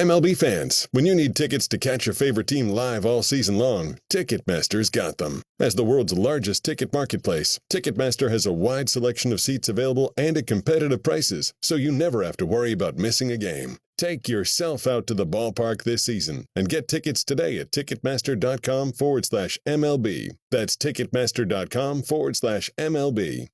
MLB fans, when you need tickets to catch your favorite team live all season long, Ticketmaster's got them. As the world's largest ticket marketplace, Ticketmaster has a wide selection of seats available and at competitive prices, so you never have to worry about missing a game. Take yourself out to the ballpark this season and get tickets today at Ticketmaster.com/MLB. That's Ticketmaster.com/MLB.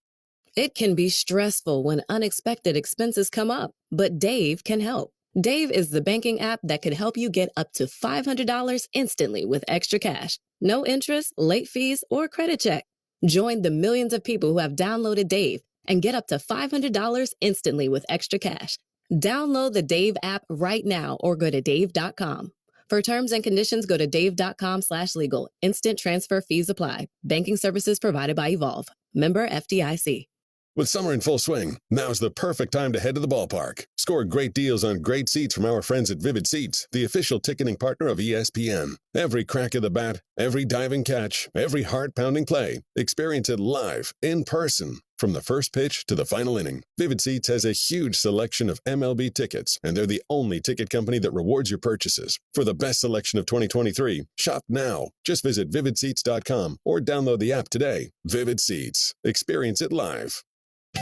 It can be stressful when unexpected expenses come up, but Dave can help. Dave is the banking app that could help you get up to $500 instantly with extra cash. No interest, late fees, or credit check. Join the millions of people who have downloaded Dave and get up to $500 instantly with extra cash. Download the Dave app right now or go to dave.com. For terms and conditions, go to dave.com/legal. Instant transfer fees apply. Banking services provided by Evolve. Member FDIC. With summer in full swing, now's the perfect time to head to the ballpark. Score great deals on great seats from our friends at Vivid Seats, the official ticketing partner of ESPN. Every crack of the bat, every diving catch, every heart-pounding play, experience it live, in person, from the first pitch to the final inning. Vivid Seats has a huge selection of MLB tickets, and they're the only ticket company that rewards your purchases. For the best selection of 2023, shop now. Just visit vividseats.com or download the app today. Vivid Seats. Experience it live.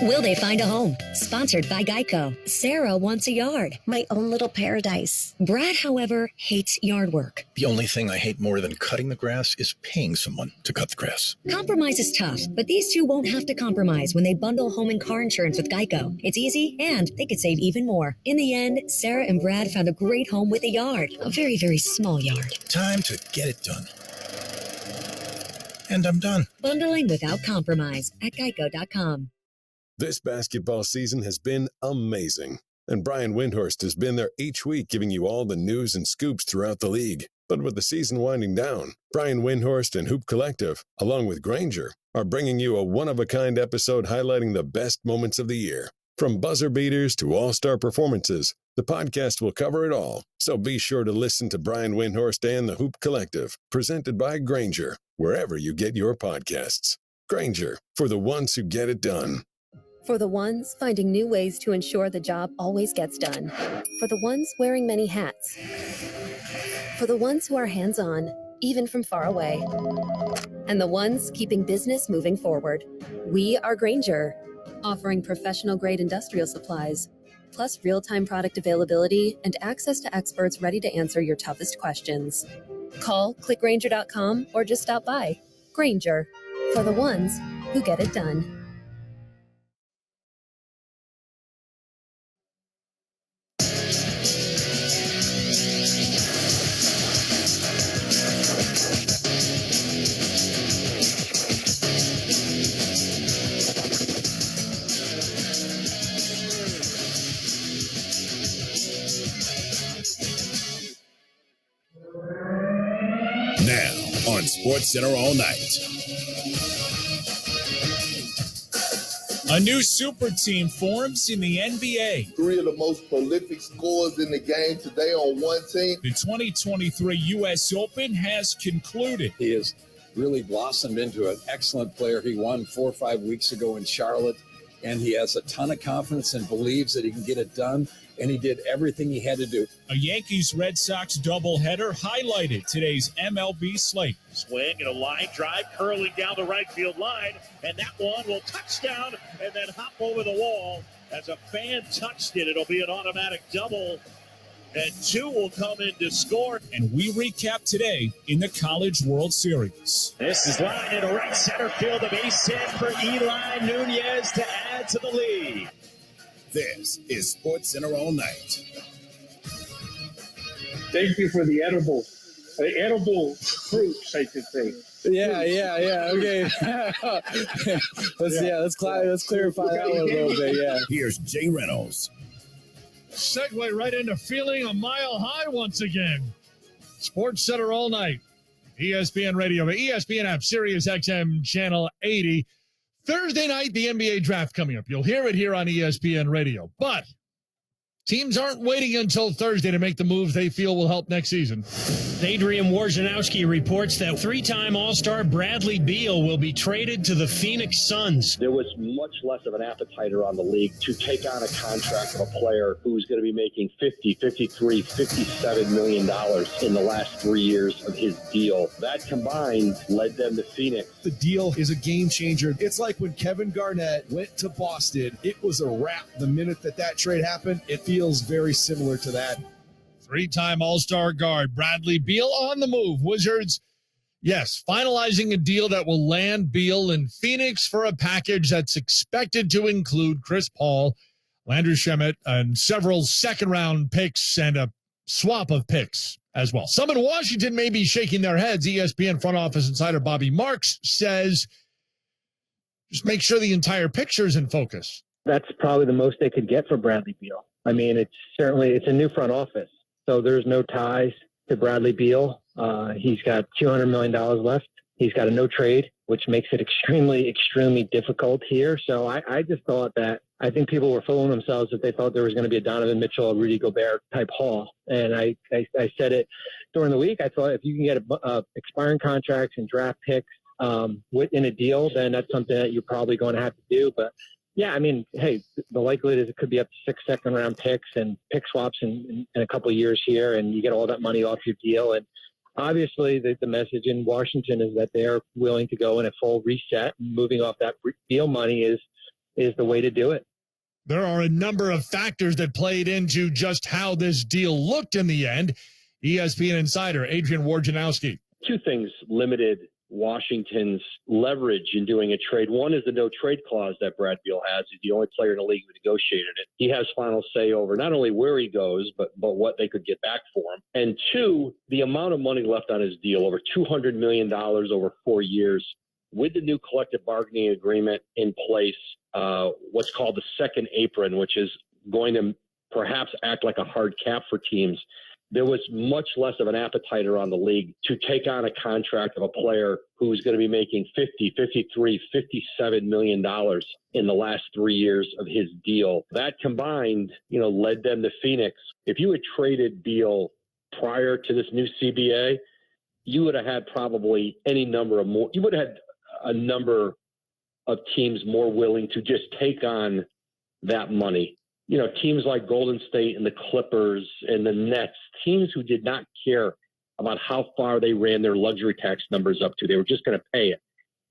Will they find a home? Sponsored by Geico. Sarah wants a yard. My own little paradise. Brad, however, hates yard work. The only thing I hate more than cutting the grass is paying someone to cut the grass. Compromise is tough, but these two won't have to compromise when they bundle home and car insurance with Geico. It's easy, and they could save even more. In the end, Sarah and Brad found a great home with a yard. A very, very small yard. Time to get it done. And I'm done. Bundling without compromise at geico.com. This basketball season has been amazing, and Brian Windhorst has been there each week giving you all the news and scoops throughout the league. But with the season winding down, Brian Windhorst and Hoop Collective, along with Granger, are bringing you a one-of-a-kind episode highlighting the best moments of the year. From buzzer beaters to all-star performances, the podcast will cover it all. So be sure to listen to Brian Windhorst and the Hoop Collective, presented by Granger, wherever you get your podcasts. Granger, for the ones who get it done. For the ones finding new ways to ensure the job always gets done. For the ones wearing many hats. For the ones who are hands-on, even from far away. And the ones keeping business moving forward. We are Granger, offering professional-grade industrial supplies, plus real-time product availability and access to experts ready to answer your toughest questions. Call, click Granger.com, or just stop by. Granger, for the ones who get it done. On SportsCenter all night. A new super team forms in the NBA. Three of the most prolific scorers in the game today on one team. The 2023 U.S. Open has concluded. He has really blossomed into an excellent player. He won 4 or 5 weeks ago in Charlotte, and he has a ton of confidence and believes that he can get it done. And he did everything he had to do. A Yankees-Red Sox doubleheader highlighted today's MLB slate. Swing and a line drive curling down the right field line, and that one will touch down and then hop over the wall. As a fan touched it, it'll be an automatic double, and two will come in to score. And we recap today in the College World Series. This is line in right center field. The base hit for Eli Nunez to add to the lead. This is SportsCenter all night. Thank you for the edible fruits, I should say. Yeah. Okay. Let's clarify that one a little bit. Yeah. Here's Jay Reynolds. Segue right into feeling a mile high once again. SportsCenter all night. ESPN Radio, ESPN app, Sirius XM channel 80. Thursday night, the NBA draft coming up. You'll hear it here on ESPN Radio. But teams aren't waiting until Thursday to make the moves they feel will help next season. Adrian Wojnarowski reports that three-time All-Star Bradley Beal will be traded to the Phoenix Suns. There was much less of an appetite around the league to take on a contract of a player who's going to be making $50, $53, $57 million in the last 3 years of his deal. That combined led them to Phoenix. The deal is a game changer. It's like when Kevin Garnett went to Boston, it was a wrap the minute that trade happened. It feels very similar to that. Three-time All-Star guard Bradley Beal on the move. Wizards, yes, finalizing a deal that will land Beal in Phoenix for a package that's expected to include Chris Paul, Landry Shamet, and several second-round picks and a swap of picks as well. Some in Washington may be shaking their heads. ESPN front office insider Bobby Marks says, just make sure the entire picture is in focus. That's probably the most they could get for Bradley Beal. I mean, it's a new front office. So there's no ties to Bradley Beal. He's got $200 million left. He's got a no trade, which makes it extremely, extremely difficult here. So I just thought that I think people were fooling themselves if they thought there was going to be a Donovan Mitchell, Rudy Gobert type haul. And I said it during the week. I thought if you can get expiring contracts and draft picks in a deal, then that's something that you're probably going to have to do. But yeah, I mean, hey, the likelihood is it could be up to 6 second-round picks and pick swaps in a couple of years here, and you get all that money off your deal. And obviously, the message in Washington is that they're willing to go in a full reset. And moving off that deal money is the way to do it. There are a number of factors that played into just how this deal looked in the end. ESPN insider Adrian Wojnarowski. Two things limited Washington's leverage in doing a trade. One is the no trade clause that Brad Beal has. He's the only player in the league who negotiated it. He has final say over not only where he goes, but what they could get back for him. And two, the amount of money left on his deal, over $200 million over 4 years. With the new collective bargaining agreement in place, what's called the second apron, which is going to perhaps act like a hard cap for teams. There was much less of an appetite around the league to take on a contract of a player who's going to be making $50, $53, $57 million in the last 3 years of his deal. That combined, led them to Phoenix. If you had traded Beal prior to this new CBA, you would have had probably you would have had a number of teams more willing to just take on that money. Teams like Golden State and the Clippers and the Nets, teams who did not care about how far they ran their luxury tax numbers up to. They were just going to pay it.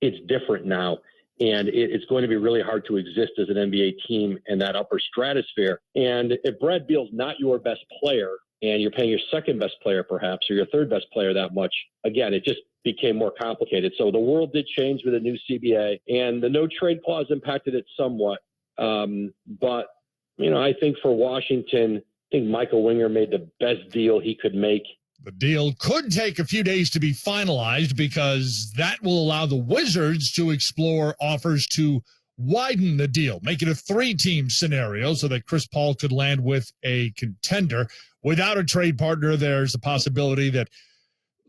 It's different now. And it's going to be really hard to exist as an NBA team in that upper stratosphere. And if Brad Beal's not your best player and you're paying your second best player perhaps, or your third best player that much, again, it just became more complicated. So the world did change with the new CBA, and the no trade clause impacted it somewhat. But I think for Washington, I think Michael Winger made the best deal he could make. The deal could take a few days to be finalized because that will allow the Wizards to explore offers to widen the deal, make it a 3-team scenario so that Chris Paul could land with a contender. Without a trade partner, there's a possibility that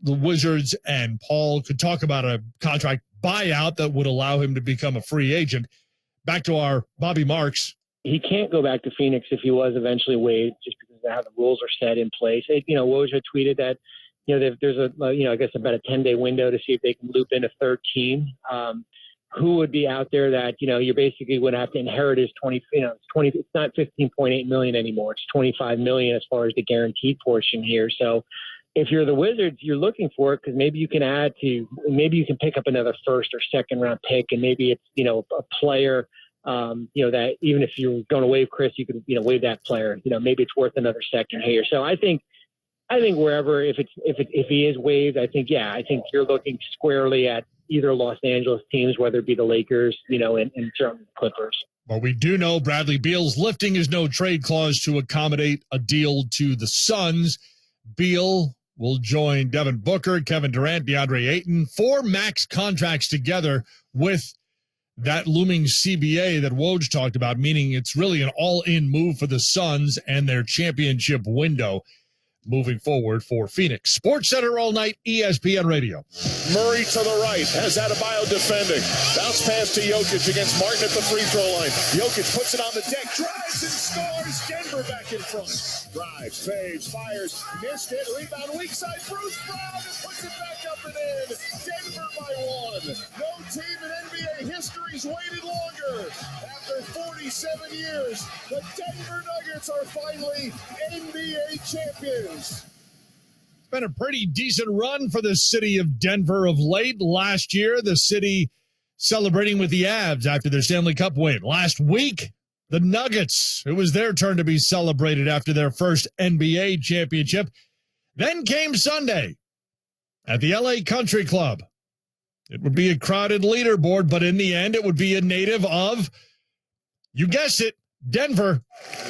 the Wizards and Paul could talk about a contract buyout that would allow him to become a free agent. Back to our Bobby Marks. He can't go back to Phoenix if he was eventually waived, just because of how the rules are set in place. Woj tweeted that, there's I guess about a 10-day window to see if they can loop in a third team. Who would be out there that, you basically would have to inherit his 20, it's not 15.8 million anymore. It's 25 million as far as the guaranteed portion here. So if you're the Wizards, you're looking for it because maybe you can maybe you can pick up another first or second round pick, and maybe it's, a player, that even if you're going to waive Chris, you can, waive that player. Maybe it's worth another second here. So I think wherever, if he is waived, I think you're looking squarely at either Los Angeles teams, whether it be the Lakers, and certainly the Clippers. Well, we do know Bradley Beal's lifting his no trade clause to accommodate a deal to the Suns. Beal will join Devin Booker, Kevin Durant, DeAndre Ayton, 4 max contracts together with that looming CBA that Woj talked about, meaning it's really an all-in move for the Suns and their championship window. moving forward for Phoenix. Sports Center all night, ESPN Radio. Murray to the right, has Adebayo defending. Bounce pass to Jokic against Martin at the free throw line. Jokic puts it on the deck, drives and scores. Denver back in front. Drives, fades, fires, missed it. Rebound weak side. Bruce Brown puts it back up and in. Denver by one. No team in NBA history's waited longer. After 47 years, the Denver Nuggets are finally NBA champions. It's been a pretty decent run for the city of Denver of late. Last year, the city celebrating with the Avs after their Stanley Cup win. Last week, the Nuggets, it was their turn to be celebrated after their first NBA championship. Then came Sunday at the LA Country Club. It would be a crowded leaderboard, but in the end, it would be a native of, you guessed it, Denver.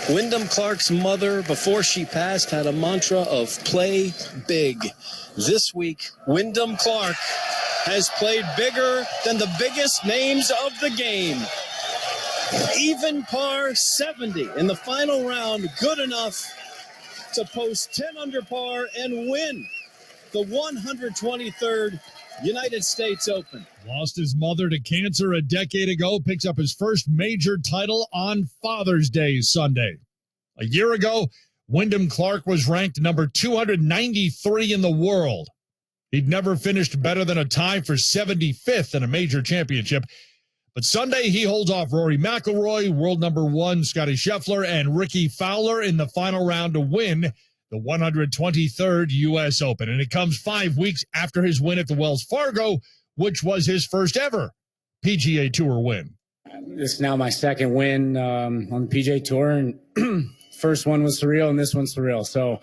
Wyndham Clark's mother, before she passed, had a mantra of play big. This week, Wyndham Clark has played bigger than the biggest names of the game. Even par 70 in the final round, good enough to post 10 under par and win the 123rd United States Open. Lost his mother to cancer a decade ago, picks up his first major title on Father's Day Sunday. A year ago, Wyndham Clark was ranked number 293 in the world. He'd never finished better than a tie for 75th in a major championship. But Sunday, he holds off Rory McIlroy, world number one Scottie Scheffler, and Ricky Fowler in the final round to win the 123rd U.S. Open. And it comes 5 weeks after his win at the Wells Fargo, which was his first ever PGA Tour win. This is now my second win on the PGA Tour, and first one was surreal, and this one's surreal. So,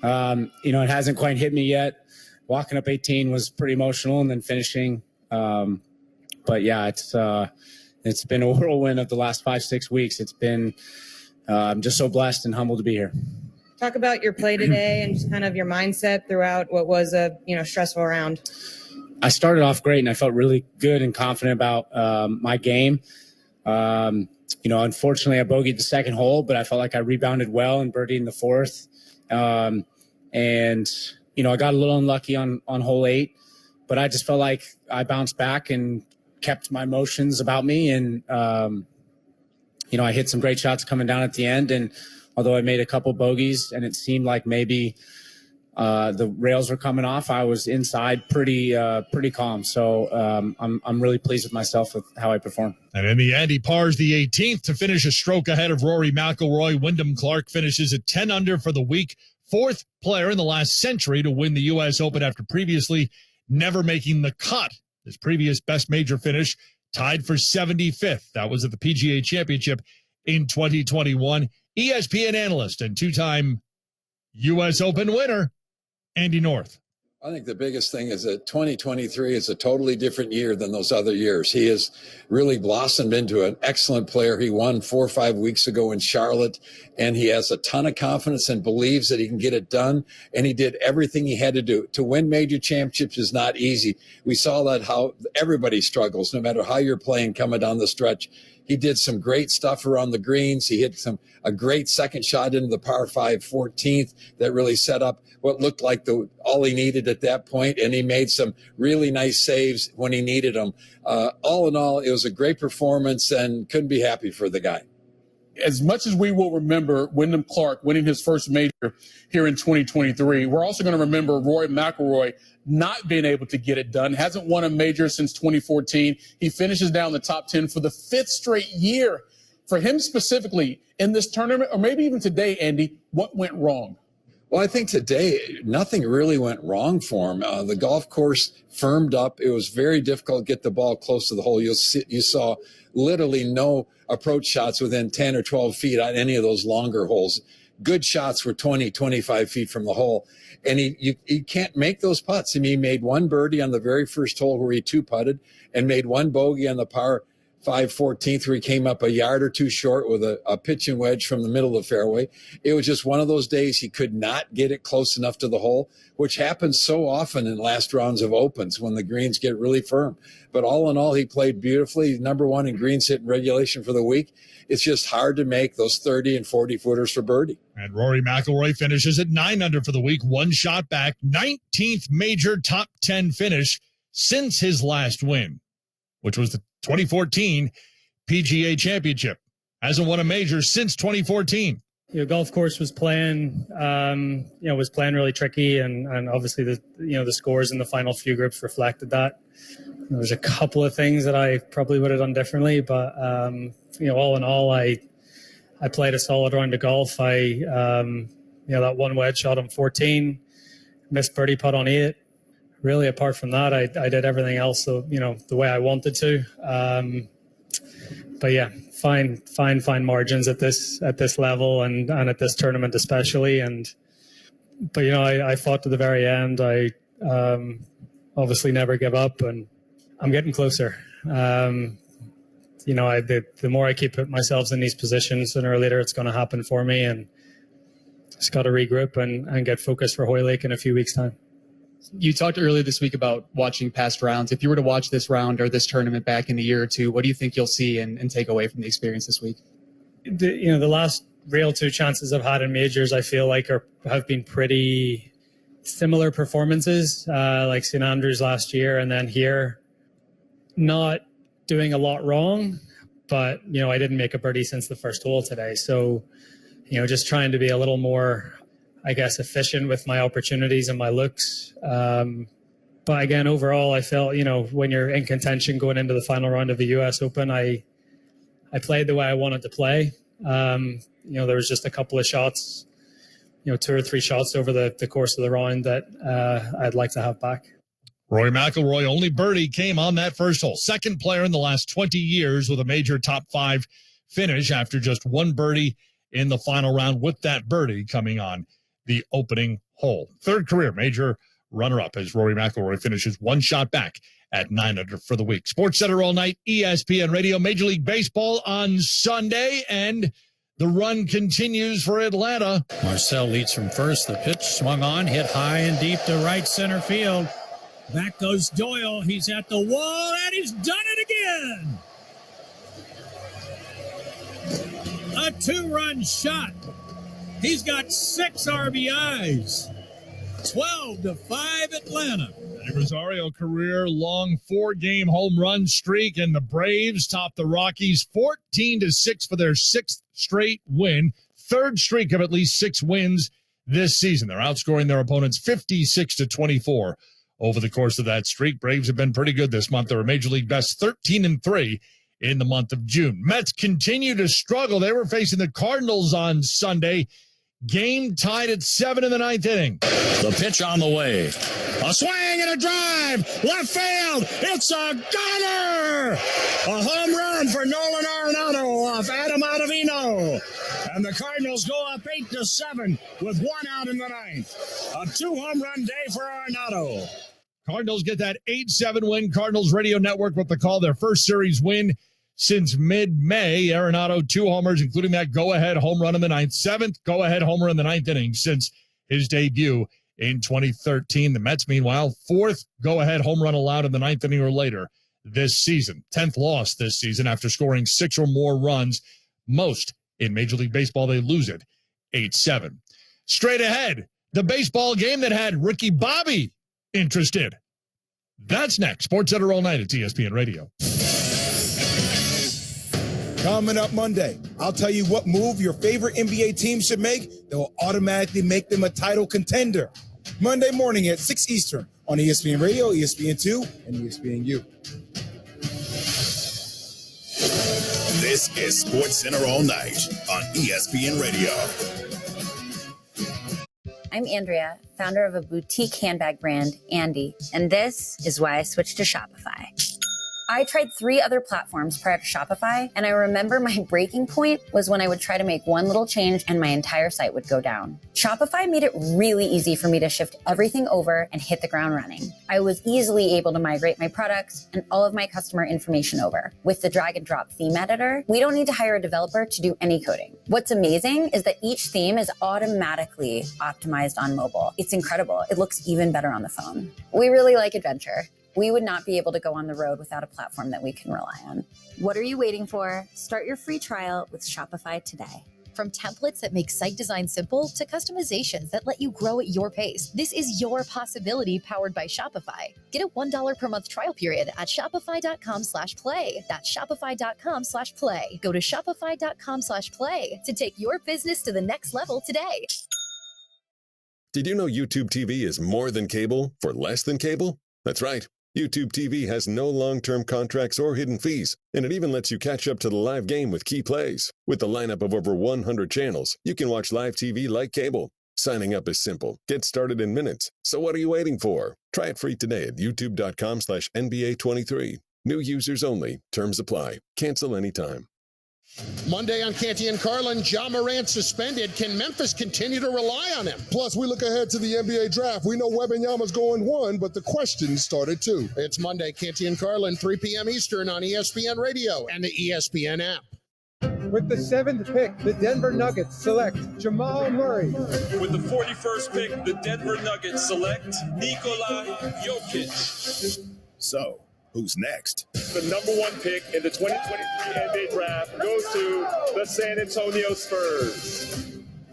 it hasn't quite hit me yet. Walking up 18 was pretty emotional, and then finishing. But yeah, it's been a whirlwind of the last 5-6 weeks. It's been I'm just so blessed and humbled to be here. Talk about your play today and just kind of your mindset throughout what was a stressful round. I started off great, and I felt really good and confident about my game. Unfortunately, I bogeyed the second hole, but I felt like I rebounded well and birdied in the fourth. I got a little unlucky on hole 8, but I just felt like I bounced back and kept my emotions about me. And, I hit some great shots coming down at the end. And although I made a couple bogeys and it seemed like maybe the rails were coming off, I was inside pretty calm. So I'm really pleased with myself with how I performed. And in the end, he pars the 18th to finish a stroke ahead of Rory McIlroy. Wyndham Clark finishes at 10 under for the week. Fourth player in the last century to win the U.S. Open after previously never making the cut. His previous best major finish tied for 75th. That was at the PGA Championship in 2021. ESPN analyst and two-time U.S. Open winner, Andy North. I think the biggest thing is that 2023 is a totally different year than those other years. He has really blossomed into an excellent player. He won 4 or 5 weeks ago in Charlotte, and he has a ton of confidence and believes that he can get it done. And he did everything he had to do. To win major championships is not easy. We saw that how everybody struggles, no matter how you're playing coming down the stretch. He did some great stuff around the greens. He hit a great second shot into the par 5 14th that really set up what looked like all he needed at that point, and he made some really nice saves when he needed them. All in all, it was a great performance, and couldn't be happy for the guy. As much as we will remember Wyndham Clark winning his first major here in 2023, we're also going to remember Rory McIlroy not being able to get it done. Hasn't won a major since 2014. He finishes down the top 10 for the 5th straight year. For him specifically in this tournament, or maybe even today, Andy, what went wrong? Well, I think today nothing really went wrong for him. The golf course firmed up. It was very difficult to get the ball close to the hole. You saw literally no approach shots within 10 or 12 feet on any of those longer holes. Good shots were 20, 25 feet from the hole. And he can't make those putts. I mean, he made one birdie on the very first hole where he two-putted and made one bogey on the par 5/14 where he came up a yard or two short with a pitching wedge from the middle of the fairway. It was just one of those days he could not get it close enough to the hole, which happens so often in last rounds of Opens when the greens get really firm. But all in all, he played beautifully. He's number one in greens hit in regulation for the week. It's just hard to make those 30 and 40 footers for birdie. And Rory McIlroy finishes at 9 under for the week, one shot back, 19th major top 10 finish since his last win, which was the 2014 PGA Championship. Hasn't won a major since 2014. Golf course was playing, was playing really tricky, and obviously the scores in the final few groups reflected that. There's a couple of things that I probably would have done differently, but all in all, I played a solid round of golf. That one wedge shot on 14, missed birdie putt on 8. Really, apart from that, I did everything else, the way I wanted to. But yeah, fine margins at this level and at this tournament especially. But I fought to the very end. I obviously never give up, and I'm getting closer. The more I keep putting myself in these positions, sooner or later it's going to happen for me, and just got to regroup and get focused for Hoylake in a few weeks' time. You talked earlier this week about watching past rounds. If you were to watch this round or this tournament back in a year or two, what do you think you'll see and take away from the experience this week? The last real 2 chances I've had in majors, I feel like have been pretty similar performances, like St. Andrews last year, and then here, not doing a lot wrong, but I didn't make a birdie since the first hole today. So, just trying to be a little more, I guess, efficient with my opportunities and my looks. But again, overall, I felt, when you're in contention going into the final round of the U.S. Open, I played the way I wanted to play. There was just a couple of shots, 2 or 3 shots over the course of the round that I'd like to have back. Rory McIlroy, only birdie came on that first hole. Second player in the last 20 years with a major top 5 finish after just 1 birdie in the final round, with that birdie coming on the opening hole. Third career major runner-up as Rory McIlroy finishes 1 shot back at 9 under for the week. Sports Center all night, ESPN Radio, Major League Baseball on Sunday, and the run continues for Atlanta. Marcel leads from first. The pitch swung on, hit high and deep to right center field. Back goes Doyle. He's at the wall, and he's done it again. A 2-run shot. He's got 6 RBIs. 12-5 Atlanta. Eddie Rosario career-long 4-game home run streak, and the Braves top the Rockies 14-6 for their 6th straight win. 3rd streak of at least 6 wins this season. They're outscoring their opponents 56-24 over the course of that streak. Braves have been pretty good this month. They're a Major League best 13-3 in the month of June. Mets continue to struggle. They were facing the Cardinals on Sunday. Game tied at 7 in the 9th inning. The pitch on the way. A swing and a drive. Left field. It's a gunner. A home run for Nolan Arenado off Adam Ottavino. And the Cardinals go up 8-7 with 1 out in the 9th. A 2-home run day for Arenado. Cardinals get that 8-7 win. Cardinals Radio Network with the call, their first series win since mid-May. Arenado, 2 homers, including that go-ahead home run in the 9th. 7th go-ahead homer in the 9th inning since his debut in 2013. The Mets, meanwhile, 4th go-ahead home run allowed in the 9th inning or later this season. 10th loss this season after scoring 6 or more runs. Most in Major League Baseball, they lose it 8-7. Straight ahead, the baseball game that had Ricky Bobby interested. That's next. Sports Center all night at ESPN Radio. Coming up Monday, I'll tell you what move your favorite NBA team should make that will automatically make them a title contender. Monday morning at 6 Eastern on ESPN Radio, ESPN2, and ESPNU. This is Sports Center all night on ESPN Radio. I'm Andrea, founder of a boutique handbag brand, Andy, and this is why I switched to Shopify. I tried 3 other platforms prior to Shopify, and I remember my breaking point was when I would try to make one little change and my entire site would go down. Shopify made it really easy for me to shift everything over and hit the ground running. I was easily able to migrate my products and all of my customer information over. With the drag and drop theme editor, we don't need to hire a developer to do any coding. What's amazing is that each theme is automatically optimized on mobile. It's incredible. It looks even better on the phone. We really like adventure. We would not be able to go on the road without a platform that we can rely on. What are you waiting for? Start your free trial with Shopify today. From templates that make site design simple to customizations that let you grow at your pace, this is your possibility powered by Shopify. Get a $1 per month trial period at shopify.com/play. That's shopify.com/play. Go to shopify.com/play to take your business to the next level today. Did you know YouTube TV is more than cable for less than cable? That's right. YouTube TV has no long-term contracts or hidden fees, and it even lets you catch up to the live game with key plays. With the lineup of over 100 channels, you can watch live TV like cable. Signing up is simple. Get started in minutes. So what are you waiting for? Try it free today at youtube.com/NBA23. New users only. Terms apply. Cancel anytime. Monday on Canty and Carlin, Ja Morant suspended. Can Memphis continue to rely on him? Plus, we look ahead to the NBA draft. We know Wembanyama's going 1, but the questions started 2. It's Monday, Canty and Carlin, 3 p.m. Eastern on ESPN Radio and the ESPN app. With the 7th pick, the Denver Nuggets select Jamal Murray. With the 41st pick, the Denver Nuggets select Nikola Jokic. So, who's next? The number 1 pick in the 2023 NBA draft goes to the San Antonio Spurs.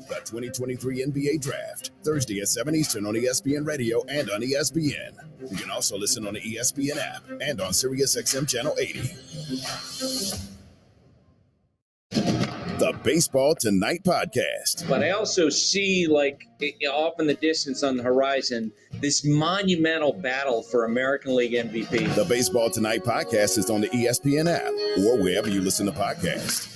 The 2023 NBA Draft, Thursday at 7 Eastern on ESPN Radio and on ESPN. You can also listen on the ESPN app and on SiriusXM Channel 80. The Baseball Tonight podcast. But I also see, off in the distance on the horizon, this monumental battle for American League MVP. The Baseball Tonight podcast is on the ESPN app or wherever you listen to podcasts.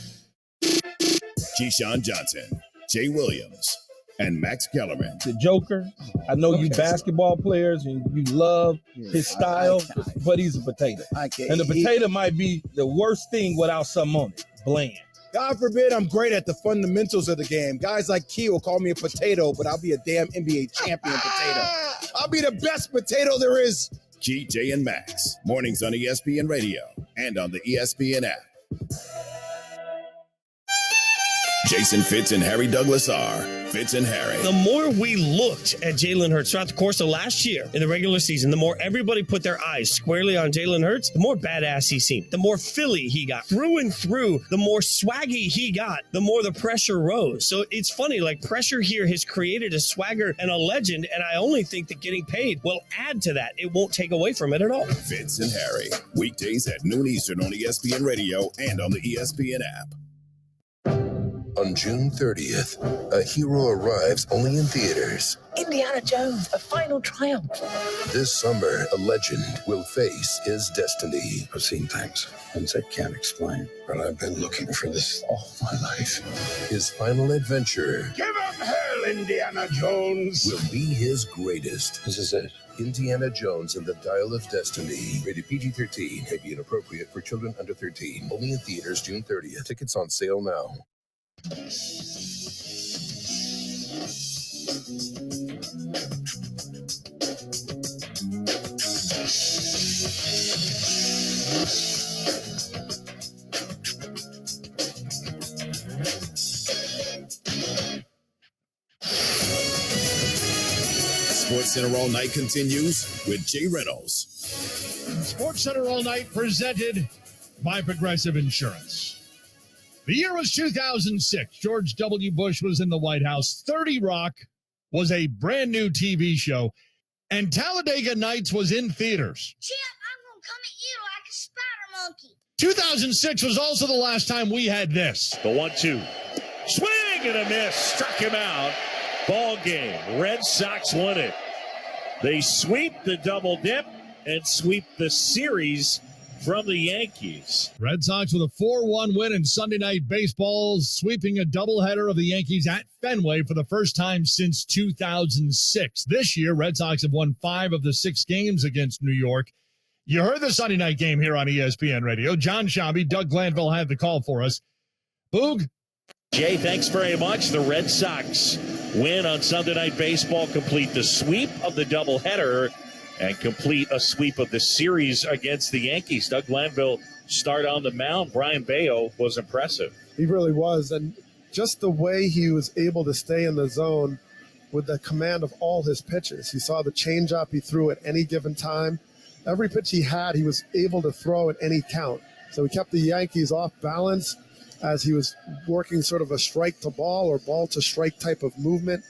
Keyshawn Johnson, Jay Williams, and Max Kellerman. The Joker. I know you basketball players and you love his style, but he's a potato. And the potato might be the worst thing without something on it. Bland. God forbid I'm great at the fundamentals of the game. Guys like Key will call me a potato, but I'll be a damn NBA champion potato. I'll be the best potato there is. Key, Jay, and Max. Mornings on ESPN Radio and on the ESPN app. Jason Fitz and Harry Douglas are Fitz and Harry. The more we looked at Jalen Hurts throughout the course of last year in the regular season, the more everybody put their eyes squarely on Jalen Hurts, the more badass he seemed, the more Philly he got. Through and through, the more swaggy he got, the more the pressure rose. So it's funny, pressure here has created a swagger and a legend, and I only think that getting paid will add to that. It won't take away from it at all. Fitz and Harry, weekdays at noon Eastern on ESPN Radio and on the ESPN app. On June 30th, a hero arrives only in theaters. Indiana Jones, a final triumph. This summer, a legend will face his destiny. I've seen things I can't explain, but I've been looking for this all my life. His final adventure. Give him hell, Indiana Jones! Will be his greatest. This is it. Indiana Jones and the Dial of Destiny. Rated PG-13. May be inappropriate for children under 13. Only in theaters June 30th. Tickets on sale now. Sports Center All Night continues with Jay Reynolds. Sports Center All Night presented by Progressive Insurance. The year was 2006. George W. Bush was in the White House. 30 Rock was a brand new TV show, and Talladega Nights was in theaters. Chip, I'm going to come at you like a spider monkey. 2006 was also the last time we had this. The 1-2. Swing and a miss. Struck him out. Ball game. Red Sox won it. They sweep the double dip and sweep the series from the Yankees. Red Sox with a 4-1 win in Sunday Night Baseball, sweeping a doubleheader of the Yankees at Fenway for the first time since 2006. This year, Red Sox have won 5 of the 6 games against New York. You heard the Sunday night game here on ESPN Radio. John Shambi, Doug Glanville had the call for us. Boog? Jay, thanks very much. The Red Sox win on Sunday Night Baseball, complete the sweep of the doubleheader, and complete a sweep of the series against the Yankees. Doug Glanville start on the mound. Brian Bayo was impressive. He really was, and just the way he was able to stay in the zone with the command of all his pitches. You saw the changeup he threw at any given time. Every pitch he had, he was able to throw at any count. So he kept the Yankees off balance as he was working sort of a strike to ball or ball to strike type of movement.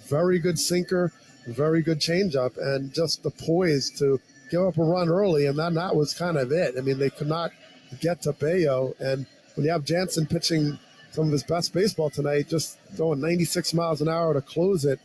Very good sinker, very good changeup, and just the poise to give up a run early, and then that was kind of it. I mean, they could not get to Bayo, and when you have Jansen pitching some of his best baseball tonight, just throwing 96 miles an hour to close it,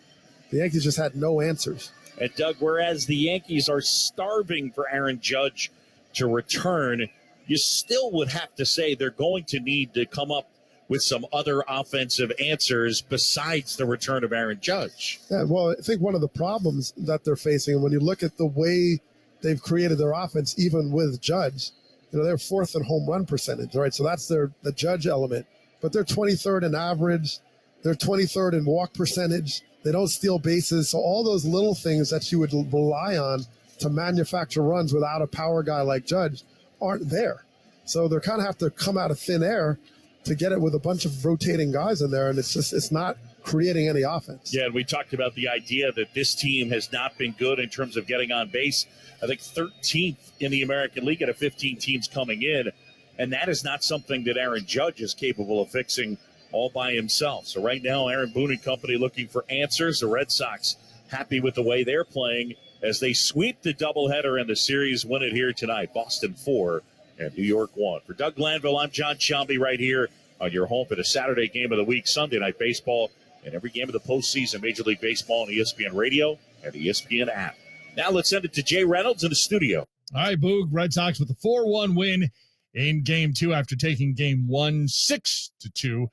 the Yankees just had no answers. And Doug, whereas the Yankees are starving for Aaron Judge to return, you still would have to say they're going to need to come up with some other offensive answers besides the return of Aaron Judge. Yeah, well, I think one of the problems that they're facing, and when you look at the way they've created their offense, even with Judge, they're fourth in home run percentage, right? So that's the Judge element. But they're 23rd in average. They're 23rd in walk percentage. They don't steal bases. So all those little things that you would rely on to manufacture runs without a power guy like Judge aren't there. So they're kind of have to come out of thin air to get it with a bunch of rotating guys in there, and it's not creating any offense. Yeah, and we talked about the idea that this team has not been good in terms of getting on base. I think 13th in the American League out of 15 teams coming in, and that is not something that Aaron Judge is capable of fixing all by himself. So right now, Aaron Boone and company looking for answers. The Red Sox happy with the way they're playing as they sweep the doubleheader in the series, win it here tonight. Boston 4 and New York 1. For Doug Glanville, I'm John Shambi right here on your home for the Saturday game of the week, Sunday Night Baseball, and every game of the postseason, Major League Baseball on ESPN Radio and the ESPN app. Now let's send it to Jay Reynolds in the studio. All right, Boog, Red Sox with a 4-1 win in Game 2 after taking Game 1 6-2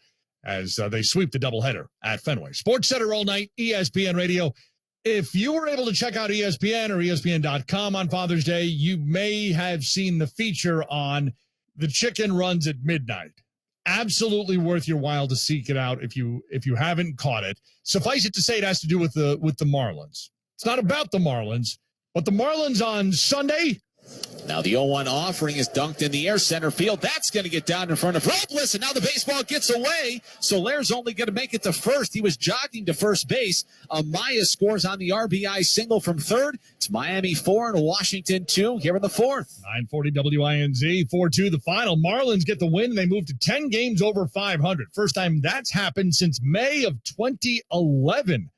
as they sweep the doubleheader at Fenway. Sports Center all night, ESPN Radio. If you were able to check out ESPN or ESPN.com on Father's Day, you may have seen the feature on the chicken runs at midnight. Absolutely worth your while to seek it out if you haven't caught it. Suffice it to say, it has to do with the Marlins. It's not about the Marlins, but the Marlins on Sunday. Now the 0-1 offering is dunked in the air center field. That's going to get down in front of Robles, and now the baseball gets away. Solaire's only going to make it to first. He was jogging to first base. Amaya scores on the RBI single from third. It's Miami 4 and Washington 2 here in the fourth. 940 WINZ, 4-2 the final. Marlins get the win. They move to 10 games over 500. First time that's happened since May of 2011.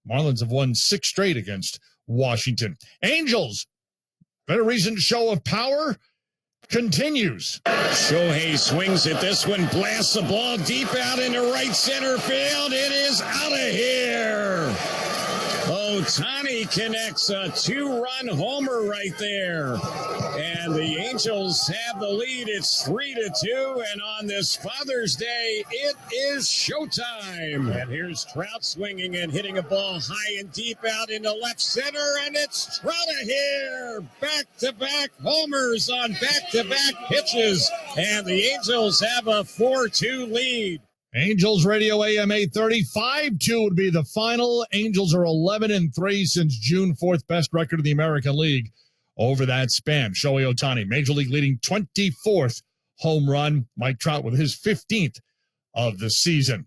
Marlins have won 6 straight against Washington. Angels, better recent show of power continues. Shohei swings at this one, blasts the ball deep out into right center field. It is out of here. Ohtani connects a 2-run homer right there. And the Angels have the lead. It's 3-2. And on this Father's Day, it is showtime. And here's Trout swinging and hitting a ball high and deep out into left center. And it's Trout here. Back-to-back homers on back-to-back pitches. And the Angels have a 4-2 lead. Angels Radio AM 830, 5-2 would be the final. Angels are 11-3 since June 4th, best record in the American League over that span. Shohei Ohtani, Major League leading 24th home run. Mike Trout with his 15th of the season.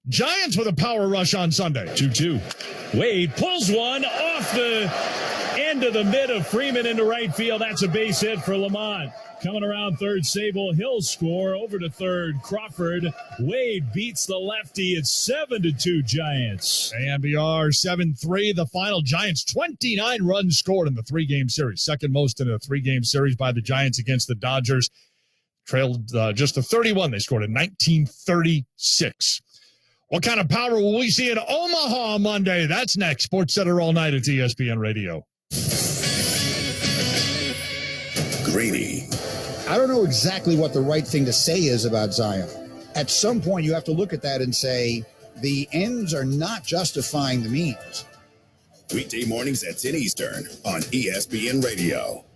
Giants with a power rush on Sunday. 2-2. Wade pulls one off the end of the mid of Freeman into right field. That's a base hit for Lamont. Coming around third, Sable. He'll score. Over to third, Crawford. Wade beats the lefty. It's 7-2 Giants. AMBR 7-3. The final. Giants 29 runs scored in the 3-game series. Second most in a 3-game series by the Giants against the Dodgers. Trailed just to 31. They scored in 1936. What kind of power will we see in Omaha Monday? That's next. Sports Center all night at ESPN Radio. Grady. I don't know exactly what the right thing to say is about Zion. At some point, you have to look at that and say, the ends are not justifying the means. Weekday mornings at 10 Eastern on ESPN Radio.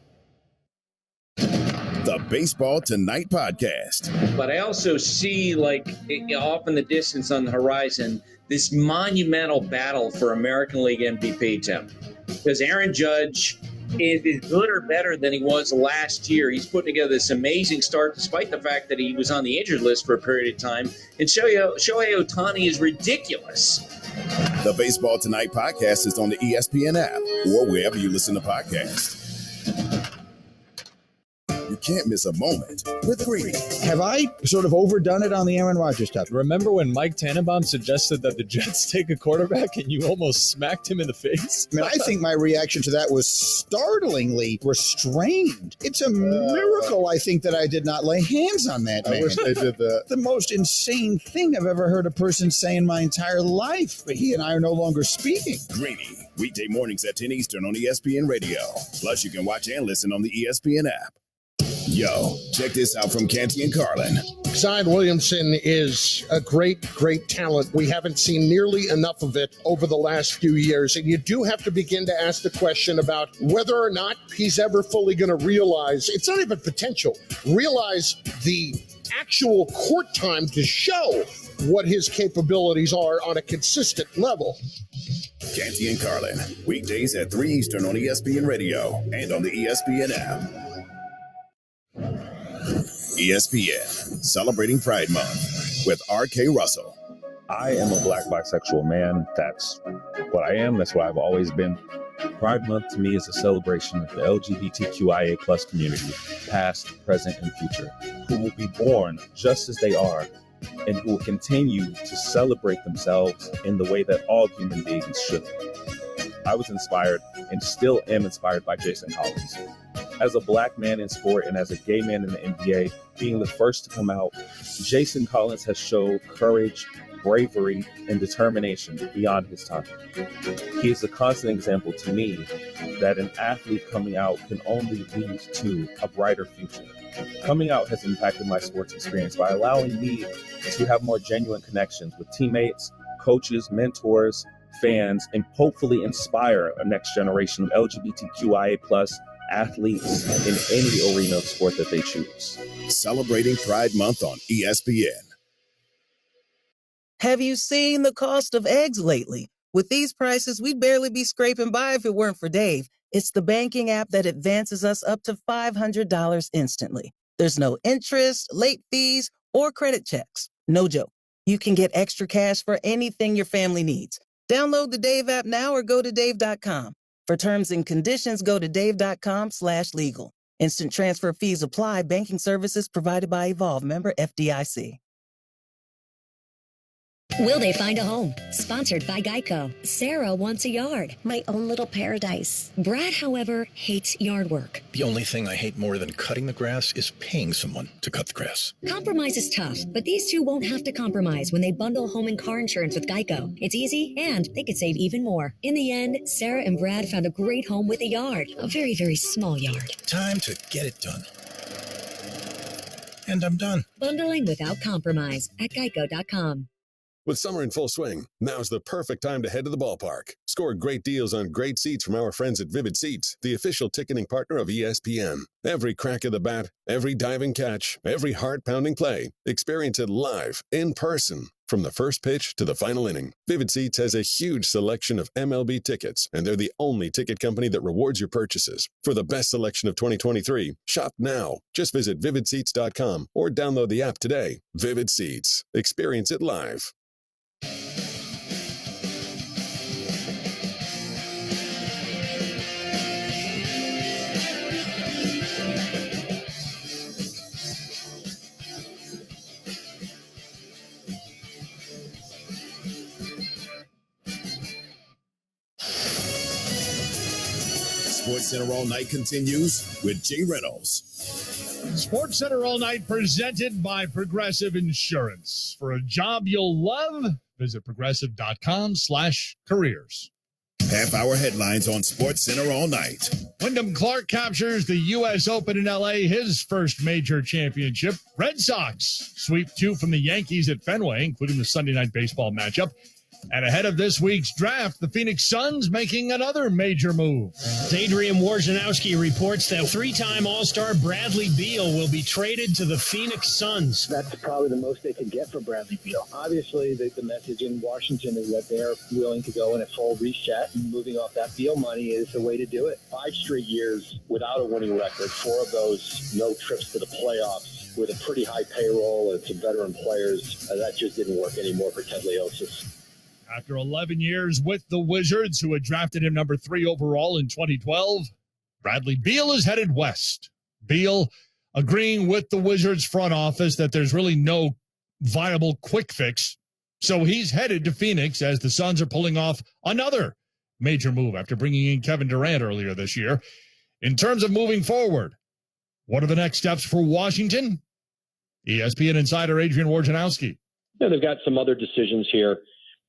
the Baseball Tonight podcast. But I also see, off in the distance on the horizon, this monumental battle for American League MVP, Tim. Because Aaron Judge is good or better than he was last year. He's putting together this amazing start, despite the fact that he was on the injured list for a period of time. And Shohei Ohtani is ridiculous. The Baseball Tonight podcast is on the ESPN app or wherever you listen to podcasts. You can't miss a moment with Greeny. Have I sort of overdone it on the Aaron Rodgers stuff? Remember when Mike Tannenbaum suggested that the Jets take a quarterback and you almost smacked him in the face? I mean, I think my reaction to that was startlingly restrained. It's a miracle, I think, that I did not lay hands on that man. I wish they did that. The most insane thing I've ever heard a person say in my entire life. But he and I are no longer speaking. Greeny, weekday mornings at 10 Eastern on ESPN Radio. Plus, you can watch and listen on the ESPN app. Yo, check this out from Canty and Carlin. Zion Williamson is a great, great talent. We haven't seen nearly enough of it over the last few years. And you do have to begin to ask the question about whether or not he's ever fully going to realize, it's not even potential, realize the actual court time to show what his capabilities are on a consistent level. Canty and Carlin, weekdays at 3 Eastern on ESPN Radio and on the ESPN app. ESPN, celebrating Pride Month with R.K. Russell. I am a black bisexual man. That's what I am. That's what I've always been. Pride Month to me is a celebration of the LGBTQIA plus community, past, present, and future, who will be born just as they are and who will continue to celebrate themselves in the way that all human beings should. I was inspired and still am inspired by Jason Collins. As a black man in sport and as a gay man in the NBA, being the first to come out, Jason Collins has shown courage, bravery, and determination beyond his time. He is a constant example to me that an athlete coming out can only lead to a brighter future. Coming out has impacted my sports experience by allowing me to have more genuine connections with teammates, coaches, mentors, fans, and hopefully inspire a next generation of LGBTQIA plus athletes in any arena of sport that they choose. Celebrating Pride Month on ESPN. Have you seen the cost of eggs lately? With these prices, we'd barely be scraping by if it weren't for Dave. It's the banking app that advances us up to $500 instantly. There's no interest, late fees, or credit checks. No joke. You can get extra cash for anything your family needs. Download the Dave app now or go to dave.com. For terms and conditions, go to dave.com/legal. Instant transfer fees apply. Banking services provided by Evolve. Member FDIC. Will they find a home? Sponsored by Geico. Sarah wants a yard. My own little paradise. Brad, however, hates yard work. The only thing I hate more than cutting the grass is paying someone to cut the grass. Compromise is tough, but these two won't have to compromise when they bundle home and car insurance with Geico. It's easy, and they could save even more. In the end, Sarah and Brad found a great home with a yard. A very, very small yard. Time to get it done. And I'm done. Bundling without compromise at geico.com. With summer in full swing, now's the perfect time to head to the ballpark. Score great deals on great seats from our friends at Vivid Seats, the official ticketing partner of ESPN. Every crack of the bat, every diving catch, every heart-pounding play, experience it live, in person, from the first pitch to the final inning. Vivid Seats has a huge selection of MLB tickets, and they're the only ticket company that rewards your purchases. For the best selection of 2023, shop now. Just visit vividseats.com or download the app today. Vivid Seats. Experience it live. Sports Center All Night continues with Jay Reynolds. Sports Center All Night presented by Progressive Insurance. For a job you'll love, visit progressive.com/careers. Half-hour headlines on Sports Center All Night. Wyndham Clark captures the U.S. Open in L.A., his first major championship. Red Sox sweep 2 from the Yankees at Fenway, including the Sunday night baseball matchup. And ahead of this week's draft, the Phoenix Suns making another major move. Adrian Wojnarowski reports that three-time All-Star Bradley Beal will be traded to the Phoenix Suns. That's probably the most they could get for Bradley Beal. Obviously, the message in Washington is that they're willing to go in a full reset, and moving off that Beal money is the way to do it. 5 straight years without a winning record, 4 of those no trips to the playoffs with a pretty high payroll and some veteran players. That just didn't work anymore for Ted Leosis. After 11 years with the Wizards, who had drafted him number 3 overall in 2012, Bradley Beal is headed west. Beal agreeing with the Wizards front office that there's really no viable quick fix. So he's headed to Phoenix as the Suns are pulling off another major move after bringing in Kevin Durant earlier this year. In terms of moving forward, what are the next steps for Washington? ESPN insider Adrian Wojnarowski. Yeah, they've got some other decisions here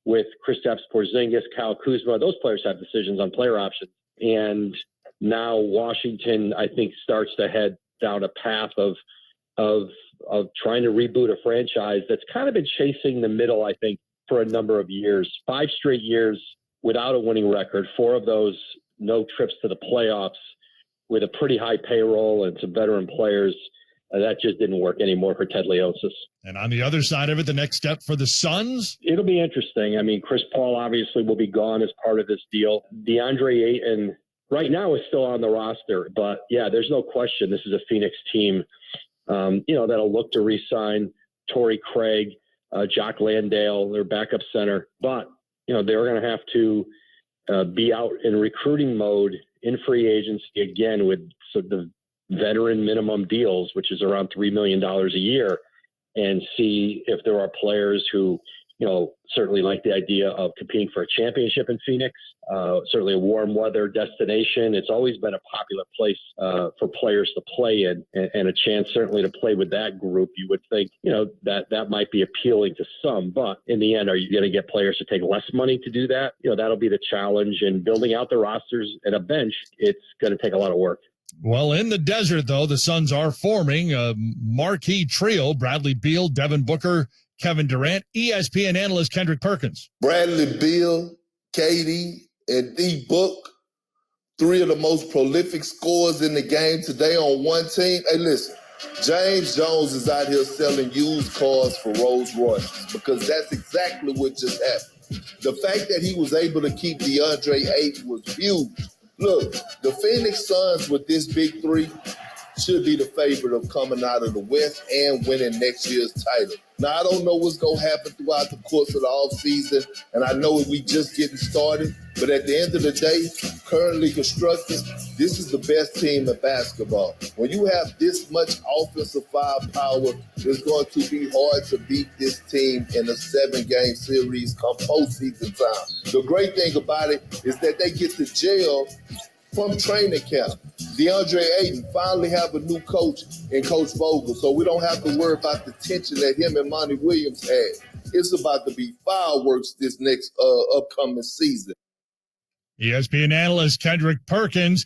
with Kristaps Porzingis, Kyle Kuzma. Those players have decisions on player options. And now Washington, I think, starts to head down a path of trying to reboot a franchise that's kind of been chasing the middle, I think, for a number of years. 5 straight years without a winning record, 4 of those no trips to the playoffs with a pretty high payroll and some veteran players. That just didn't work anymore for Ted Leosis. And on the other side of it, the next step for the Suns? It'll be interesting. I mean, Chris Paul obviously will be gone as part of this deal. DeAndre Ayton right now is still on the roster. But, yeah, there's no question this is a Phoenix team, that'll look to re-sign Torrey Craig, Jock Landale, their backup center. But, they're going to have to be out in recruiting mode in free agency again with the veteran minimum deals, which is around $3 million a year, and see if there are players who, certainly like the idea of competing for a championship in Phoenix, certainly a warm weather destination. It's always been a popular place for players to play in, and a chance certainly to play with that group. You would think, that might be appealing to some, but in the end, are you going to get players to take less money to do that? That'll be the challenge, and building out the rosters and a bench, it's going to take a lot of work. Well, in the desert, though, the Suns are forming a marquee trio: Bradley Beal, Devin Booker, Kevin Durant. ESPN analyst Kendrick Perkins. Bradley Beal, KD, and D Book, 3 of the most prolific scorers in the game today on one team. Hey, listen, James Jones is out here selling used cars for Rolls Royces because that's exactly what just happened. The fact that he was able to keep DeAndre Ayton was huge. Look, the Phoenix Suns with this big 3 should be the favorite of coming out of the West and winning next year's title. Now, I don't know what's going to happen throughout the course of the offseason, and I know we just getting started, but at the end of the day, currently constructed, this is the best team in basketball. When you have this much offensive firepower, it's going to be hard to beat this team in a 7-game series come postseason time. The great thing about it is that they get to jail from training camp. DeAndre Ayton finally have a new coach in Coach Vogel, so we don't have to worry about the tension that him and Monty Williams had. It's about to be fireworks this next upcoming season. ESPN analyst Kendrick Perkins.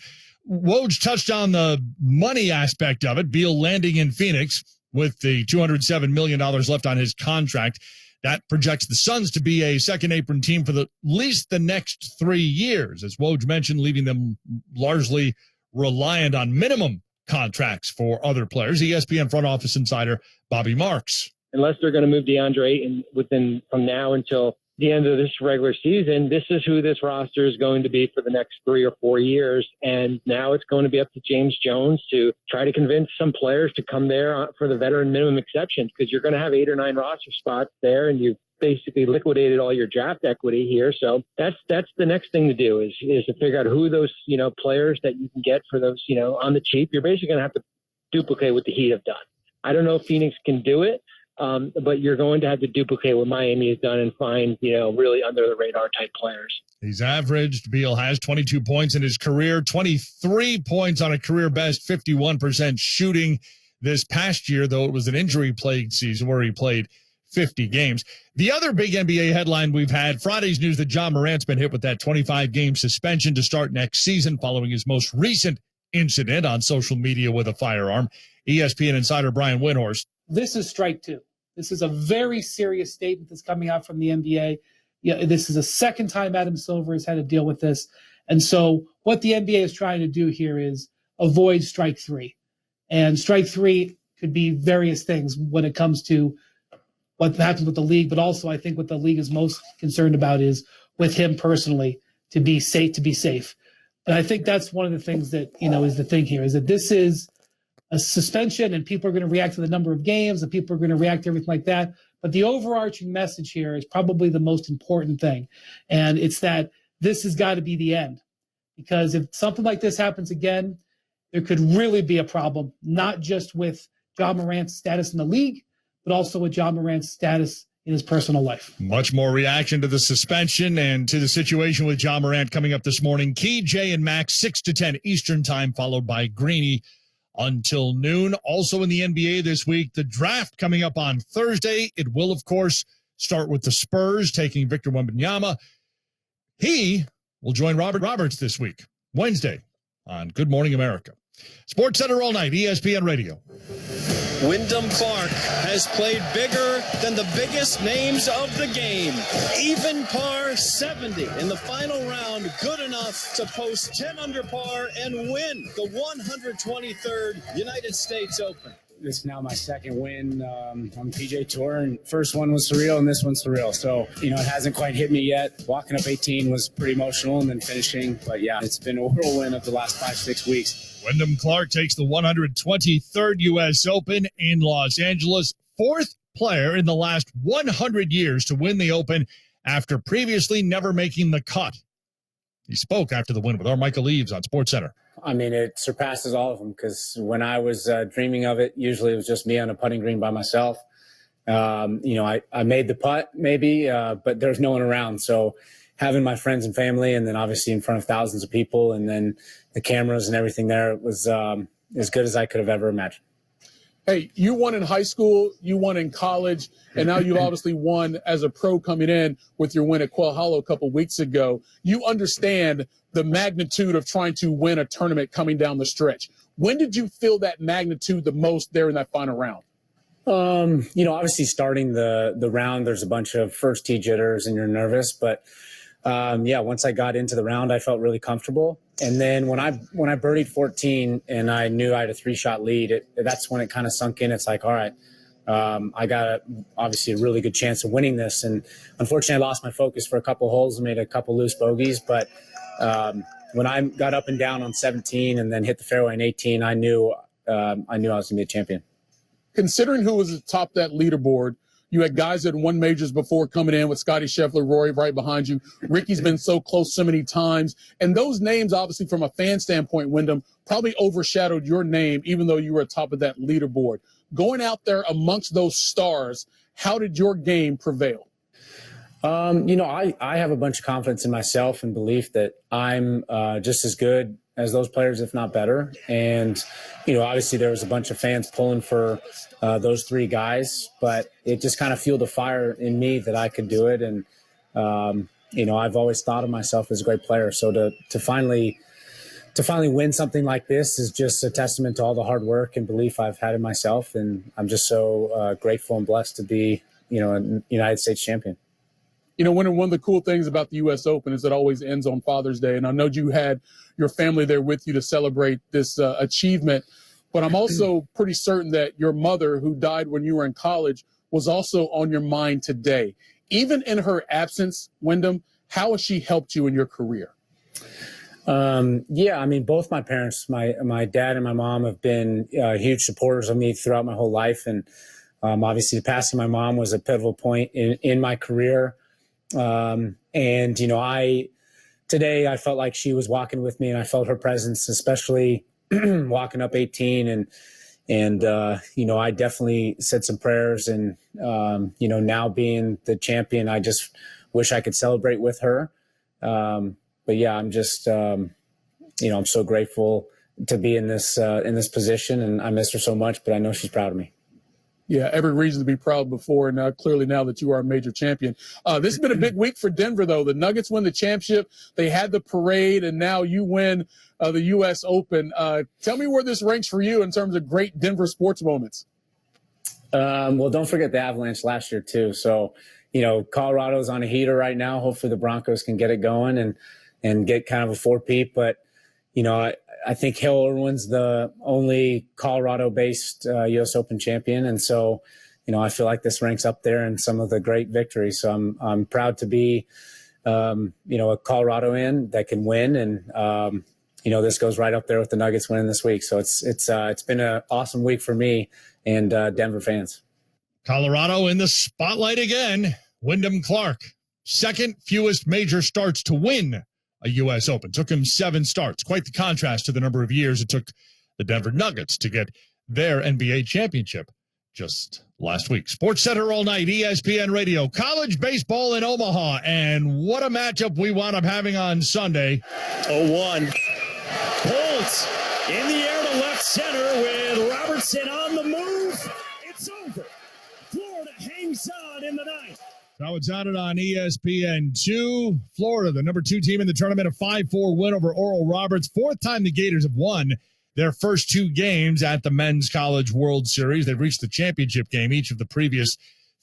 Woj touched on the money aspect of it. Beal landing in Phoenix with the $207 million left on his contract. That projects the Suns to be a second-apron team for at least the next 3 years, as Woj mentioned, leaving them largely reliant on minimum contracts for other players. ESPN front office insider Bobby Marks. Unless they're going to move DeAndre Ayton from now until the end of this regular season, this is who this roster is going to be for the next 3 or 4 years. And now it's going to be up to James Jones to try to convince some players to come there for the veteran minimum exceptions, because you're going to have 8 or 9 roster spots there, and you've basically liquidated all your draft equity here. So that's the next thing to do is to figure out who those, players that you can get for those, on the cheap. You're basically going to have to duplicate what the Heat have done. I don't know if Phoenix can do it. But you're going to have to duplicate what Miami has done and find, really under the radar type players. He's averaged, Beal has 22 points in his career, 23 points on a career best, 51% shooting this past year, though it was an injury-plagued season where he played 50 games. The other big NBA headline we've had, Friday's news that John Morant's been hit with that 25-game suspension to start next season following his most recent incident on social media with a firearm. ESPN insider Brian Windhorst. This is strike 2. This is a very serious statement that's coming out from the NBA. this is the second time Adam Silver has had to deal with this. And so what the NBA is trying to do here is avoid strike three. And strike three could be various things when it comes to what happens with the league, but also I think what the league is most concerned about is with him personally to be safe. And I think that's one of the things that, is the thing here is that this is a suspension and people are going to react to the number of games and people are going to react to everything like that. But the overarching message here is probably the most important thing. And it's that this has got to be the end, because if something like this happens again, there could really be a problem, not just with John Morant's status in the league, but also with John Morant's status in his personal life. Much more reaction to the suspension and to the situation with John Morant coming up this morning. Key, Jay, and Max, 6 to 10 Eastern time, followed by Greeny until noon. Also in the NBA this week, the draft coming up on Thursday. It will, of course, start with the Spurs taking Victor Wembanyama. He will join Robert Roberts this week, Wednesday, on Good Morning America. Sports Center all night, ESPN Radio. Wyndham Clark has played bigger than the biggest names of the game. Even par 70 in the final round, good enough to post 10 under par and win the 123rd United States Open. This is now my second win on the PGA Tour, and first one was surreal, and this one's surreal. So, it hasn't quite hit me yet. Walking up 18 was pretty emotional, and then finishing. But, yeah, it's been a whirlwind of the last 5-6 weeks. Wyndham Clark takes the 123rd U.S. Open in Los Angeles, fourth player in the last 100 years to win the Open after previously never making the cut. He spoke after the win with our Michael Eaves on SportsCenter. It surpasses all of them, because when I was dreaming of it, usually it was just me on a putting green by myself. I made the putt maybe, but there's no one around. So having my friends and family, and then obviously in front of thousands of people, and then the cameras and everything there, it was as good as I could have ever imagined. Hey, you won in high school, you won in college, and now you've obviously won as a pro coming in with your win at Quail Hollow a couple weeks ago. You understand the magnitude of trying to win a tournament coming down the stretch. When did you feel that magnitude the most there in that final round? Obviously starting the round, there's a bunch of first tee jitters and you're nervous, but once I got into the round, I felt really comfortable. And then when I birdied 14 and I knew I had a 3-shot lead, that's when it kind of sunk in. It's like, all right, I got obviously a really good chance of winning this. And unfortunately, I lost my focus for a couple holes and made a couple loose bogeys. But when I got up and down on 17 and then hit the fairway in 18, I knew I was going to be a champion. Considering who was atop that leaderboard, you had guys that won majors before coming in with Scotty Scheffler, Rory right behind you. Ricky's been so close so many times. And those names, obviously, from a fan standpoint, Wyndham, probably overshadowed your name, even though you were atop of that leaderboard. Going out there amongst those stars, how did your game prevail? I have a bunch of confidence in myself and belief that I'm just as good as those players, if not better. And, obviously there was a bunch of fans pulling for those three guys, but it just kind of fueled a fire in me that I could do it. And, I've always thought of myself as a great player. So to finally win something like this is just a testament to all the hard work and belief I've had in myself. And I'm just so grateful and blessed to be, a United States champion. One of the cool things about the U.S. Open is it always ends on Father's Day. And I know you had your family there with you to celebrate this achievement. But I'm also pretty certain that your mother, who died when you were in college, was also on your mind today. Even in her absence, Wyndham, how has she helped you in your career? Both my parents, my dad and my mom, have been huge supporters of me throughout my whole life. And obviously the passing of my mom was a pivotal point in my career. Today I felt like she was walking with me and I felt her presence, especially walking up 18 and I definitely said some prayers and, now being the champion, I just wish I could celebrate with her. I'm just, I'm so grateful to be in this position, and I miss her so much, but I know she's proud of me. Yeah, every reason to be proud before, and clearly now that you are a major champion. This has been a big week for Denver, though. The Nuggets win the championship. They had the parade, and now you win the U.S. Open. Tell me where this ranks for you in terms of great Denver sports moments. Well, don't forget the Avalanche last year, too. So, Colorado's on a heater right now. Hopefully the Broncos can get it going and get kind of a four-peat. But, I think Hale Irwin's the only Colorado-based U.S. Open champion. And so, I feel like this ranks up there in some of the great victories. So I'm proud to be, a Coloradoan that can win. And, this goes right up there with the Nuggets winning this week. So it's been an awesome week for me and Denver fans. Colorado in the spotlight again. Wyndham Clark, second fewest major starts to win a U.S. Open. Took him 7 starts. Quite the contrast to the number of years it took the Denver Nuggets to get their NBA championship just last week. Sports Center all night, ESPN Radio. College baseball in Omaha. And what a matchup we wound up having on Sunday. 0-1. Pulls in the air to left center with Robertson on the move. It's over. Florida hangs on in the ninth. Now it's on on ESPN2. Florida, the number 2 team in the tournament, a 5-4 win over Oral Roberts. 4th time the Gators have won their first 2 games at the Men's College World Series. They've reached the championship game each of the previous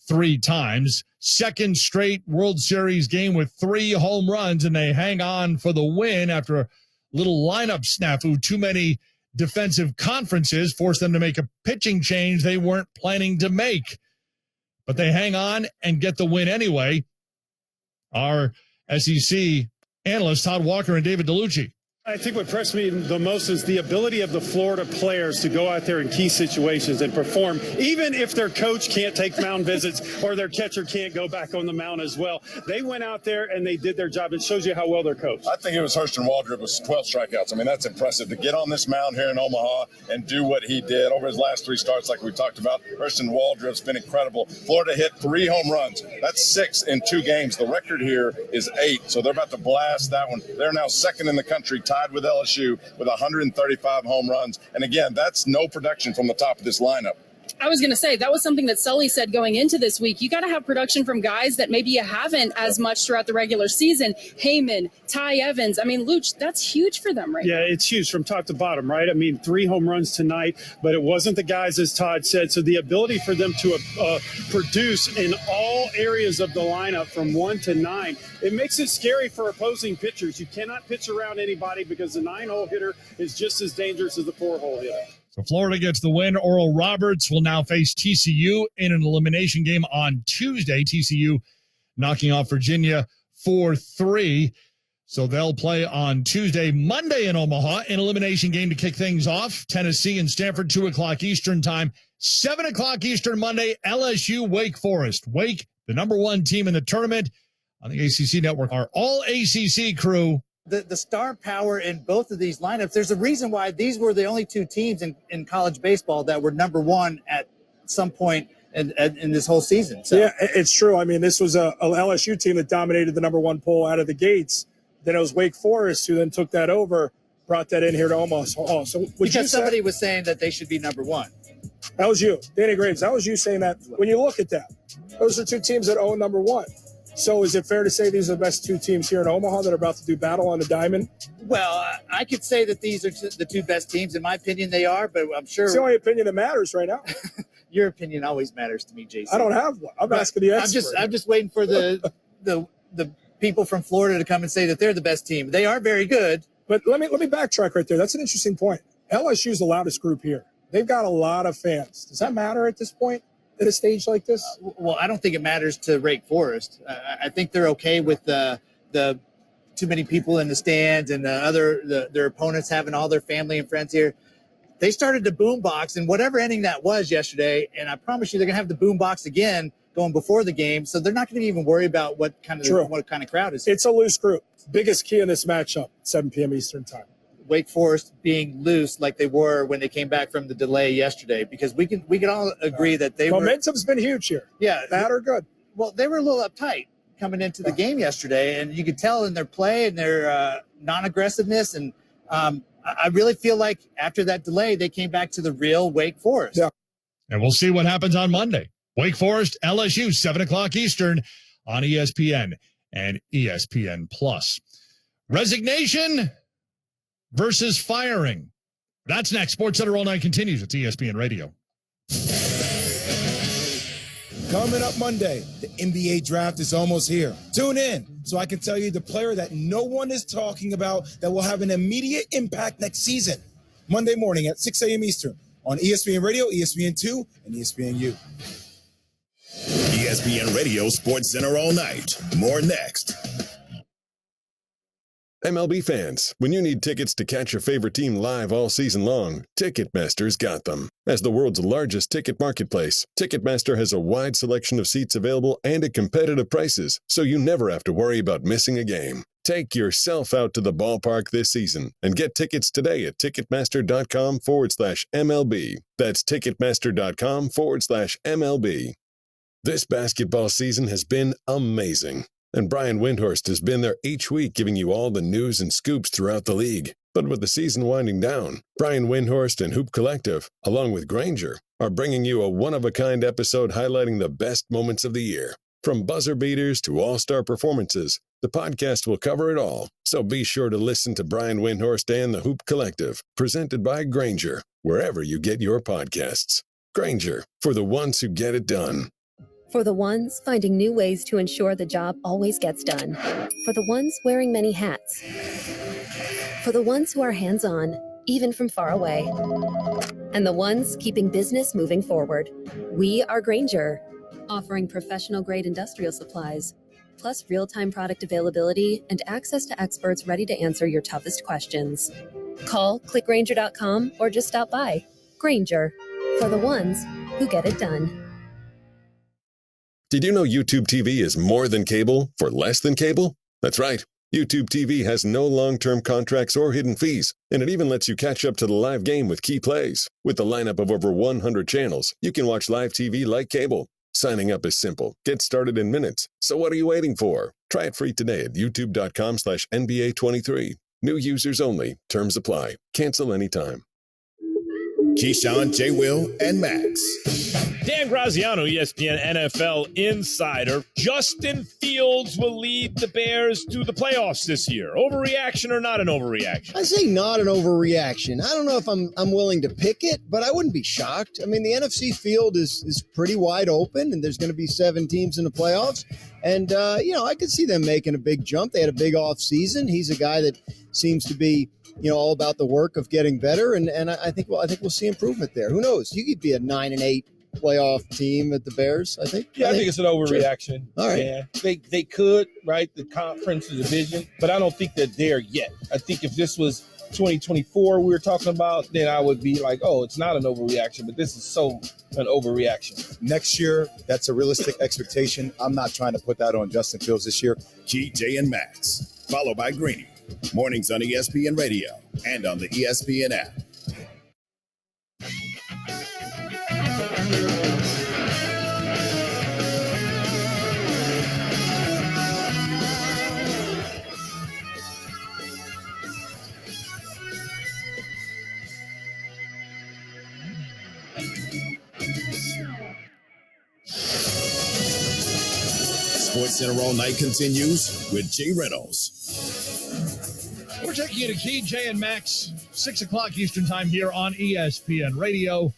3 times. 2nd straight World Series game with 3 home runs, and they hang on for the win after a little lineup snafu. Too many defensive conferences forced them to make a pitching change they weren't planning to make. But they hang on and get the win anyway. Our SEC analysts, Todd Walker and David DeLucci. I think what impressed me the most is the ability of the Florida players to go out there in key situations and perform, even if their coach can't take mound visits or their catcher can't go back on the mound as well. They went out there and they did their job. It shows you how well they're coached. I think it was Hurston Waldrop with 12 strikeouts. I mean, that's impressive to get on this mound here in Omaha and do what he did over his last 3 starts like we talked about. Hurston Waldrop's been incredible. Florida hit 3 home runs. That's 6 in 2 games. The record here is 8, so they're about to blast that one. They're now 2nd in the country, tied with LSU with 135 home runs. And again, that's no production from the top of this lineup. I was going to say, that was something that Sully said going into this week. You got to have production from guys that maybe you haven't as much throughout the regular season. Heyman, Ty Evans. I mean, Luch, that's huge for them right now. Yeah, it's huge from top to bottom, right? I mean, 3 home runs tonight, but it wasn't the guys, as Todd said. So the ability for them to produce in all areas of the lineup from 1 to 9, it makes it scary for opposing pitchers. You cannot pitch around anybody because the 9-hole hitter is just as dangerous as the 4-hole hitter. So Florida gets the win. Oral Roberts will now face TCU in an elimination game on Tuesday. TCU knocking off Virginia 4-3. So they'll play on Tuesday. Monday in Omaha, an elimination game to kick things off. Tennessee and Stanford, 2 o'clock Eastern time. 7 o'clock Eastern Monday, LSU, Wake Forest. Wake, the number 1 team in the tournament on the ACC network. Our all ACC crew. The star power in both of these lineups, there's a reason why these were the only 2 teams in college baseball that were number 1 at some point in this whole season. So. Yeah, it's true. I mean, this was a LSU team that dominated the number 1 poll out of the gates. Then it was Wake Forest who then took that over, brought that in here to Omaha. So because somebody was saying that they should be number 1. That was you, Danny Graves. That was you saying that. When you look at that, those are 2 teams that own number 1. So is it fair to say these are the best 2 teams here in Omaha that are about to do battle on the diamond? Well, I could say that these are the 2 best teams. In my opinion, they are, but I'm sure. It's the only opinion that matters right now. Your opinion always matters to me, Jason. I don't have one. I'm asking the expert. I'm just waiting for the people from Florida to come and say that they're the best team. They are very good. But let me backtrack right there. That's an interesting point. LSU's the loudest group here. They've got a lot of fans. Does that matter at this point? At a stage like this? Well, I don't think it matters to Wake Forest. I think they're okay with the too many people in the stands and their opponents having all their family and friends here. They started the boombox in whatever inning that was yesterday, and I promise you they're going to have the boombox again going before the game, so they're not going to even worry about what kind of crowd is here. It's a loose group. Biggest key in this matchup, 7 p.m. Eastern time. Wake Forest being loose like they were when they came back from the delay yesterday, because we can all agree that momentum's been huge here. Yeah, bad or good. Well, they were a little uptight coming into the game yesterday, and you could tell in their play and their non-aggressiveness. And I really feel like after that delay, they came back to the real Wake Forest. Yeah, and we'll see what happens on Monday. Wake Forest, LSU, 7 o'clock Eastern on ESPN and ESPN Plus. Resignation versus firing. That's next. Sports Center all night continues. It's ESPN Radio. Coming up Monday, the NBA draft is almost here. Tune in so I can tell you the player that no one is talking about that will have an immediate impact next season. Monday morning at 6 a.m. Eastern on ESPN Radio, ESPN2, and ESPNU. ESPN Radio Sports Center all night. More next. MLB fans, when you need tickets to catch your favorite team live all season long, Ticketmaster's got them. As the world's largest ticket marketplace, Ticketmaster has a wide selection of seats available and at competitive prices, so you never have to worry about missing a game. Take yourself out to the ballpark this season and get tickets today at Ticketmaster.com/MLB. That's Ticketmaster.com/MLB. This basketball season has been amazing. And Brian Windhorst has been there each week giving you all the news and scoops throughout the league. But with the season winding down, Brian Windhorst and Hoop Collective, along with Granger, are bringing you a one-of-a-kind episode highlighting the best moments of the year. From buzzer beaters to all-star performances, the podcast will cover it all. So be sure to listen to Brian Windhorst and the Hoop Collective, presented by Granger, wherever you get your podcasts. Granger, for the ones who get it done. For the ones finding new ways to ensure the job always gets done. For the ones wearing many hats. For the ones who are hands-on, even from far away. And the ones keeping business moving forward. We are Granger, offering professional-grade industrial supplies, plus real-time product availability and access to experts ready to answer your toughest questions. Call, click Granger.com, or just stop by. Granger, for the ones who get it done. Did you know YouTube TV is more than cable for less than cable? That's right. YouTube TV has no long-term contracts or hidden fees, and it even lets you catch up to the live game with key plays. With a lineup of over 100 channels, you can watch live TV like cable. Signing up is simple. Get started in minutes. So what are you waiting for? Try it free today at youtube.com/NBA23. New users only. Terms apply. Cancel anytime. Keyshawn, J. Will, and Max. Dan Graziano, ESPN NFL insider. Justin Fields will lead the Bears to the playoffs this year. Overreaction or not an overreaction? I say not an overreaction. I don't know if I'm willing to pick it, but I wouldn't be shocked. I mean, the NFC field is pretty wide open, and there's going to be 7 teams in the playoffs. And, I could see them making a big jump. They had a big offseason. He's a guy that seems to be all about the work of getting better, and I think we'll see improvement there. Who knows? You could be a 9-8 playoff team at the Bears. I think. Yeah, I think it's an overreaction. Sure. All right. Yeah, they could, right? The conference, the division, but I don't think they're there yet. I think if this was 2024 we were talking about, then I would be like, oh, it's not an overreaction, but this is so an overreaction. Next year, that's a realistic expectation. I'm not trying to put that on Justin Fields this year. Key, Jay, and Max, followed by Greeny. Mornings on ESPN Radio and on the ESPN app. Sports Center All Night continues with Jay Reynolds. We're taking you to Key, Jay, and Max, 6 o'clock Eastern time here on ESPN Radio.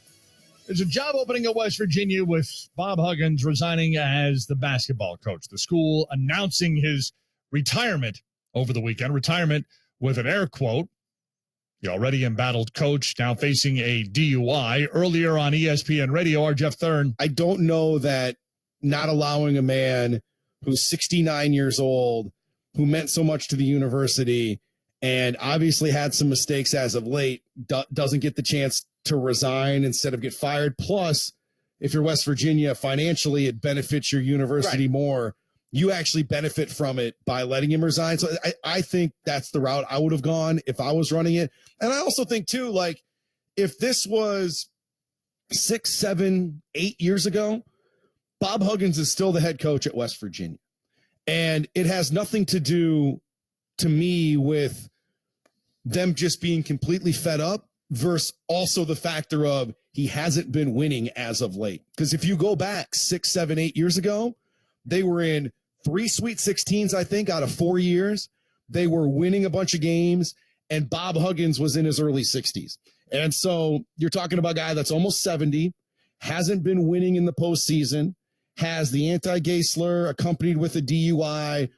There's a job opening at West Virginia with Bob Huggins resigning as the basketball coach. The school announcing his retirement over the weekend. Retirement with an air quote. The already embattled coach now facing a DUI. Earlier on ESPN Radio, our Jeff Thurn. I don't know that not allowing a man who's 69 years old, who meant so much to the university, and obviously had some mistakes as of late, doesn't get the chance to resign instead of get fired. Plus, if you're West Virginia, financially, it benefits your university more. You actually benefit from it by letting him resign. So I think that's the route I would have gone if I was running it. And I also think, too, like, if this was 6, 7, 8 years ago, Bob Huggins is still the head coach at West Virginia. And it has nothing to do, to me, with them just being completely fed up versus also the factor of he hasn't been winning as of late. Because if you go back 6, 7, 8 years ago, they were in 3 Sweet 16s, I think, out of 4 years. They were winning a bunch of games, and Bob Huggins was in his early 60s. And so you're talking about a guy that's almost 70, hasn't been winning in the postseason, has the anti-gay slur accompanied with a DUI.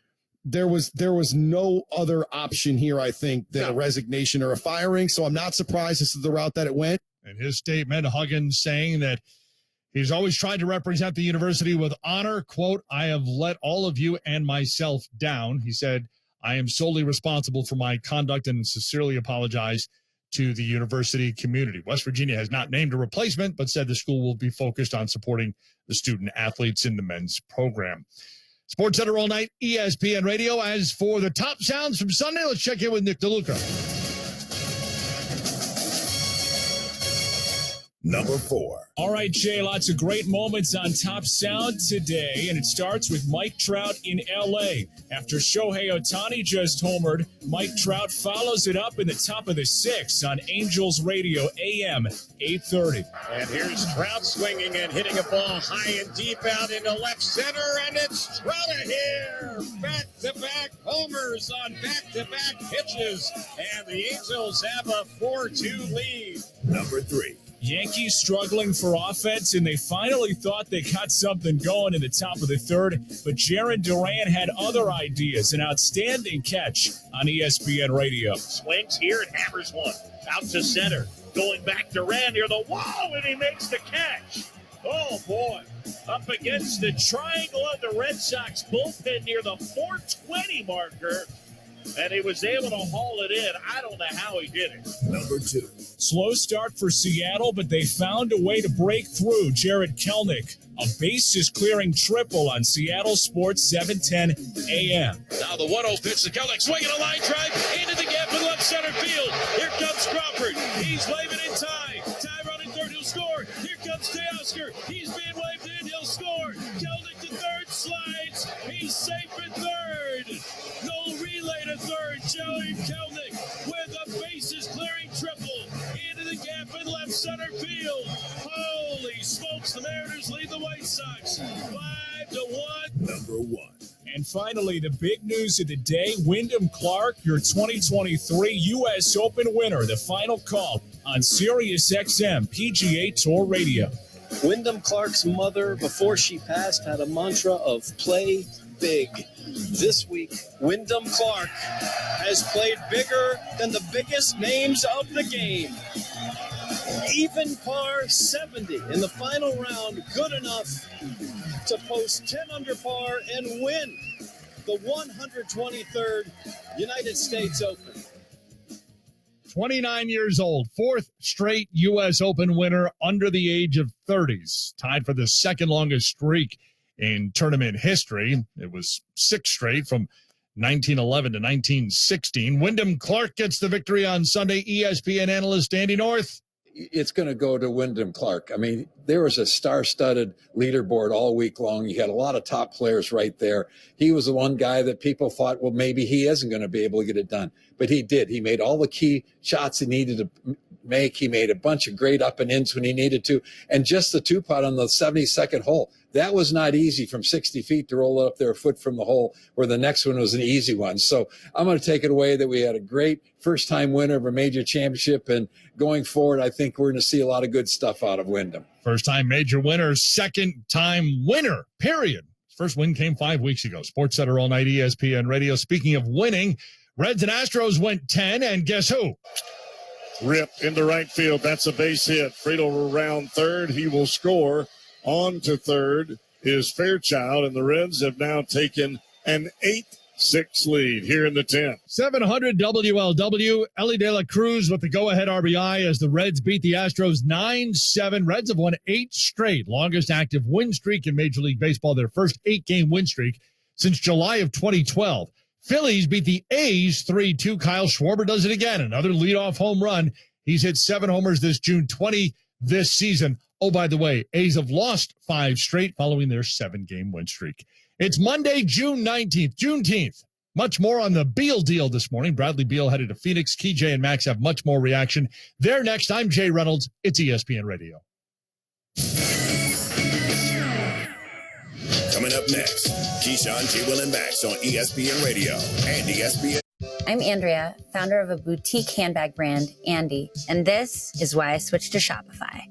There was no other option here, I think, than a resignation or a firing. So I'm not surprised this is the route that it went. In his statement, Huggins saying that he's always tried to represent the university with honor. Quote, "I have let all of you and myself down." He said, "I am solely responsible for my conduct and sincerely apologize to the university community." West Virginia has not named a replacement, but said the school will be focused on supporting the student athletes in the men's program. Sports Center all night, ESPN Radio. As for the top sounds from Sunday, let's check in with Nick DeLuca. Number 4. All right, Jay, lots of great moments on Top Sound today, and it starts with Mike Trout in L.A. After Shohei Ohtani just homered, Mike Trout follows it up in the top of the 6 on Angels Radio, AM 830. And here's Trout swinging and hitting a ball high and deep out into left center, and it's Trout here. Back-to-back homers on back-to-back pitches, and the Angels have a 4-2 lead. Number 3. Yankees struggling for offense, and they finally thought they got something going in the top of the 3rd, but Jarren Duran had other ideas. An outstanding catch on ESPN Radio. Swings here and hammers one. Out to center. Going back Duran near the wall, and he makes the catch. Oh, boy. Up against the triangle of the Red Sox bullpen near the 420 marker. And he was able to haul it in. I don't know how he did it. Number 2. Slow start for Seattle, but they found a way to break through. Jared Kelnick, a bases-clearing triple on Seattle Sports 710 AM. Now the 1-0 pitch to Kelnick, swinging a line drive into the gap in left center field. Here comes Crawford. He's waving in Ty. Ty running third, he'll score. Here comes Teoscar. He's being waved in, he'll score. Kelnick to third, slides. He's safe at third. No relay to third. Joey Kelnick with a bases-clearing triple into the gap in left center field. Holy smokes, the Mariners lead the White Sox 5-1. Number 1. And finally, the big news of the day, Wyndham Clark, your 2023 U.S. Open winner. The final call on Sirius XM PGA Tour Radio. Wyndham Clark's mother, before she passed, had a mantra of play big. This week, Wyndham Clark has played bigger than the biggest names of the game. Even par 70 in the final round, good enough to post 10 under par and win the 123rd United States Open. 29 years old, 4th straight U.S. Open winner under the age of 30s, tied for the second longest streak in tournament history. It was 6 straight from 1911 to 1916. Wyndham Clark gets the victory on Sunday. ESPN analyst Andy North. It's going to go to Wyndham Clark. I mean, there was a star-studded leaderboard all week long. You had a lot of top players right there. He was the one guy that people thought, well, maybe he isn't going to be able to get it done. But he did. He made all the key shots he needed to make. He made a bunch of great up and ins when he needed to. And just the 2-putt on the 72nd hole, that was not easy from 60 feet to roll it up there a foot from the hole, where the next one was an easy one. So I'm going to take it away that we had a great first-time winner of a major championship. And going forward, I think we're going to see a lot of good stuff out of Wyndham. First-time major winner, second-time winner, period. First win came 5 weeks ago. Sports Center all night, ESPN Radio. Speaking of winning, Reds and Astros went 10, and guess who? Rip into right field. That's a base hit. Friedel will round third. He will score. On to third is Fairchild, and the Reds have now taken an 8-6 lead here in the 10th. 700 WLW. Ellie De La Cruz with the go-ahead RBI as the Reds beat the Astros 9-7. Reds have won 8 straight, longest active win streak in Major League Baseball, their first 8-game win streak since July of 2012. Phillies beat the A's 3-2. Kyle Schwarber does it again, another leadoff home run. He's hit 7 homers this June, 20 this season. Oh, by the way, A's have lost 5 straight following their 7-game win streak. It's Monday, June 19th, Juneteenth. Much more on the Beal deal this morning. Bradley Beal headed to Phoenix. KJ and Max have much more reaction. They're next. I'm Jay Reynolds. It's ESPN Radio. Coming up next, Keyshawn, J. Will, and Max on ESPN Radio and ESPN. I'm Andrea, founder of a boutique handbag brand, Andy, and this is why I switched to Shopify.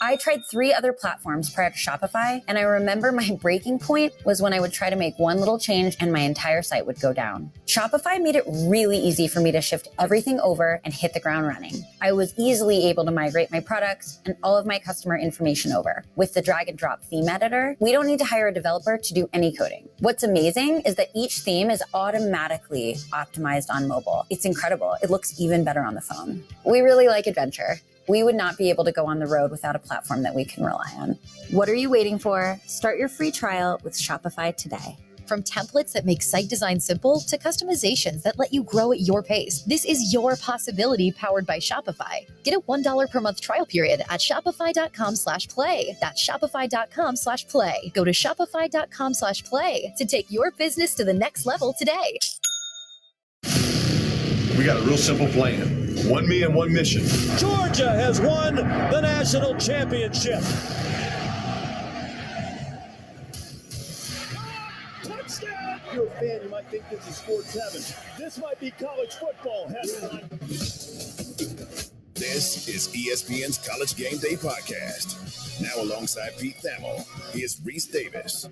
I tried 3 other platforms prior to Shopify, and I remember my breaking point was when I would try to make one little change and my entire site would go down. Shopify made it really easy for me to shift everything over and hit the ground running. I was easily able to migrate my products and all of my customer information over. With the drag and drop theme editor, we don't need to hire a developer to do any coding. What's amazing is that each theme is automatically optimized on mobile. It's incredible. It looks even better on the phone. We really like adventure. We would not be able to go on the road without a platform that we can rely on. What are you waiting for? Start your free trial with Shopify today. From templates that make site design simple to customizations that let you grow at your pace, this is your possibility powered by Shopify. Get a $1 per month trial period at shopify.com/play. That's shopify.com/play. Go to shopify.com/play to take your business to the next level today. We got a real simple plan. 1 me and 1 mission. Georgia has won the national championship. Touchdown! If you're a fan, you might think this is sports heaven. This might be college football heaven. This is ESPN's College Game Day podcast. Now alongside Pete Thamel, here's Reese Davis.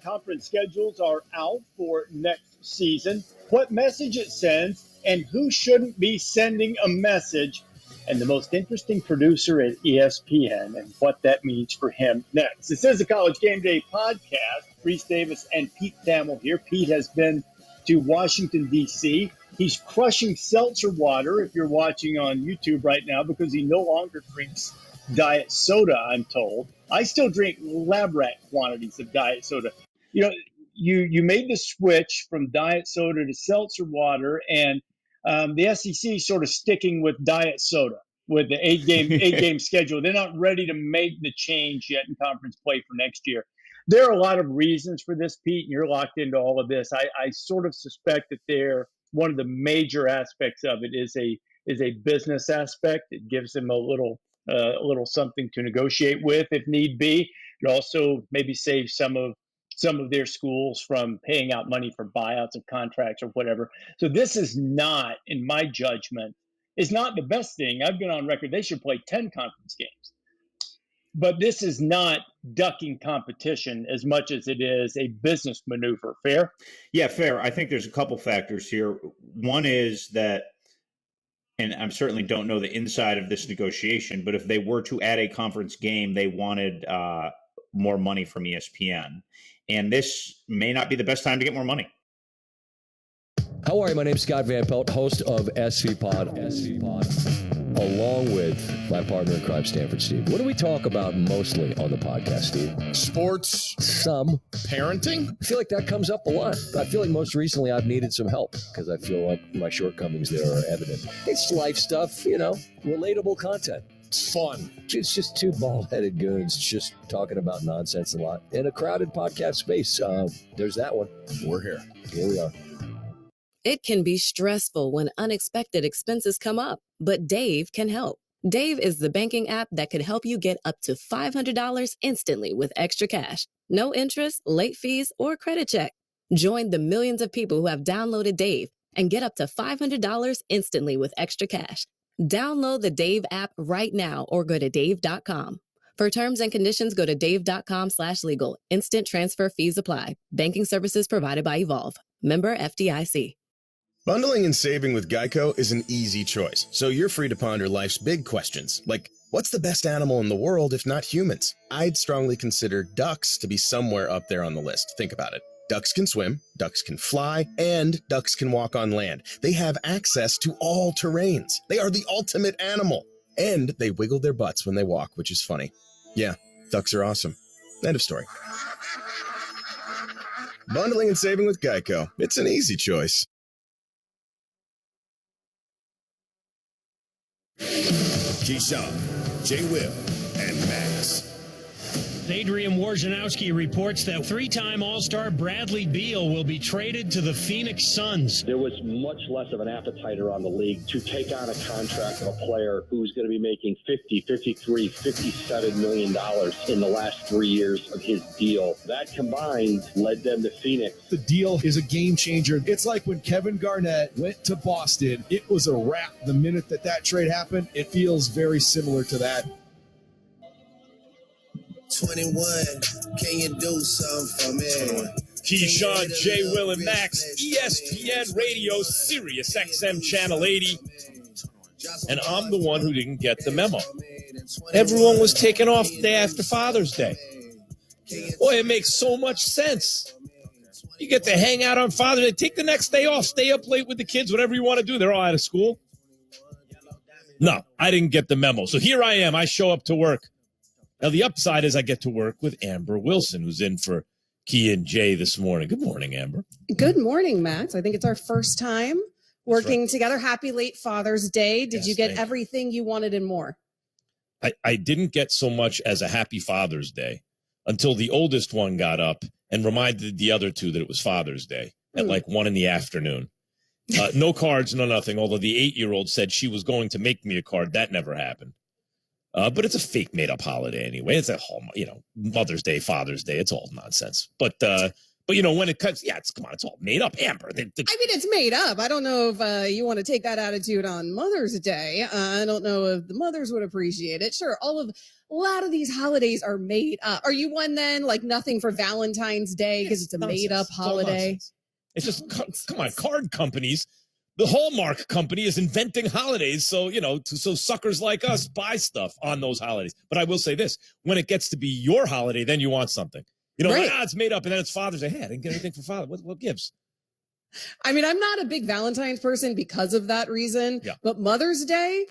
Conference schedules are out for next season, what message it sends, and who shouldn't be sending a message, and the most interesting producer at ESPN and what that means for him next. This is the College Game Day podcast. Reese Davis and Pete Thamel here. Pete has been to Washington, D.C. He's crushing seltzer water, if you're watching on YouTube right now, because he no longer drinks diet soda, I'm told. I still drink lab rat quantities of diet soda. You know, you made the switch from diet soda to seltzer water, and the SEC is sort of sticking with diet soda with the eight game schedule. They're not ready to make the change yet in conference play for next year. There are a lot of reasons for this, Pete, and you're locked into all of this. I sort of suspect that one of the major aspects of it is a business aspect. It gives them a little something to negotiate with if need be. It also maybe saves some of their schools from paying out money for buyouts of contracts or whatever. So this is not, in my judgment, is not the best thing. I've been on record. They should play 10 conference games. But this is not ducking competition as much as it is a business maneuver. Fair? Yeah, fair. I think there's a couple factors here. One is that, and I certainly don't know the inside of this negotiation, but if they were to add a conference game, they wanted more money from ESPN. And this may not be the best time to get more money. How are you? My name's Scott Van Pelt, host of SV Pod, along with my partner in crime, Stanford Steve. What do we talk about mostly on the podcast, Steve? Sports. Some. Parenting. I feel like that comes up a lot. I feel like most recently I've needed some help because I feel like my shortcomings there are evident. It's life stuff, relatable content. It's fun. It's just two bald-headed goons just talking about nonsense a lot in a crowded podcast space. There's that one. We're here. Here we are. It can be stressful when unexpected expenses come up, but Dave can help. Dave is the banking app that could help you get up to $500 instantly with extra cash. No interest, late fees, or credit check. Join the millions of people who have downloaded Dave and get up to $500 instantly with extra cash. Download the Dave app right now or go to dave.com. For terms and conditions, go to dave.com/legal. Instant transfer fees apply. Banking services provided by Evolve. Member FDIC. Bundling and saving with Geico is an easy choice, so you're free to ponder life's big questions, like what's the best animal in the world if not humans? I'd strongly consider ducks to be somewhere up there on the list. Think about it. Ducks can swim, ducks can fly, and ducks can walk on land. They have access to all terrains. They are the ultimate animal. And they wiggle their butts when they walk, which is funny. Yeah, ducks are awesome. End of story. Bundling and saving with Geico. It's an easy choice. Keyshawn, J. Will, and Max. Adrian Wojnarowski reports that three-time All-Star Bradley Beal will be traded to the Phoenix Suns. There was much less of an appetite around the league to take on a contract of a player who's going to be making $50, $53, $57 million in the last 3 years of his deal. That combined led them to Phoenix. The deal is a game changer. It's like when Kevin Garnett went to Boston, it was a wrap. The minute that trade happened, it feels very similar to that. 21, can you do something for me? Keyshawn, J. Will, and Max, ESPN Radio, Sirius XM Channel 80. And I'm the one who didn't get the memo. Everyone was taken off the day after Father's Day. Boy, it makes so much sense. You get to hang out on Father's Day. Take the next day off. Stay up late with the kids, whatever you want to do. They're all out of school. No, I didn't get the memo. So here I am. I show up to work. Now, the upside is I get to work with Amber Wilson, who's in for Key and Jay this morning. Good morning, Amber. Good morning, Max. I think it's our first time working together. Happy late Father's Day. Did you get everything you wanted and more? I didn't get so much as a happy Father's Day until the oldest one got up and reminded the other two that it was Father's Day at like 1 p.m. No cards, no nothing, although the 8-year-old said she was going to make me a card. That never happened. But it's a fake made-up holiday anyway. It's a whole, Mother's Day, Father's Day. It's all nonsense. But when it comes, it's all made up, Amber. I mean, it's made up. I don't know if you want to take that attitude on Mother's Day. I don't know if the mothers would appreciate it. Sure, a lot of these holidays are made up. Are you one then, like nothing for Valentine's Day because it's a made-up holiday? It's just, come on, card companies. The Hallmark company is inventing holidays, so suckers like us buy stuff on those holidays. But I will say this: when it gets to be your holiday, then you want something. Right. It's made up, and then it's Father's Day. Hey, I didn't get anything for Father. What gives? I mean, I'm not a big Valentine's person because of that reason. Yeah. But Mother's Day,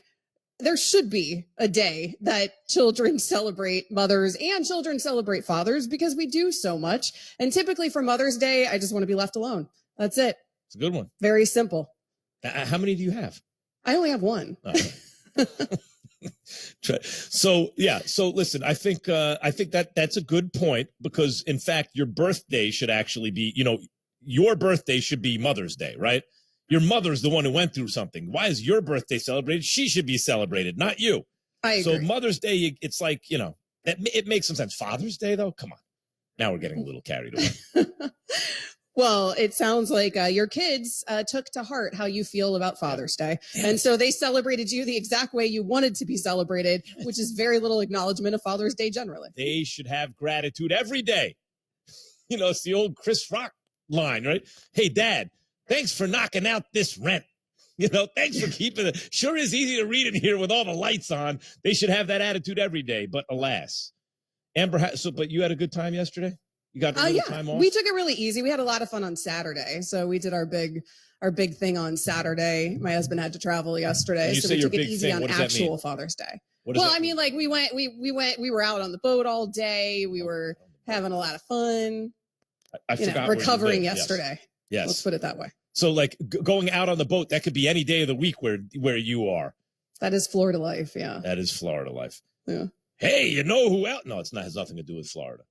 there should be a day that children celebrate mothers and children celebrate fathers because we do so much. And typically for Mother's Day, I just want to be left alone. That's it. It's a good one. Very simple. How many do you have? I only have one. So listen, I think that's a good point because in fact your birthday should actually be, your birthday should be Mother's Day, right? Your mother's the one who went through something. Why is your birthday celebrated? She should be celebrated, not you. I agree. So Mother's Day, it's like, it makes some sense. Father's Day though, come on. Now we're getting a little carried away. Well, it sounds like your kids took to heart how you feel about Father's Day. And so they celebrated you the exact way you wanted to be celebrated, which is very little acknowledgement of Father's Day generally. They should have gratitude every day. It's the old Chris Rock line, right? Hey, Dad, thanks for knocking out this rent. Thanks for keeping it. Sure is easy to read in here with all the lights on. They should have that attitude every day. But alas, Amber, but you had a good time yesterday? You got the time off? We took it really easy. We had a lot of fun on Saturday. So we did our big thing on Saturday. My husband had to travel yesterday. So we took it easy on actual Father's Day. Well, I mean, like we were out on the boat all day. We were having a lot of fun. I forgot recovering yesterday. Yes. Let's put it that way. So like going out on the boat, that could be any day of the week where you are. That is Florida life. Yeah. That is Florida life. Yeah. Hey, you know who else? No, it has nothing to do with Florida.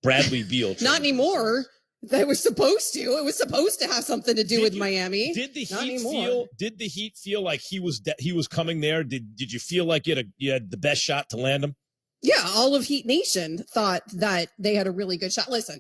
Bradley Beal. Not anymore. That was supposed to. It was supposed to have something to do with Miami. Did the Heat feel like he was coming there? Did you feel like you had the best shot to land him? Yeah, all of Heat Nation thought that they had a really good shot. Listen,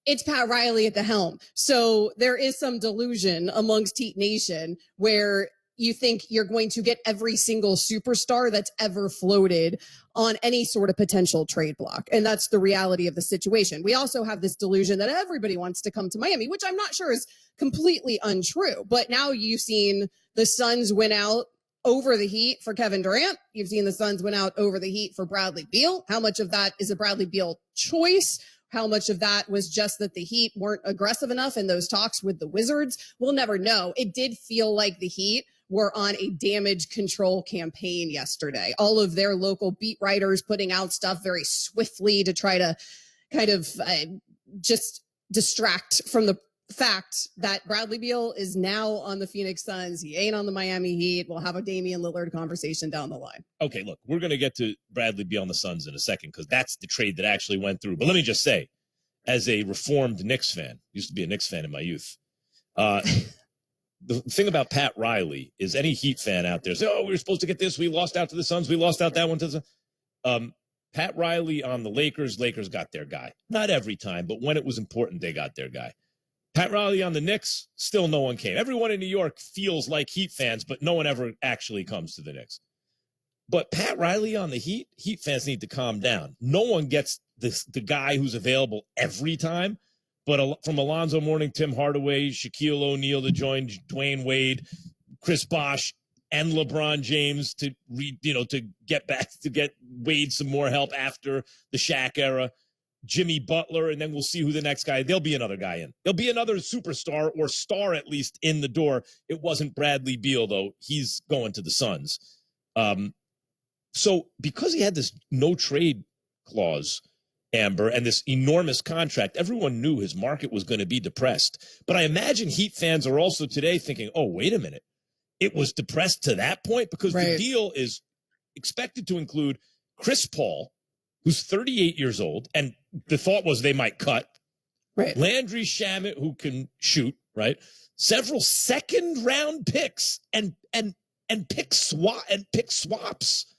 it's Pat Riley at the helm. So there is some delusion amongst Heat Nation where you think you're going to get every single superstar that's ever floated on any sort of potential trade block. And that's the reality of the situation. We also have this delusion that everybody wants to come to Miami, which I'm not sure is completely untrue. But now you've seen the Suns win out over the Heat for Kevin Durant. You've seen the Suns win out over the Heat for Bradley Beal. How much of that is a Bradley Beal choice? How much of that was just that the Heat weren't aggressive enough in those talks with the Wizards? We'll never know. It did feel like the Heat were on a damage control campaign yesterday. All of their local beat writers putting out stuff very swiftly to try to kind of just distract from the fact that Bradley Beal is now on the Phoenix Suns. He ain't on the Miami Heat. We'll have a Damian Lillard conversation down the line. Okay, look, we're going to get to Bradley Beal on the Suns in a second because that's the trade that actually went through. But let me just say, as a reformed Knicks fan, used to be a Knicks fan in my youth, the thing about Pat Riley is any Heat fan out there say, we were supposed to get this. We lost out to the Suns. We lost out that one to the Pat Riley on the Lakers got their guy. Not every time, but when it was important, they got their guy. Pat Riley on the Knicks, still no one came. Everyone in New York feels like Heat fans, but no one ever actually comes to the Knicks. But Pat Riley on the Heat fans need to calm down. No one gets the guy who's available every time. But from Alonzo Mourning, Tim Hardaway, Shaquille O'Neal to join Dwayne Wade, Chris Bosh, and LeBron James to get Wade some more help after the Shaq era. Jimmy Butler, and then we'll see who the next guy. There'll be another guy in. There'll be another superstar or star at least in the door. It wasn't Bradley Beal though. He's going to the Suns. So because he had this no trade clause, Amber, and this enormous contract, everyone knew his market was going to be depressed. But I imagine Heat fans are also today thinking, oh, wait a minute. It was depressed to that point because the deal is expected to include Chris Paul, who's 38 years old, and the thought was they might cut. Right. Landry Shamet, who can shoot, right? Several second-round picks and pick swaps.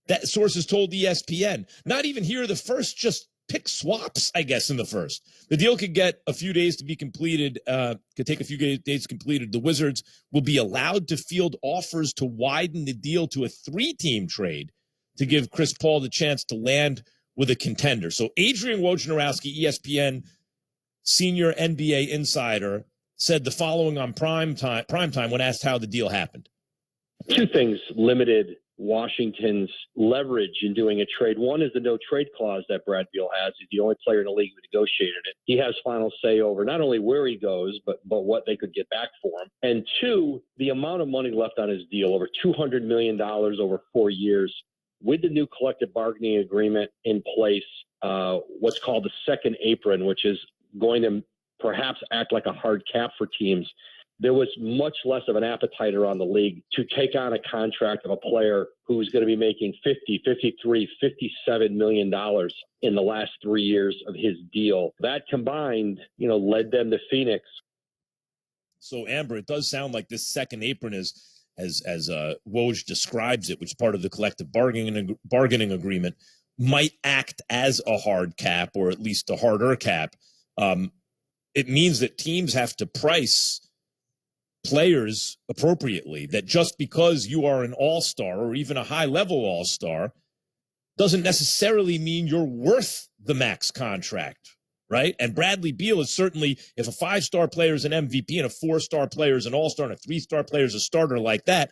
That sources told ESPN. Not even here the first, just pick swaps, I guess, in the first. The deal could get a few days to be completed, could take a few days completed. The Wizards will be allowed to field offers to widen the deal to a 3-team trade to give Chris Paul the chance to land with a contender. So Adrian Wojnarowski, ESPN senior NBA insider, said the following on primetime when asked how the deal happened. Two things limited Washington's leverage in doing a trade. One is the no trade clause that Brad Beal has. He's the only player in the league who negotiated it. He has final say over not only where he goes, but what they could get back for him. And two, the amount of money left on his deal, over $200 million over 4 years. With the new collective bargaining agreement in place, what's called the second apron, which is going to perhaps act like a hard cap for teams, there was much less of an appetite around the league to take on a contract of a player who's going to be making $50, $53, $57 million in the last 3 years of his deal. That combined, led them to Phoenix. So, Amber, it does sound like this second apron is, as Woj describes it, which is part of the collective bargaining agreement, might act as a hard cap, or at least a harder cap. It means that teams have to price players appropriately, that just because you are an all-star or even a high-level all-star doesn't necessarily mean you're worth the max contract, right? And Bradley Beal is certainly, if a 5-star player is an MVP and a 4-star player is an all-star and a 3-star player is a starter like that,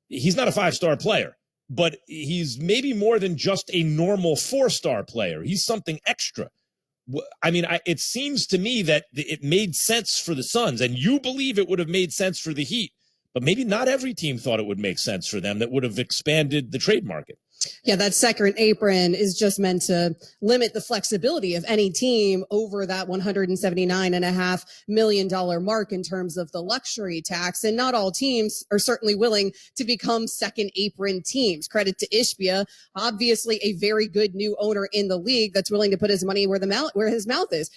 he's not a 5-star player, but he's maybe more than just a normal 4-star player. He's something extra. I mean, it seems to me that it made sense for the Suns, and you believe it would have made sense for the Heat, but maybe not every team thought it would make sense for them that would have expanded the trade market. Yeah, that second apron is just meant to limit the flexibility of any team over that $179.5 million mark in terms of the luxury tax. And not all teams are certainly willing to become second apron teams. Credit to Ishbia, obviously a very good new owner in the league that's willing to put his money where his mouth is.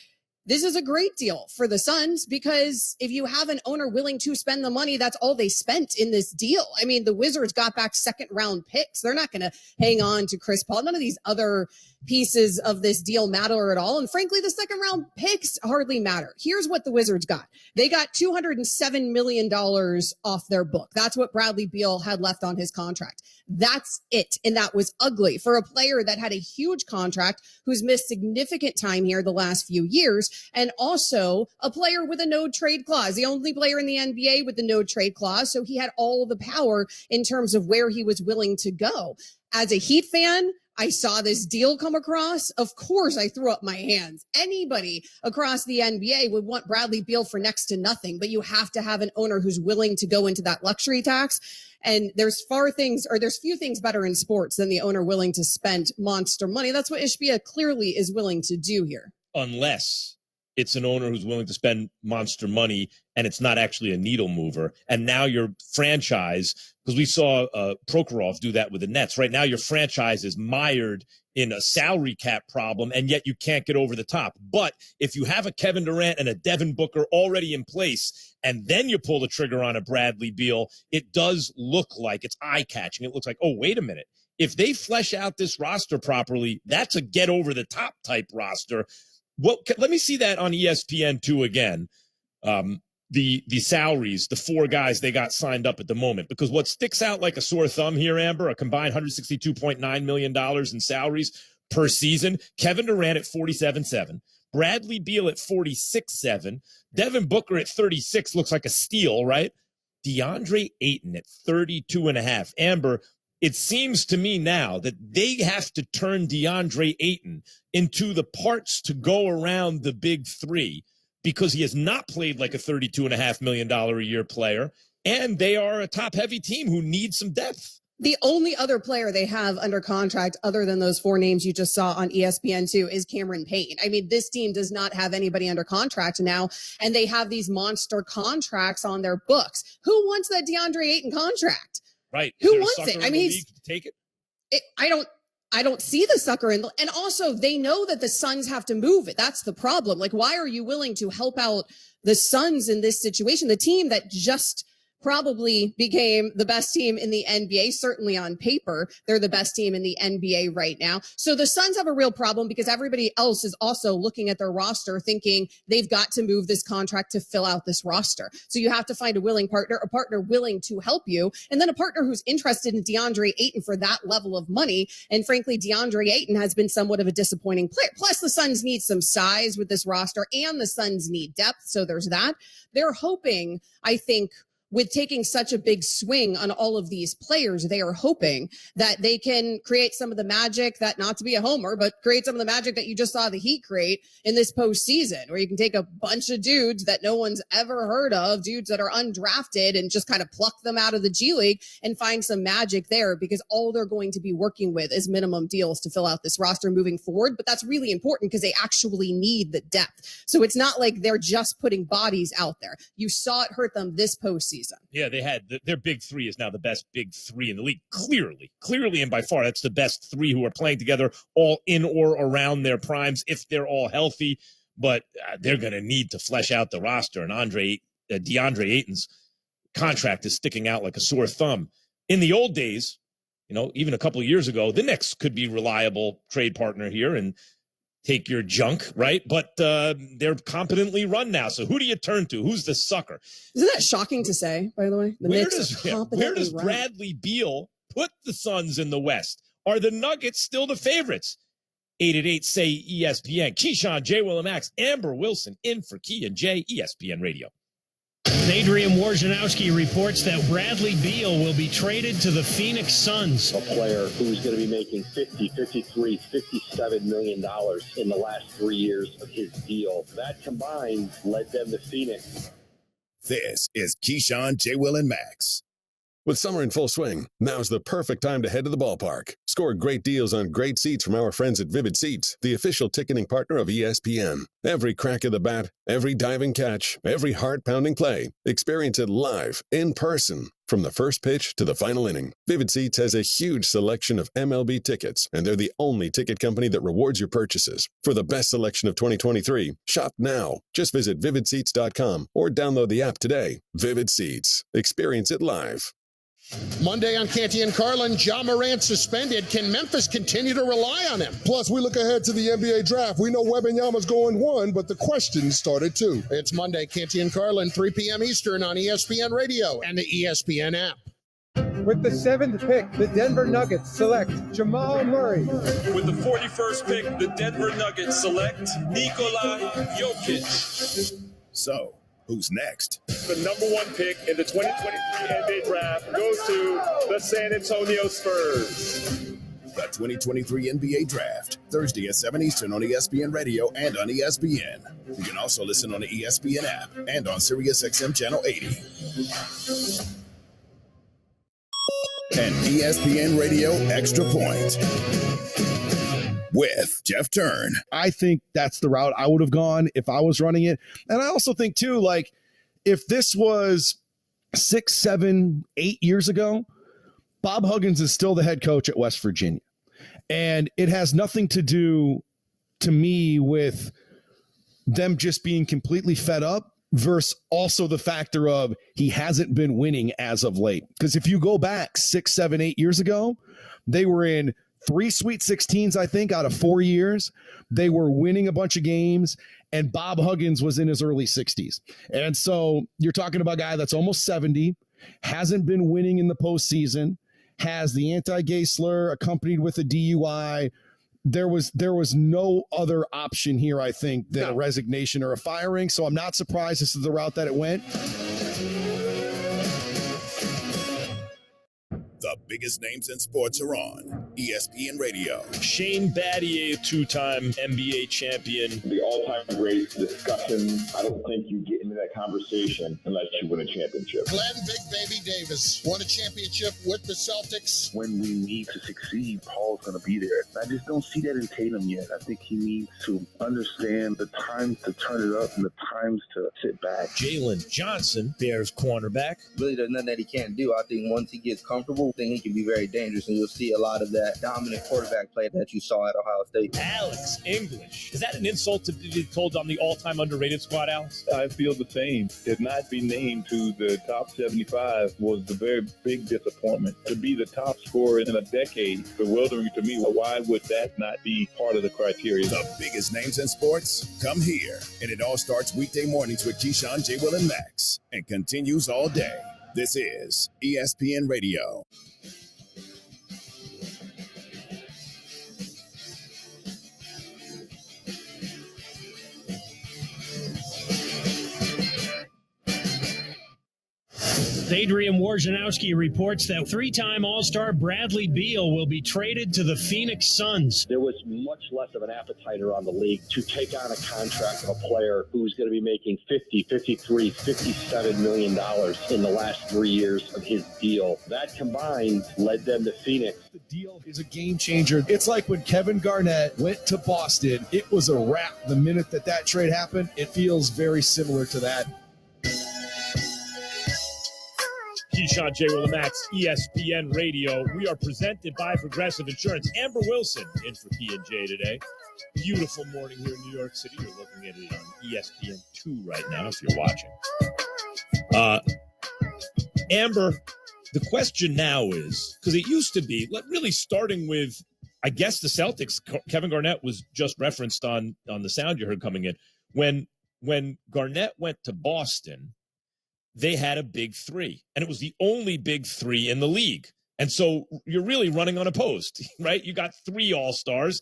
This is a great deal for the Suns because if you have an owner willing to spend the money, that's all they spent in this deal. I mean, the Wizards got back second-round picks. They're not going to hang on to Chris Paul. None of these other pieces of this deal matter at all. And frankly, the second-round picks hardly matter. Here's what the Wizards got. They got $207 million off their book. That's what Bradley Beal had left on his contract. That's it. And that was ugly for a player that had a huge contract who's missed significant time here the last few years. And also a player with a no trade clause, the only player in the NBA with the no trade clause. So he had all of the power in terms of where he was willing to go. As a Heat fan, I saw this deal come across. Of course, I threw up my hands. Anybody across the NBA would want Bradley Beal for next to nothing, but you have to have an owner who's willing to go into that luxury tax. And there's few things better in sports than the owner willing to spend monster money. That's what Ishbia clearly is willing to do here. Unless it's an owner who's willing to spend monster money and it's not actually a needle mover. And now your franchise, because we saw Prokhorov do that with the Nets. Right now your franchise is mired in a salary cap problem, and yet you can't get over the top. But if you have a Kevin Durant and a Devin Booker already in place, and then you pull the trigger on a Bradley Beal, it does look like it's eye-catching. It looks like, oh, wait a minute. If they flesh out this roster properly, that's a get-over-the-top type roster. Let me see that on ESPN2 again. The salaries, the 4 guys they got signed up at the moment, because what sticks out like a sore thumb here, Amber, a combined $162.9 million in salaries. per season. Kevin Durant at 47.7. Bradley Beal at 46.7. Devin Booker at 36 looks like a steal, right? DeAndre Ayton at 32.5. Amber, it seems to me now that they have to turn DeAndre Ayton into the parts to go around the big three, because he has not played like a $32.5 million a year player, and they are a top-heavy team who needs some depth. The only other player they have under contract other than those four names you just saw on ESPN2 is Cameron Payne. I mean, this team does not have anybody under contract now, and they have these monster contracts on their books. Who wants that DeAndre Ayton contract? Right. Who wants it? I mean, take it. I don't see the sucker in. And also, they know that the Suns have to move it. That's the problem. Like, why are you willing to help out the Suns in this situation? The team that just probably became the best team in the NBA, certainly on paper. They're the best team in the NBA right now. So the Suns have a real problem because everybody else is also looking at their roster thinking they've got to move this contract to fill out this roster. So you have to find a willing partner, a partner willing to help you, and then a partner who's interested in DeAndre Ayton for that level of money. And frankly, DeAndre Ayton has been somewhat of a disappointing player. Plus, the Suns need some size with this roster, and the Suns need depth. So there's that. They're hoping, I think, with taking such a big swing on all of these players, they are hoping that they can create some of the magic that, not to be a homer, but create some of the magic that you just saw the Heat create in this postseason, where you can take a bunch of dudes that no one's ever heard of, dudes that are undrafted, and just kind of pluck them out of the G League and find some magic there, because all they're going to be working with is minimum deals to fill out this roster moving forward. But that's really important because they actually need the depth. So it's not like they're just putting bodies out there. You saw it hurt them this postseason. Yeah, they had their big three is now the best big three in the league. Clearly, and by far, that's the best three who are playing together all in or around their primes if they're all healthy. But they're going to need to flesh out the roster. And DeAndre Ayton's contract is sticking out like a sore thumb. In the old days, even a couple of years ago, the Knicks could be reliable trade partner here and take your junk, right? But they're competently run now. So who do you turn to? Who's the sucker? Isn't that shocking to say, by the way? Where does Bradley Beal put the Suns in the West? Are the Nuggets still the favorites? 888-SAY ESPN. Keyshawn, J. Will, and Max. Amber Wilson in for Key and J, ESPN Radio. Adrian Wojnarowski reports that Bradley Beal will be traded to the Phoenix Suns. A player who's going to be making $50, $53, $57 million in the last 3 years of his deal. That combined led them to Phoenix. This is Keyshawn, J. Will, and Max. With summer in full swing, now's the perfect time to head to the ballpark. Score great deals on great seats from our friends at Vivid Seats, the official ticketing partner of ESPN. Every crack of the bat, every diving catch, every heart-pounding play. Experience it live, in person, from the first pitch to the final inning. Vivid Seats has a huge selection of MLB tickets, and they're the only ticket company that rewards your purchases. For the best selection of 2023, shop now. Just visit vividseats.com or download the app today. Vivid Seats. Experience it live. Monday on Canty and Carlin, Ja Morant suspended. Can Memphis continue to rely on him? Plus, we look ahead to the NBA draft. We know Wembanyama's going 1, but the questions started 2. It's Monday, Canty and Carlin, 3 p.m. Eastern on ESPN Radio and the ESPN app. With the 7th pick, the Denver Nuggets select Jamal Murray. With the 41st pick, the Denver Nuggets select Nikola Jokic. So, who's next? The number 1 pick in the 2023 NBA draft goes to the San Antonio Spurs. The 2023 NBA Draft, Thursday at 7 Eastern on ESPN Radio and on ESPN. You can also listen on the ESPN app and on SiriusXM Channel 80. An ESPN Radio Extra Point with Jeff Turn. I think that's the route I would have gone if I was running it. And I also think, too, like, if this was 6, 7, 8 years ago, Bob Huggins is still the head coach at West Virginia. And it has nothing to do, to me, with them just being completely fed up versus also the factor of he hasn't been winning as of late. Because if you go back 6, 7, 8 years ago, they were in 3 Sweet 16s, I think, out of 4 years. They were winning a bunch of games, and Bob Huggins was in his early 60s. And so you're talking about a guy that's almost 70, hasn't been winning in the postseason, has the anti-gay slur accompanied with a DUI, there was no other option here, I think, than a resignation or a firing. So I'm not surprised this is the route that it went. The biggest names in sports are on ESPN Radio. Shane Battier, two-time NBA champion. The all-time great discussion. I don't think you get into that conversation unless you win a championship. Glenn Big Baby Davis won a championship with the Celtics. When we need to succeed, Paul's going to be there. I just don't see that in Tatum yet. I think he needs to understand the times to turn it up and the times to sit back. Jalen Johnson, Bears cornerback. Really, there's nothing that he can't do. I think once he gets comfortable, I think he can be very dangerous, and you'll see a lot of that dominant quarterback play that you saw at Ohio State. Alex English. Is that an insult to be told on the all-time underrated squad, Alex? I feel the same. To not be named to the top 75 was a very big disappointment. To be the top scorer in a decade, bewildering to me. Why would that not be part of the criteria? The biggest names in sports come here. And it all starts weekday mornings with Keyshawn, J. Will, and Max and continues all day. This is ESPN Radio. Adrian Wojnarowski reports that three-time All-Star Bradley Beal will be traded to the Phoenix Suns. There was much less of an appetite around the league to take on a contract of a player who's going to be making $50, $53, $57 million in the last 3 years of his deal. That combined led them to Phoenix. The deal is a game changer. It's like when Kevin Garnett went to Boston, it was a wrap the minute that trade happened. It feels very similar to that. Keyshawn, J. Will, and Max, ESPN Radio. We are presented by Progressive Insurance. Amber Wilson in for P&J today. Beautiful morning here in New York City. You're looking at it on ESPN2 right now if you're watching. Amber, the question now is, because it used to be, really starting with, I guess, the Celtics. Kevin Garnett was just referenced on the sound you heard coming in. When Garnett went to Boston, they had a big three, and it was the only big three in the league. And so you're really running unopposed, right? You got three all-stars,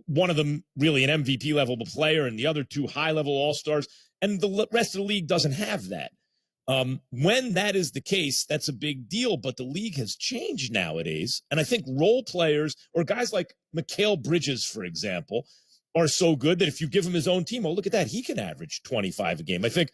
one of them really an MVP level player and the other two high-level all-stars, and the rest of the league doesn't have that. When that is the case, that's a big deal, but the league has changed nowadays, and I think role players or guys like Mikal Bridges, for example, are so good that if you give him his own team, oh, look at that, he can average 25 a game. I think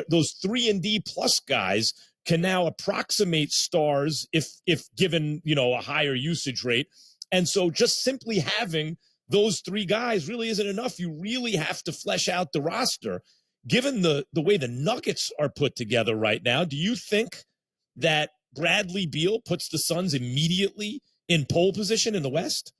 those 3-and-D plus guys can now approximate stars if given, a higher usage rate. And so just simply having those three guys really isn't enough. You really have to flesh out the roster. Given the way the Nuggets are put together right now, do you think that Bradley Beal puts the Suns immediately in pole position in the West?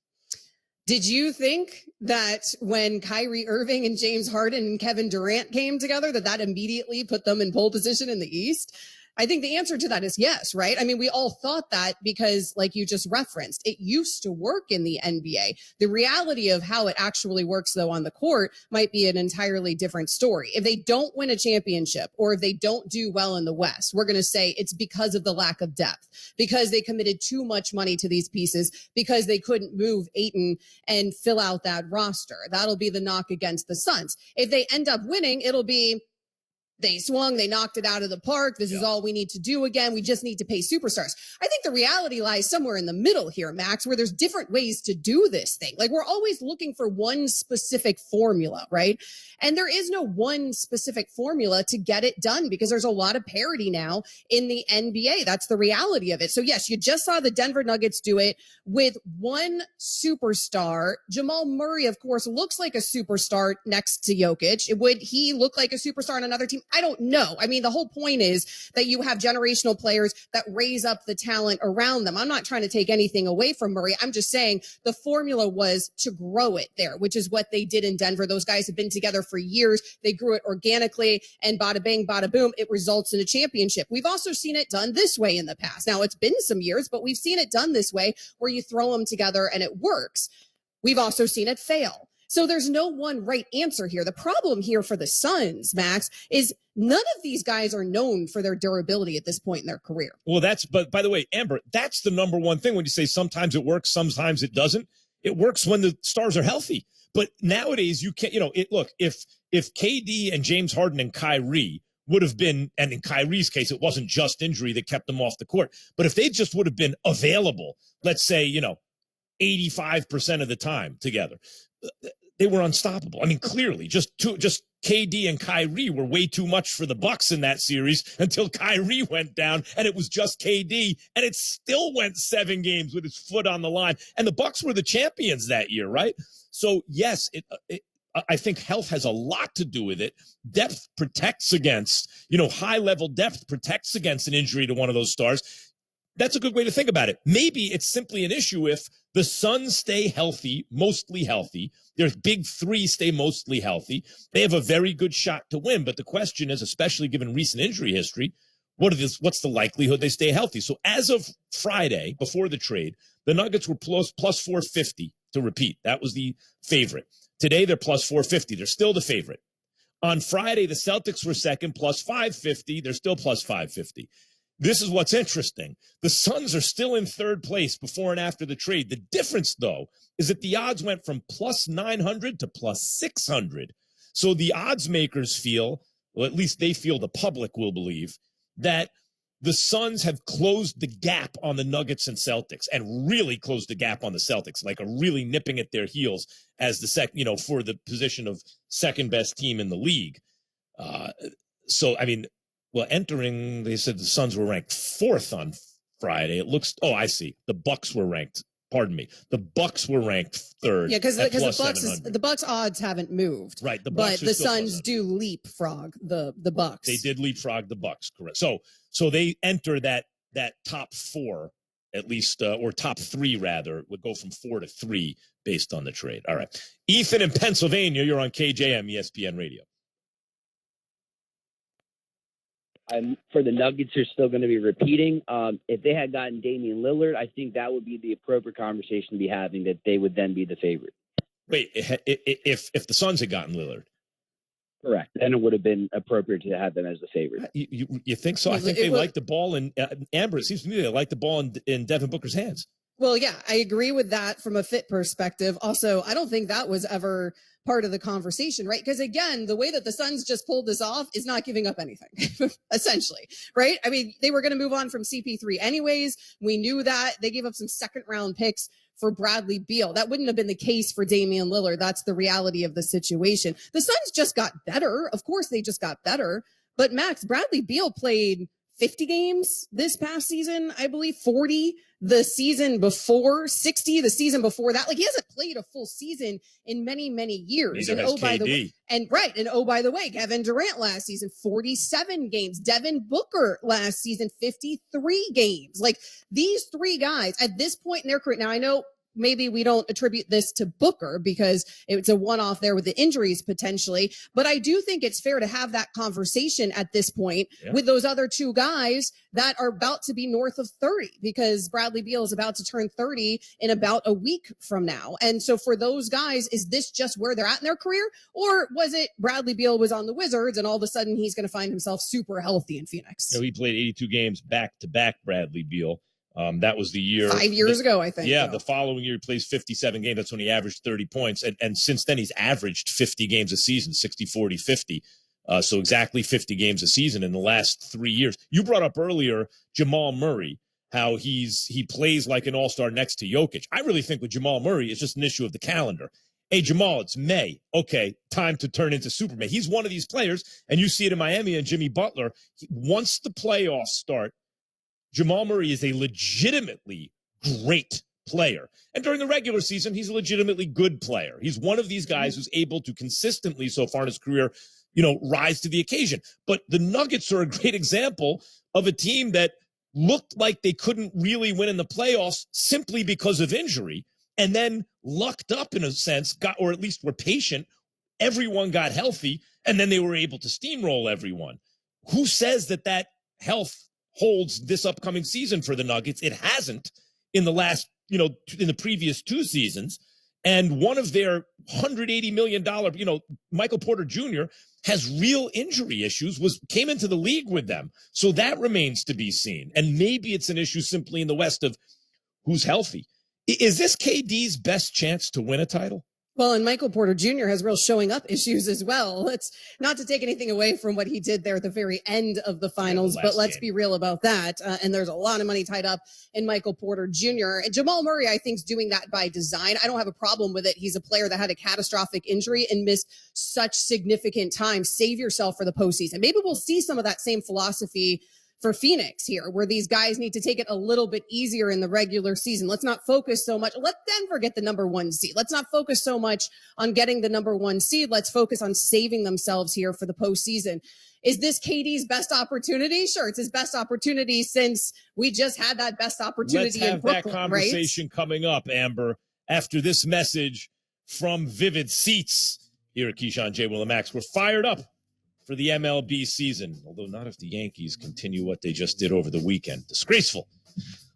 Did you think that when Kyrie Irving and James Harden and Kevin Durant came together, that immediately put them in pole position in the East? I think the answer to that is yes, right? I mean, we all thought that because, like you just referenced, it used to work in the NBA. The reality of how it actually works, though, on the court might be an entirely different story. If they don't win a championship or if they don't do well in the West, we're going to say it's because of the lack of depth, because they committed too much money to these pieces, because they couldn't move Ayton and fill out that roster. That'll be the knock against the Suns. If they end up winning, it'll be they swung, they knocked it out of the park. This is all we need to do again. We just need to pay superstars. I think the reality lies somewhere in the middle here, Max, where there's different ways to do this thing. Like, we're always looking for one specific formula, right? And there is no one specific formula to get it done because there's a lot of parity now in the NBA. That's the reality of it. So yes, you just saw the Denver Nuggets do it with one superstar. Jamal Murray, of course, looks like a superstar next to Jokic. Would he look like a superstar on another team? I don't know. I mean, the whole point is that you have generational players that raise up the talent around them. I'm not trying to take anything away from Murray. I'm just saying the formula was to grow it there, which is what they did in Denver. Those guys have been together for years. They grew it organically, and bada bang, bada boom, it results in a championship. We've also seen it done this way in the past. Now, it's been some years, but we've seen it done this way where you throw them together and it works. We've also seen it fail. So there's no one right answer here. The problem here for the Suns, Max, is none of these guys are known for their durability at this point in their career. Well, but by the way, Amber, that's the number one thing when you say sometimes it works, sometimes it doesn't. It works when the stars are healthy. But nowadays, you can't, look, if KD and James Harden and Kyrie would have been, and in Kyrie's case, it wasn't just injury that kept them off the court, but if they just would have been available, let's say, 85% of the time together, they were unstoppable. I mean, clearly, just KD and Kyrie were way too much for the Bucks in that series until Kyrie went down, and it was just KD, and it still went 7 games with his foot on the line. And the Bucks were the champions that year, right? So yes, I think health has a lot to do with it. Depth protects against, high level depth protects against an injury to one of those stars. That's a good way to think about it. Maybe it's simply an issue if the Suns stay healthy, mostly healthy. Their big 3 stay mostly healthy. They have a very good shot to win. But the question is, especially given recent injury history, what's the likelihood they stay healthy? So as of Friday, before the trade, the Nuggets were plus 450 to repeat. That was the favorite. Today, they're plus 450. They're still the favorite. On Friday, the Celtics were second, plus 550. They're still plus 550. This is what's interesting. The Suns are still in third place before and after the trade. The difference, though, is that the odds went from plus 900 to plus 600. So the odds makers feel, well, at least they feel, the public will believe, that the Suns have closed the gap on the Nuggets and Celtics, and really closed the gap on the Celtics, like are really nipping at their heels as the for the position of second best team in the league. Entering, they said the Suns were ranked 4th on Friday. It looks, I see. The Bucks were ranked. Pardon me. The Bucks were ranked 3rd. Yeah, because the Bucks odds haven't moved. Right. But the Suns do leapfrog the Bucks. They did leapfrog the Bucks, correct. So they enter that top 4, at least, or top 3 rather, would go from 4 to 3 based on the trade. All right. Ethan in Pennsylvania, you're on KJM ESPN Radio. For the Nuggets, are still going to be repeating. If they had gotten Damian Lillard, I think that would be the appropriate conversation to be having, that they would then be the favorite. Wait, if the Suns had gotten Lillard. Correct. Then it would have been appropriate to have them as the favorite. You think so? I think they like the ball in Amber. It seems to me they like the ball in Devin Booker's hands. Well, yeah, I agree with that from a fit perspective. Also, I don't think that was ever part of the conversation, right? Because again, the way that the Suns just pulled this off is not giving up anything, essentially, right? I mean, they were going to move on from CP3 anyways. We knew that. They gave up some 2nd round picks for Bradley Beal. That wouldn't have been the case for Damian Lillard. That's the reality of the situation. The Suns just got better. Of course, they just got better. But Max, Bradley Beal played 50 games this past season, I believe, 40 the season before, 60 the season before that. Like, he hasn't played a full season in many, many years. Neither has KD. By the way, Kevin Durant last season, 47 games. Devin Booker last season, 53 games. Like, these 3 guys at this point in their career. Now, I know maybe we don't attribute this to Booker because it's a one-off there with the injuries potentially, but I do think it's fair to have that conversation at this point with those other 2 guys that are about to be north of 30, because Bradley Beal is about to turn 30 in about a week from now. And so for those guys, is this just where they're at in their career? Or was it Bradley Beal was on the Wizards and all of a sudden he's going to find himself super healthy in Phoenix? He played 82 games back-to-back, Bradley Beal. That was the year 5 years ago, I think. Yeah, the following year he plays 57 games. That's when he averaged 30 points. And since then he's averaged 50 games a season, 60, 40, 50. So exactly 50 games a season in the last 3 years. You brought up earlier Jamal Murray, how he plays like an all-star next to Jokic. I really think with Jamal Murray, it's just an issue of the calendar. Hey, Jamal, it's May. Okay, time to turn into Superman. He's one of these players, and you see it in Miami and Jimmy Butler. Once the playoffs start, Jamal Murray is a legitimately great player. And during the regular season, he's a legitimately good player. He's one of these guys who's able to consistently, so far in his career, rise to the occasion. But the Nuggets are a great example of a team that looked like they couldn't really win in the playoffs simply because of injury, and then lucked up in a sense, or at least were patient. Everyone got healthy, and then they were able to steamroll everyone. Who says that health holds this upcoming season for the Nuggets? It hasn't in the last, in the previous 2 seasons. And one of their $180 million, Michael Porter Jr. has real injury issues, came into the league with them. So that remains to be seen. And maybe it's an issue simply in the West of who's healthy. Is this KD's best chance to win a title? Well, and Michael Porter Jr. has real showing up issues as well. Let's not to take anything away from what he did there at the very end of the finals, but let's be real about that. And there's a lot of money tied up in Michael Porter Jr. And Jamal Murray, I think, is doing that by design. I don't have a problem with it. He's a player that had a catastrophic injury and missed such significant time. Save yourself for the postseason. Maybe we'll see some of that same philosophy for Phoenix here, where these guys need to take it a little bit easier in the regular season. Let's not focus so much. Let Denver get the number 1 seed. Let's not focus so much on getting the number 1 seed. Let's focus on saving themselves here for the postseason. Is this KD's best opportunity? Sure, it's his best opportunity since we just had that best opportunity in Brooklyn. Let's have that conversation coming up, Amber, after this message from Vivid Seats here at Keyshawn, J. Will, and Max. We're fired up for the MLB season, although not if the Yankees continue what they just did over the weekend. Disgraceful.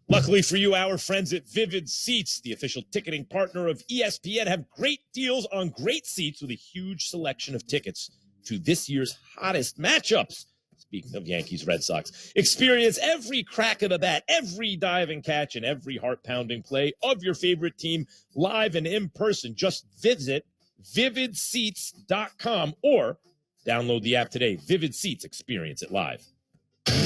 Luckily for you, our friends at Vivid Seats, the official ticketing partner of ESPN, have great deals on great seats with a huge selection of tickets to this year's hottest matchups. Speaking of Yankees, Red Sox, experience every crack of the bat, every diving catch, and every heart-pounding play of your favorite team live and in person. Just visit vividseats.com or download the app today. Vivid Seats. Experience it live.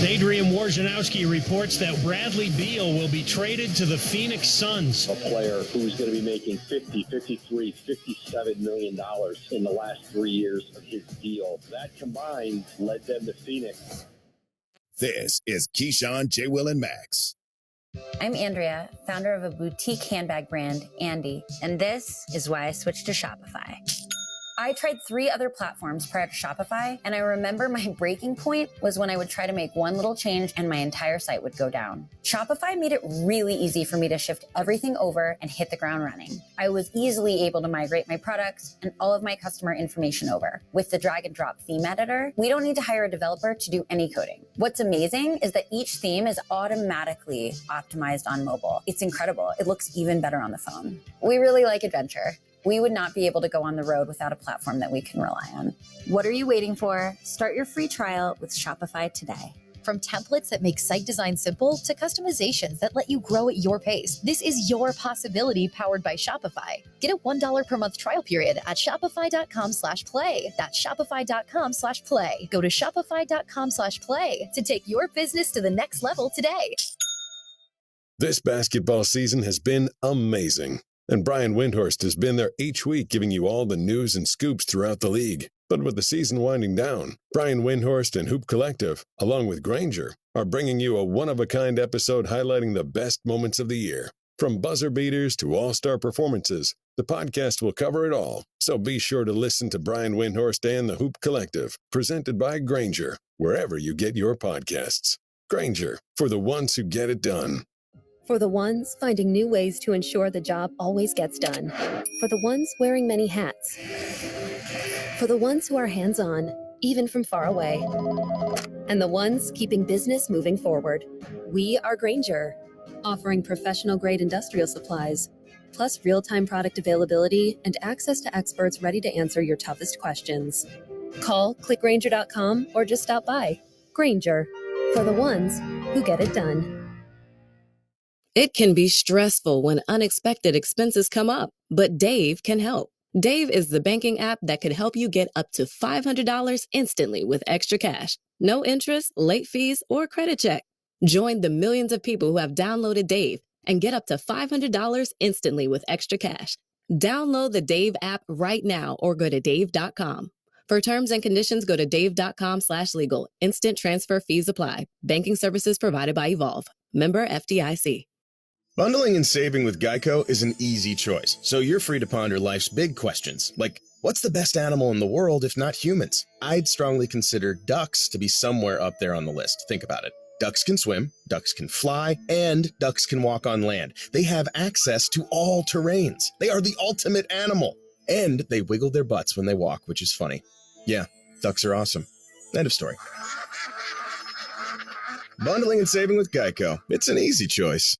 Adrian Wojnarowski reports that Bradley Beal will be traded to the Phoenix Suns. A player who's going to be making $50, $53, $57 million in the last 3 years of his deal. That combined led them to Phoenix. This is Keyshawn, J. Will, and Max. I'm Andrea, founder of a boutique handbag brand, Andy, and this is why I switched to Shopify. I tried 3 other platforms prior to Shopify, and I remember my breaking point was when I would try to make one little change and my entire site would go down. Shopify made it really easy for me to shift everything over and hit the ground running. I was easily able to migrate my products and all of my customer information over. With the drag and drop theme editor, we don't need to hire a developer to do any coding. What's amazing is that each theme is automatically optimized on mobile. It's incredible. It looks even better on the phone. We really like adventure. We would not be able to go on the road without a platform that we can rely on. What are you waiting for? Start your free trial with Shopify today. From templates that make site design simple to customizations that let you grow at your pace, this is your possibility powered by Shopify. Get a $1 per month trial period at shopify.com/play. That's shopify.com/play. Go to shopify.com/play to take your business to the next level today. This basketball season has been amazing. And Brian Windhorst has been there each week giving you all the news and scoops throughout the league. But with the season winding down, Brian Windhorst and Hoop Collective, along with Granger, are bringing you a one-of-a-kind episode highlighting the best moments of the year. From buzzer beaters to all-star performances, the podcast will cover it all. So be sure to listen to Brian Windhorst and the Hoop Collective, presented by Granger, wherever you get your podcasts. Granger, for the ones who get it done. For the ones finding new ways to ensure the job always gets done. For the ones wearing many hats. For the ones who are hands-on, even from far away. And the ones keeping business moving forward. We are Granger, offering professional-grade industrial supplies, plus real-time product availability and access to experts ready to answer your toughest questions. Call, click Granger.com, or just stop by. Granger, for the ones who get it done. It can be stressful when unexpected expenses come up, but Dave can help. Dave is the banking app that could help you get up to $500 instantly with extra cash. No interest, late fees, or credit check. Join the millions of people who have downloaded Dave and get up to $500 instantly with extra cash. Download the Dave app right now or go to dave.com. For terms and conditions, go to dave.com/legal. Instant transfer fees apply. Banking services provided by Evolve. Member FDIC. Bundling and saving with Geico is an easy choice, so you're free to ponder life's big questions, like, what's the best animal in the world if not humans? I'd strongly consider ducks to be somewhere up there on the list. Think about it. Ducks can swim, ducks can fly, and ducks can walk on land. They have access to all terrains. They are the ultimate animal. And they wiggle their butts when they walk, which is funny. Yeah, ducks are awesome. End of story. Bundling and saving with Geico. It's an easy choice.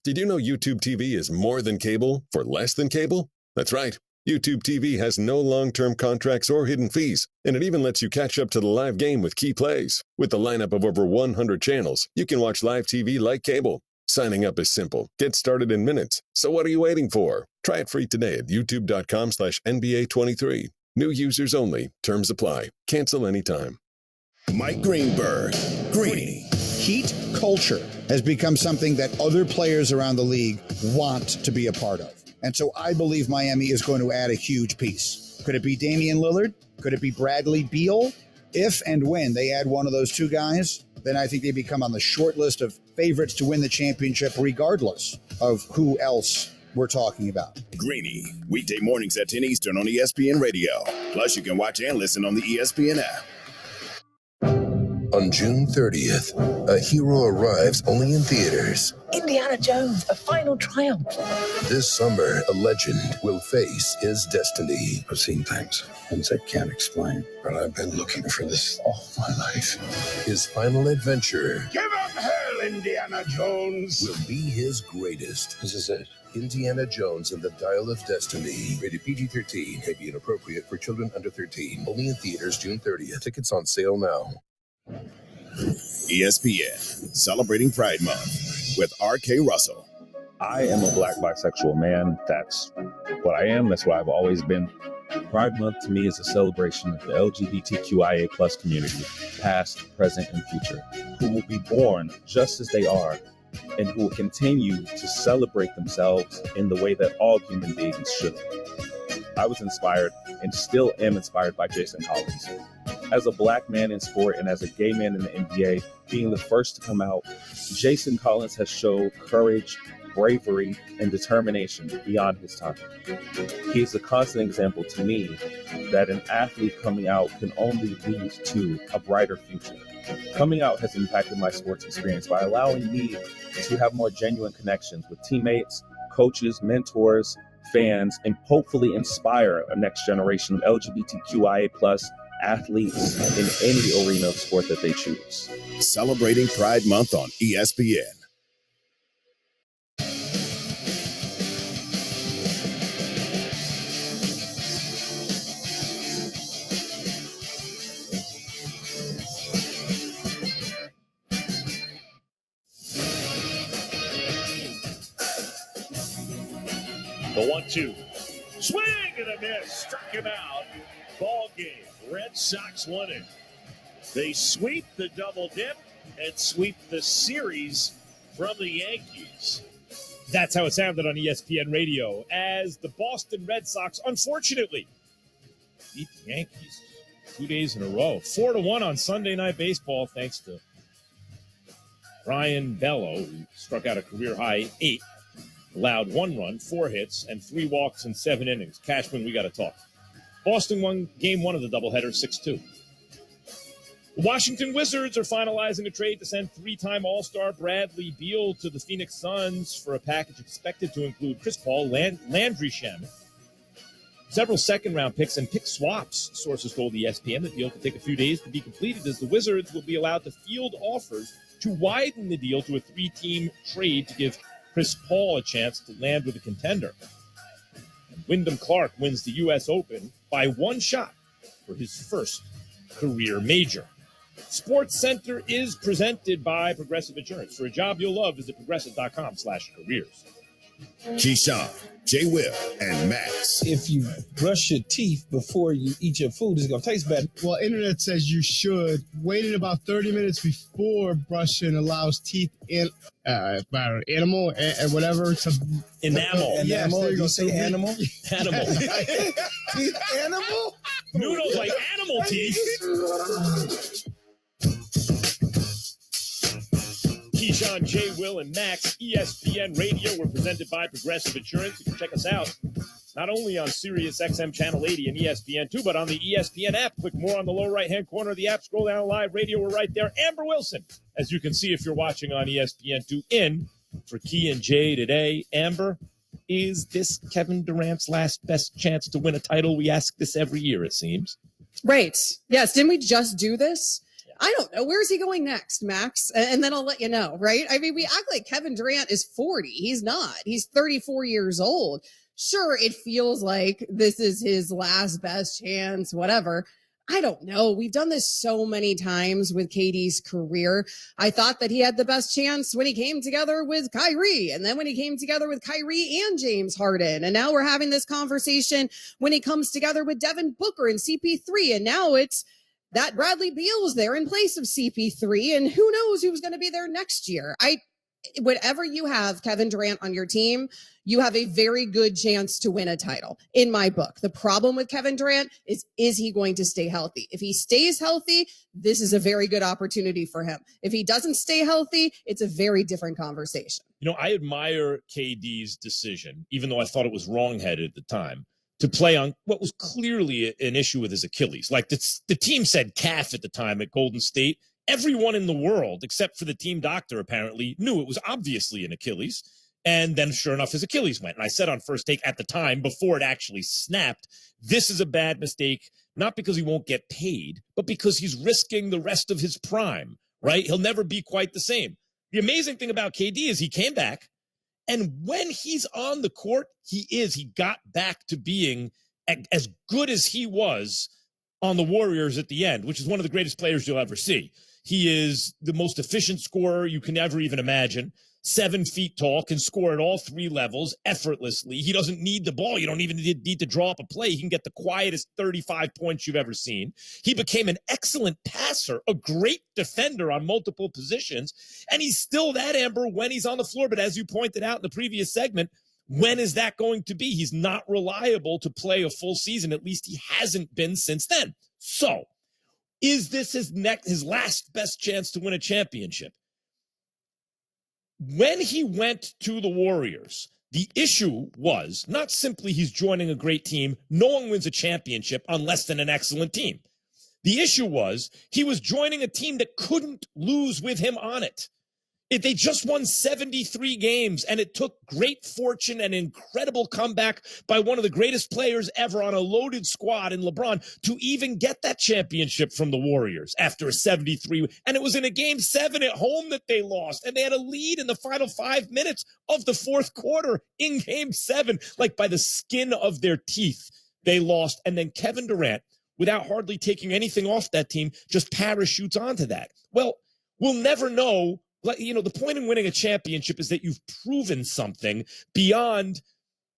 Did you know YouTube TV is more than cable for less than cable? That's right. YouTube TV has no long-term contracts or hidden fees, and it even lets you catch up to the live game with key plays. With the lineup of over 100 channels, you can watch live TV like cable. Signing up is simple. Get started in minutes. So what are you waiting for? Try it free today at youtube.com/NBA23. New users only. Terms apply. Cancel anytime. Mike Greenberg, Greeny. Heat culture has become something that other players around the league want to be a part of. And so I believe Miami is going to add a huge piece. Could it be Damian Lillard? Could it be Bradley Beal? If and when they add one of those two guys, then I think they become on the short list of favorites to win the championship, regardless of who else we're talking about. Greeny, weekday mornings at 10 Eastern on ESPN Radio. Plus, you can watch and listen on the ESPN app. On June 30th, a hero arrives only in theaters. Indiana Jones, a final triumph. This summer, a legend will face his destiny. I've seen things I can't explain, but I've been looking for this all my life. His final adventure Give up hell, Indiana Jones! will be his greatest. This is it. Indiana Jones and the Dial of Destiny. Rated PG-13. May be inappropriate for children under 13. Only in theaters June 30th. Tickets on sale now. ESPN, celebrating Pride Month with R.K. Russell. I am a black bisexual man. That's what I am. That's what I've always been. Pride Month to me is a celebration of the LGBTQIA plus community, past, present, and future, who will be born just as they are and who will continue to celebrate themselves in the way that all human beings should. I was inspired and still am inspired by Jason Collins. As a black man in sport and as a gay man in the NBA, being the first to come out, Jason Collins has shown courage, bravery, and determination beyond his time. He is a constant example to me that an athlete coming out can only lead to a brighter future. Coming out has impacted my sports experience by allowing me to have more genuine connections with teammates, coaches, mentors, fans, and hopefully inspire a next generation of LGBTQIA plus athletes in any arena of sport that they choose. Celebrating Pride Month on ESPN. The 1-2. Swing and a miss. Struck him out. Ball game. Red Sox won it. They sweep the double dip and sweep the series from the Yankees. That's how it sounded on ESPN Radio as the Boston Red Sox, unfortunately, beat the Yankees 2 days in a row. 4-1 on Sunday Night Baseball, thanks to Brian Bello, who struck out a career-high 8, allowed 1 run, 4 hits, and 3 walks in 7 innings. Cashman, we got to talk. Boston won Game 1 of the doubleheader 6-2. The Washington Wizards are finalizing a trade to send 3-time All-Star Bradley Beal to the Phoenix Suns for a package expected to include Chris Paul, Landry Shamet, several second-round picks, and pick swaps. Sources told ESPN the deal could take a few days to be completed as the Wizards will be allowed to field offers to widen the deal to a 3-team trade to give Chris Paul a chance to land with a contender. And Wyndham Clark wins the U.S. Open by 1 shot for his first career major. Sports Center is presented by Progressive Insurance. For a job you'll love, visit progressive.com/careers. Keyshawn, J. Will, and Max. If you brush your teeth before you eat your food, it's going to taste better. Well, internet says you should. Waiting about 30 minutes before brushing allows teeth in animal and whatever to enamel. Yes, there you go. Say animal? Animal. Teeth animal? Noodles like animal teeth. Keyshawn, J. Will, and Max, ESPN Radio. We're presented by Progressive Insurance. You can check us out not only on Sirius XM Channel 80 and ESPN2, but on the ESPN app. Click more on the lower right-hand corner of the app. Scroll down live radio. We're right there. Amber Wilson, as you can see if you're watching on ESPN2, in for Key and Jay today. Amber, is this Kevin Durant's last best chance to win a title? We ask this every year, it seems. Right. Yes. Didn't we just do this? I don't know. Where's he going next, Max? And then I'll let you know, right? I mean, we act like Kevin Durant is 40. He's not. He's 34 years old. Sure, it feels like this is his last best chance, whatever. I don't know. We've done this so many times with KD's career. I thought that he had the best chance when he came together with Kyrie, and then when he came together with Kyrie and James Harden. And now we're having this conversation when he comes together with Devin Booker and CP3. And now it's that Bradley Beal's there in place of CP3. And who knows who's going to be there next year. Whenever you have Kevin Durant on your team, you have a very good chance to win a title in my book. The problem with Kevin Durant is he going to stay healthy? If he stays healthy, this is a very good opportunity for him. If he doesn't stay healthy, it's a very different conversation. You know, I admire KD's decision, even though I thought it was wrongheaded at the time, to play on what was clearly an issue with his Achilles. Like the team said calf at the time at Golden State. Everyone in the world, except for the team doctor, apparently knew it was obviously an Achilles. And then sure enough, his Achilles went. And I said on First Take at the time, before it actually snapped, this is a bad mistake, not because he won't get paid, but because he's risking the rest of his prime, right? He'll never be quite the same. The amazing thing about KD is he came back, and when he's on the court, he got back to being as good as he was on the Warriors at the end, which is one of the greatest players you'll ever see. He is the most efficient scorer you can ever even imagine. 7 feet tall, can score at all 3 levels effortlessly. He doesn't need the ball. You don't even need to draw up a play. He can get the quietest 35 points you've ever seen. He became an excellent passer, a great defender on multiple positions, and he's still that, Amber, when he's on the floor. But as you pointed out in the previous segment, when is that going to be? He's not reliable to play a full season. At least he hasn't been since then. So, is this his last best chance to win a championship? When he went to the Warriors, the issue was not simply he's joining a great team. No one wins a championship on less than an excellent team. The issue was he was joining a team that couldn't lose with him on it. They just won 73 games, and it took great fortune and incredible comeback by one of the greatest players ever on a loaded squad in LeBron to even get that championship from the Warriors after a 73. And it was in a game 7 at home that they lost, and they had a lead in the final 5 minutes of the fourth quarter in game 7, like by the skin of their teeth. They lost, and then Kevin Durant, without hardly taking anything off that team, just parachutes onto that. Well, we'll never know. You know, the point in winning a championship is that you've proven something beyond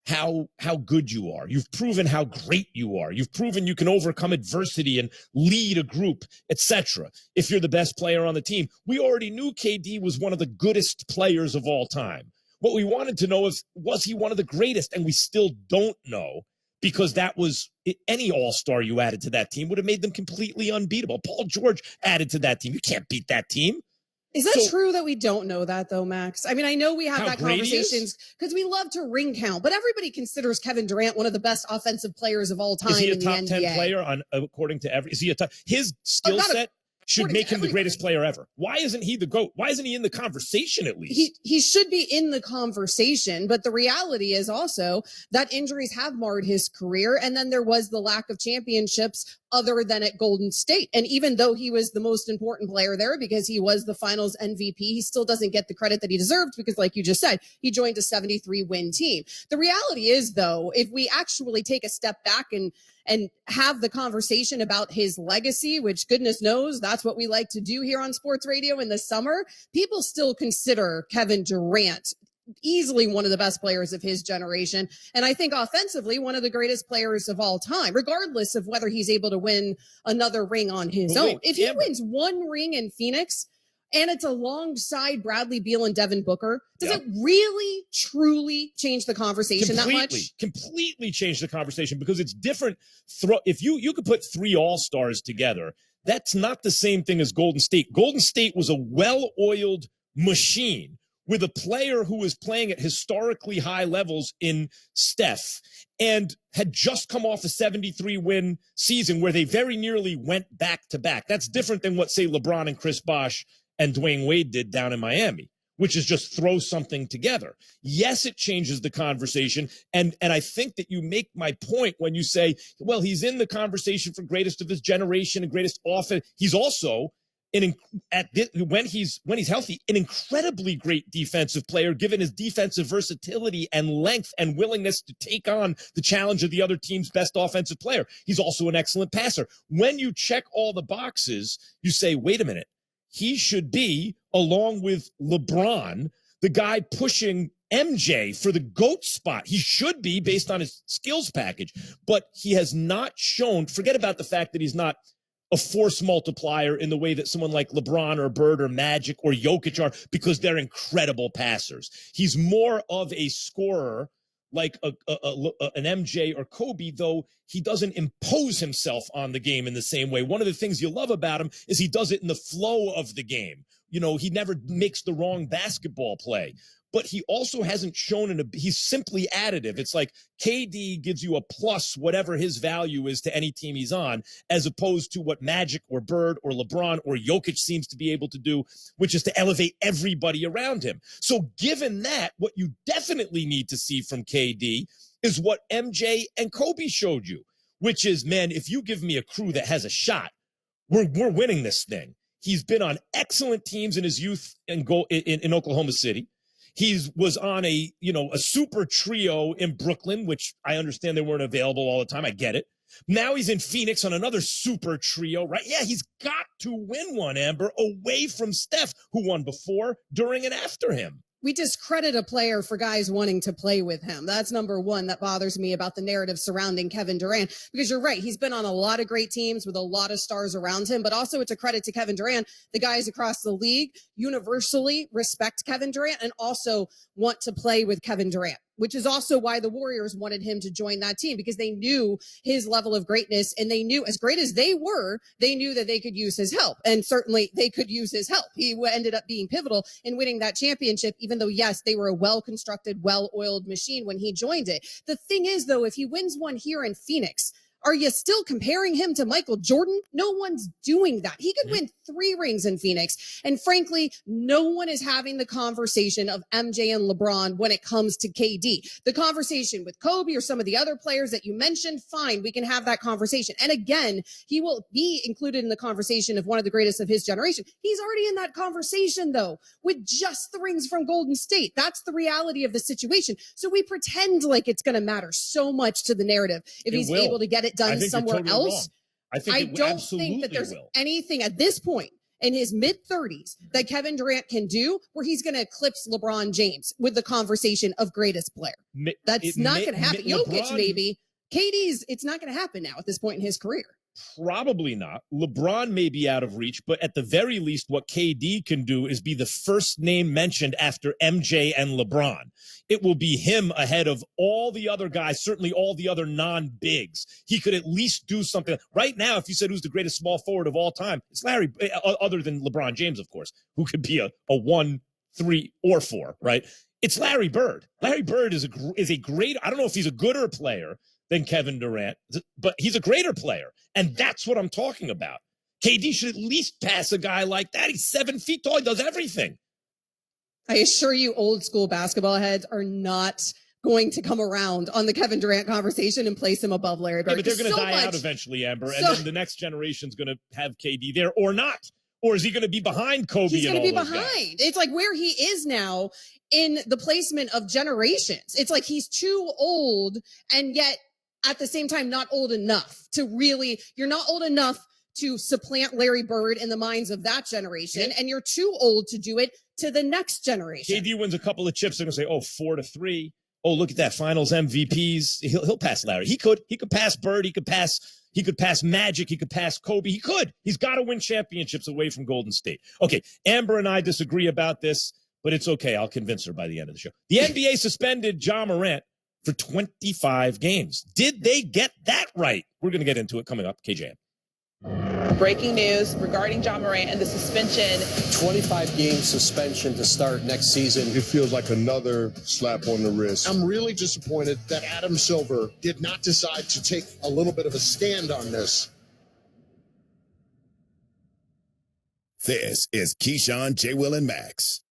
how good you are. You've proven how great you are. You've proven you can overcome adversity and lead a group, etc. If you're the best player on the team. We already knew KD was one of the goodest players of all time. What we wanted to know is, was he one of the greatest? And we still don't know, because that was any all-star you added to that team would have made them completely unbeatable. Paul George added to that team. You can't beat that team. Is that true that we don't know that, though, Max? I mean, I know we have that conversations because we love to ring count, but everybody considers Kevin Durant one of the best offensive players of all time. Is he a in top the 10 NBA. player according to every? Is he a top? His skill set should make him the greatest player ever. Why isn't he the GOAT? Why isn't he in the conversation at least? He should be in the conversation, but the reality is also that injuries have marred his career, and then there was the lack of championships other than at Golden State. And even though he was the most important player there because he was the finals MVP, he still doesn't get the credit that he deserved because, like you just said, he joined a 73-win team. The reality is, though, if we actually take a step back and have the conversation about his legacy, which goodness knows that's what we like to do here on sports radio in the summer, people still consider Kevin Durant easily one of the best players of his generation. And I think offensively, one of the greatest players of all time, regardless of whether he's able to win another ring on his own. If he wins one ring in Phoenix, and it's alongside Bradley Beal and Devin Booker, does it really, truly change the conversation that much? Completely change the conversation, because it's different. If you could put 3 all-stars together, that's not the same thing as Golden State. Golden State was a well-oiled machine with a player who was playing at historically high levels in Steph and had just come off a 73-win season where they very nearly went back-to-back. That's different than what, say, LeBron and Chris Bosh and Dwayne Wade did down in Miami, which is just throw something together. Yes, it changes the conversation. And I think that you make my point when you say, well, he's in the conversation for greatest of his generation and greatest offense. He's also when he's healthy, an incredibly great defensive player, given his defensive versatility and length and willingness to take on the challenge of the other team's best offensive player. He's also an excellent passer. When you check all the boxes, you say, wait a minute, he should be, along with LeBron, the guy pushing MJ for the GOAT spot. He should be based on his skills package, but he has not shown, forget about the fact that he's not a force multiplier in the way that someone like LeBron or Bird or Magic or Jokic are, because they're incredible passers. He's more of a scorer like an MJ or Kobe, though he doesn't impose himself on the game in the same way. One of the things you love about him is he does it in the flow of the game. You know, he never makes the wrong basketball play. But he also hasn't shown he's simply additive. It's like KD gives you a plus whatever his value is to any team he's on, as opposed to what Magic or Bird or LeBron or Jokic seems to be able to do, which is to elevate everybody around him. So given that, what you definitely need to see from KD is what MJ and Kobe showed you, which is, man, if you give me a crew that has a shot, we're winning this thing. He's been on excellent teams in his youth in Oklahoma City. He was on a super trio in Brooklyn, which I understand they weren't available all the time. I get it. Now he's in Phoenix on another super trio, right? Yeah, he's got to win one, Amber, away from Steph, who won before, during, and after him. We discredit a player for guys wanting to play with him. That's number one that bothers me about the narrative surrounding Kevin Durant, because you're right. He's been on a lot of great teams with a lot of stars around him, but also it's a credit to Kevin Durant. The guys across the league universally respect Kevin Durant and also want to play with Kevin Durant, which is also why the Warriors wanted him to join that team, because they knew his level of greatness, and they knew, as great as they were, they knew that they could use his help, and certainly they could use his help. He ended up being pivotal in winning that championship, even though, yes, they were a well-constructed, well-oiled machine when he joined it. The thing is, though, if he wins one here in Phoenix, are you still comparing him to Michael Jordan? No one's doing that. He could win 3 rings in Phoenix. And frankly, no one is having the conversation of MJ and LeBron when it comes to KD. The conversation with Kobe or some of the other players that you mentioned, fine, we can have that conversation. And again, he will be included in the conversation of one of the greatest of his generation. He's already in that conversation, though, with just the rings from Golden State. That's the reality of the situation. So we pretend like it's going to matter so much to the narrative if he's able to get it done somewhere else. I don't think that there's anything at this point in his mid-30s that Kevin Durant can do where he's going to eclipse LeBron James with the conversation of greatest player. That's not going to happen. Jokic, maybe. KD's, it's not going to happen now at this point in his career. Probably not. LeBron may be out of reach, but at the very least, what KD can do is be the first name mentioned after MJ and LeBron. It will be him ahead of all the other guys, certainly all the other non-bigs. He could at least do something. Right now, if you said who's the greatest small forward of all time, it's Larry, other than LeBron James, of course, who could be a 1, 3, or 4, right? It's Larry Bird. Larry Bird is a great, I don't know if he's a gooder player than Kevin Durant, but he's a greater player. And that's what I'm talking about. KD should at least pass a guy like that. He's 7 feet tall. He does everything. I assure you, old school basketball heads are not going to come around on the Kevin Durant conversation and place him above Larry Bird. Yeah, but they're going to die out eventually, Amber. And then the next generation's going to have KD there or not. Or is he going to be behind Kobe? He's going to be behind. Guys? It's like where he is now in the placement of generations. It's like he's too old and yet at the same time not old enough to really, you're not old enough to supplant Larry Bird in the minds of that generation, and you're too old to do it to the next generation. KD wins a couple of chips, they're going to say, 4-3. Oh, look at that, finals MVPs. He'll pass Larry. He could pass Bird. He could pass Magic. He could pass Kobe. He's got to win championships away from Golden State. Okay, Amber and I disagree about this, but it's okay. I'll convince her by the end of the show. The NBA suspended Ja Morant for 25 games. Did they get that right? We're going to get into it coming up. KJM. Breaking news regarding Ja Morant and the suspension. 25-game suspension to start next season. It feels like another slap on the wrist. I'm really disappointed that Adam Silver did not decide to take a little bit of a stand on this. This is Keyshawn, J. Will, and Max.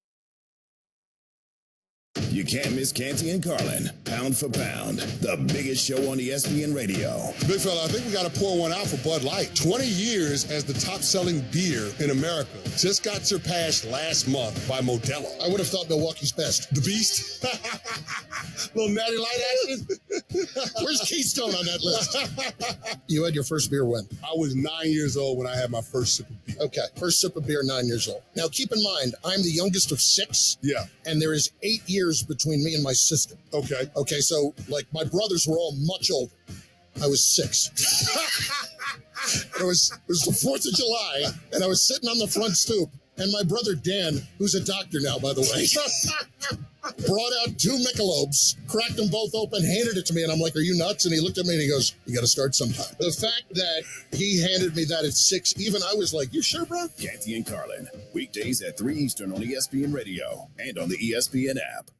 You can't miss Canty and Carlin, pound for pound, the biggest show on ESPN Radio. Big fella, I think we got to pour one out for Bud Light. 20 years as the top-selling beer in America. Just got surpassed last month by Modelo. I would have thought Milwaukee's best. The Beast? Little Natty Light action? Where's Keystone on that list? You had your first beer when? I was 9 years old when I had my first sip of beer. Okay, first sip of beer, 9 years old. Now, keep in mind, I'm the youngest of 6. Yeah. And there is 8 years between me and my sister. Okay. Okay, so, like, my brothers were all much older. I was 6. It was the 4th of July, and I was sitting on the front stoop, and my brother Dan, who's a doctor now, by the way, brought out 2 Michelobes, cracked them both open, handed it to me, and I'm like, are you nuts? And he looked at me and he goes, you got to start sometime. The fact that he handed me that at 6, even I was like, you sure, bro? Canty and Carlin, weekdays at 3 Eastern on ESPN Radio and on the ESPN app.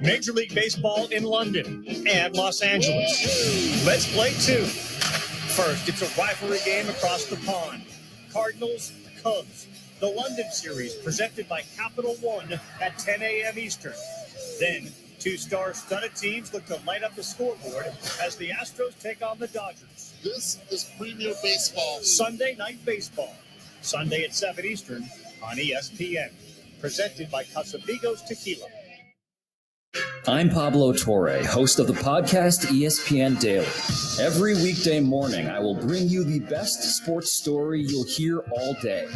Major League Baseball in London and Los Angeles. Let's play 2. First, it's a rivalry game across the pond. Cardinals, Cubs. The London series presented by Capital One at 10 a.m. Eastern. Then, 2 star-studded teams look to light up the scoreboard as the Astros take on the Dodgers. This is Premier Baseball. Sunday Night Baseball. Sunday at 7 Eastern on ESPN. Presented by Casamigos Tequila. I'm Pablo Torre, host of the podcast ESPN Daily. Every weekday morning, I will bring you the best sports story you'll hear all day.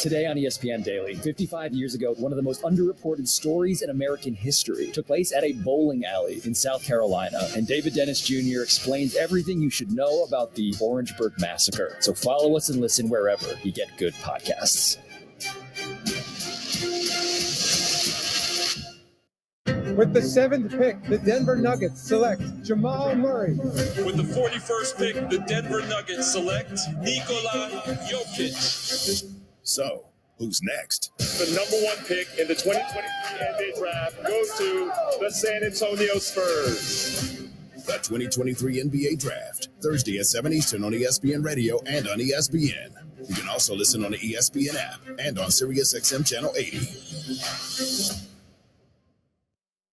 Today on ESPN Daily, 55 years ago, one of the most underreported stories in American history took place at a bowling alley in South Carolina, and David Dennis Jr. explains everything you should know about the Orangeburg Massacre. So follow us and listen wherever you get good podcasts. With the 7th pick, the Denver Nuggets select Jamal Murray. With the 41st pick, the Denver Nuggets select Nikola Jokic. So, who's next? The number 1 pick in the 2023 NBA draft goes to the San Antonio Spurs. The 2023 NBA Draft, Thursday at 7 Eastern on ESPN Radio and on ESPN. You can also listen on the ESPN app and on SiriusXM Channel 80.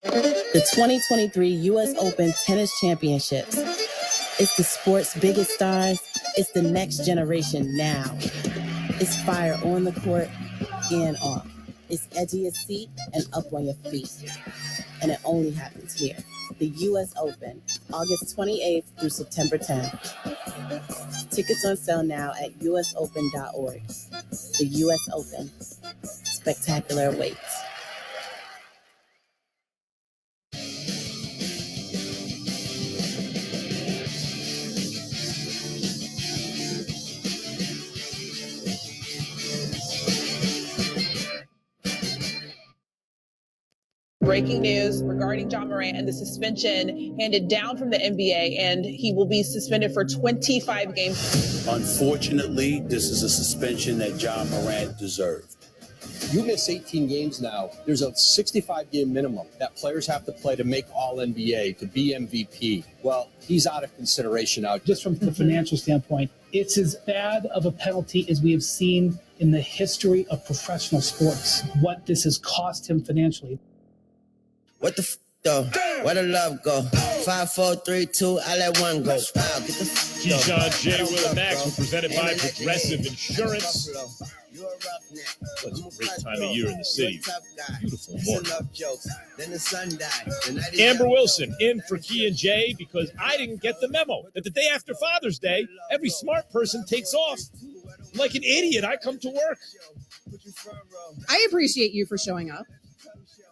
The 2023 U.S. Open Tennis Championships. It's the sport's biggest stars. It's the next generation now. It's fire on the court and off. It's edgy as seat and up on your feet. And it only happens here. The U.S. Open, August 28th through September 10th. Tickets on sale now at usopen.org. The U.S. Open. Spectacular awaits. Breaking news regarding John Morant and the suspension handed down from the NBA, and he will be suspended for 25 games. Unfortunately, this is a suspension that John Morant deserved. You miss 18 games now. There's a 65-game minimum that players have to play to make All-NBA, to be MVP. Well, he's out of consideration now. Just from the financial standpoint, it's as bad of a penalty as we have seen in the history of professional sports, what this has cost him financially. What the though? Where the love go? 5, 4, 3, 2, I let one go. Wow, get the Keyshawn J. Will and Max were presented by Progressive Insurance. It's a great time of year in the city. Beautiful morning. Amber Wilson in for Key and Jay because I didn't get the memo that the day after Father's Day, every smart person takes off. Like an idiot, I come to work. I appreciate you for showing up.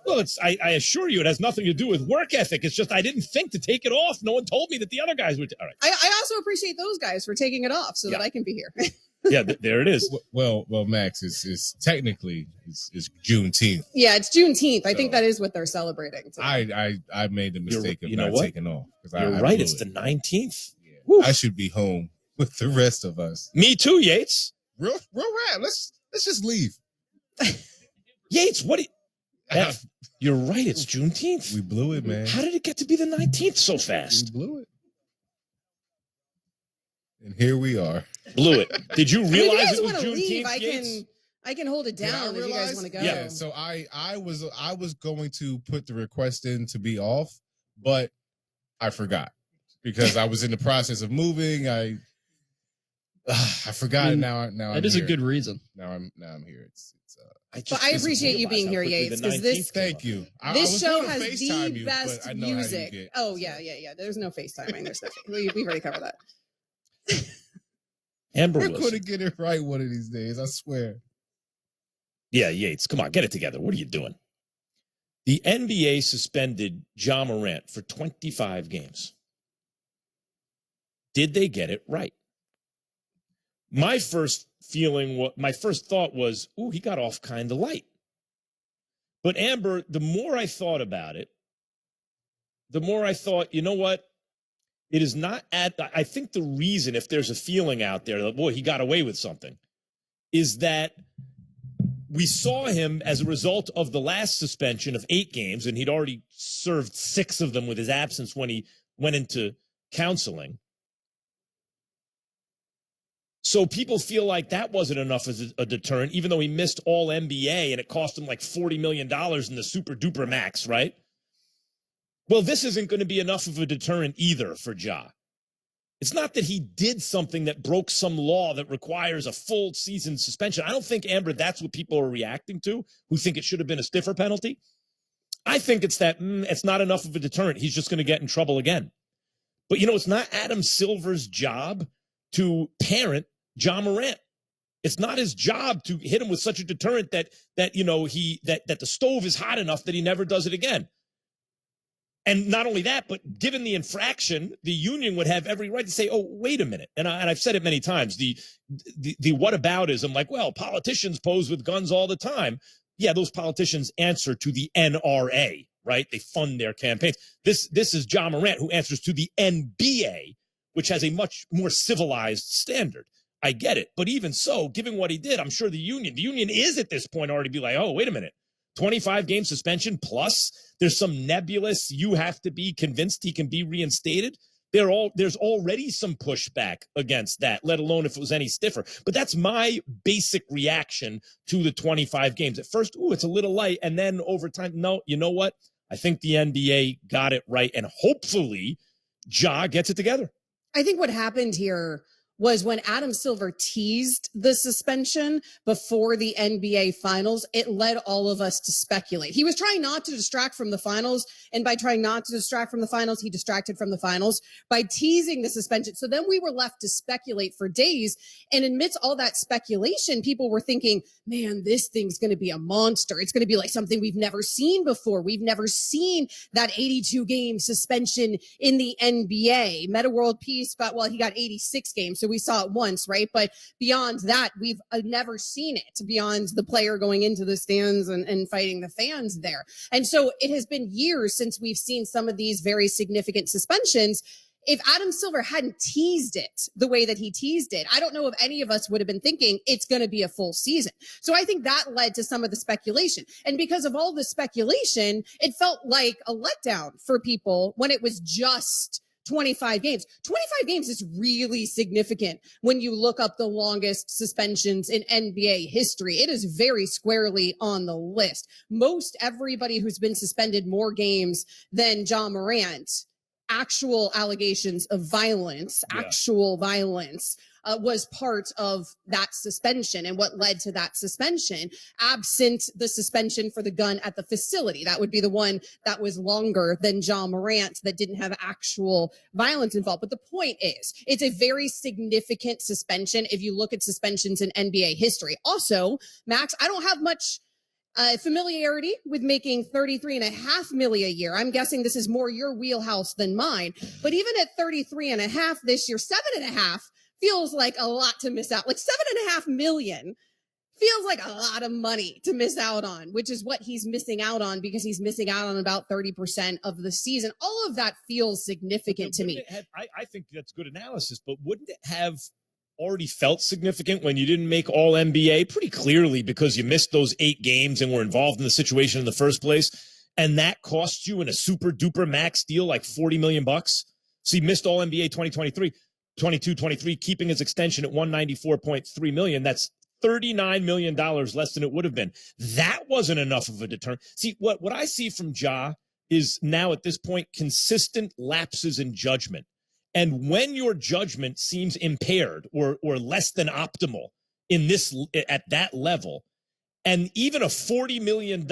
Well, I assure you, it has nothing to do with work ethic. It's just I didn't think to take it off. No one told me that the other guys would. All right. I also appreciate those guys for taking it off so that I can be here. Yeah, there it is. Well, Max, it's technically it's Juneteenth. Yeah, it's Juneteenth. I think that is what they're celebrating. I made the mistake of not taking off. You're right. It's the 19th. Yeah, I should be home with the rest of us. Me too, Yates. Real rap. Let's just leave. Yates, what? You're right. It's Juneteenth. We blew it, man. How did it get to be the 19th so fast? We blew it. And here we are. Blew it. Did you realize it was Juneteenth? I can I can hold it Did I down if you guys want to go. Yeah, so I was going to put the request in to be off, but I forgot because I was in the process of moving. I forgot. Now that is a good reason. Now I'm here. But I appreciate you being here, Yates, because this. Thank you. This show has the best music. Oh yeah. There's no FaceTiming. There's no. We've already covered that. Amber We're Wilson. going to get it right one of these days. I swear. Yeah, Yates, come on, get it together. What are you doing? The NBA suspended Ja Morant for 25 games. Did they get it right? My first thought was, ooh, he got off kind of light. But Amber, the more I thought about it, the more I thought, you know what? It is not I think the reason, if there's a feeling out there that, boy, he got away with something, is that we saw him as a result of the last suspension of 8 games, and he'd already served 6 of them with his absence when he went into counseling. So people feel like that wasn't enough as a deterrent, even though he missed all NBA and it cost him like $40 million in the super duper max, right? Well, this isn't going to be enough of a deterrent either for Ja. It's not that he did something that broke some law that requires a full season suspension. I don't think, Amber, that's what people are reacting to, who think it should have been a stiffer penalty. I think it's that it's not enough of a deterrent. He's just going to get in trouble again. But, it's not Adam Silver's job to parent Ja Morant. It's not his job to hit him with such a deterrent that the stove is hot enough that he never does it again. And not only that, but given the infraction, the union would have every right to say, oh, wait a minute. And I've said it many times, the whataboutism, like, well, politicians pose with guns all the time. Yeah, those politicians answer to the NRA, right? They fund their campaigns. This is Ja Morant, who answers to the NBA, which has a much more civilized standard. I get it. But even so, given what he did, I'm sure the union is at this point already be like, oh, wait a minute. 25-game suspension plus there's some nebulous, you have to be convinced he can be reinstated. There's already some pushback against that, let alone if it was any stiffer. But that's my basic reaction to the 25 games. At first, it's a little light. And then over time, no, you know what? I think the NBA got it right. And hopefully Ja gets it together. I think what happened here was when Adam Silver teased the suspension before the NBA finals, it led all of us to speculate. He was trying not to distract from the finals, and by trying not to distract from the finals, he distracted from the finals by teasing the suspension. So then we were left to speculate for days, and amidst all that speculation, people were thinking, man, this thing's going to be a monster. It's going to be like something we've never seen before. We've never seen that 82-game suspension in the NBA. Meta World Peace he got 86 games, so we saw it once, right? But beyond that, we've never seen it beyond the player going into the stands and fighting the fans there. And so it has been years since we've seen some of these very significant suspensions. If Adam Silver hadn't teased it the way that he teased it, I don't know if any of us would have been thinking it's going to be a full season. So I think that led to some of the speculation. And because of all the speculation, it felt like a letdown for people when it was just 25 games. 25 games is really significant when you look up the longest suspensions in NBA history. It is very squarely on the list. Most everybody who's been suspended more games than Ja Morant, actual allegations of violence, actual violence, was part of that suspension and what led to that suspension, absent the suspension for the gun at the facility. That would be the one that was longer than Ja Morant that didn't have actual violence involved. But the point is, it's a very significant suspension if you look at suspensions in NBA history. Also, Max, I don't have much familiarity with making $33.5 million a year. I'm guessing this is more your wheelhouse than mine. But even at $33.5 this year, $7.5 feels like a lot to miss out. Like $7.5 million feels like a lot of money to miss out on, which is what he's missing out on because he's missing out on about 30% of the season. All of that feels significant to me. I think that's good analysis, but wouldn't it have already felt significant when you didn't make all NBA pretty clearly because you missed those 8 games and were involved in the situation in the first place? And that cost you in a super duper max deal like $40 million. So he missed all NBA 2023, 22-23, keeping his extension at $194.3 million. That's $39 million less than it would have been. That wasn't enough of a deterrent. See, what I see from Ja is now at this point consistent lapses in judgment. And when your judgment seems impaired or less than optimal at that level, and even a $40 million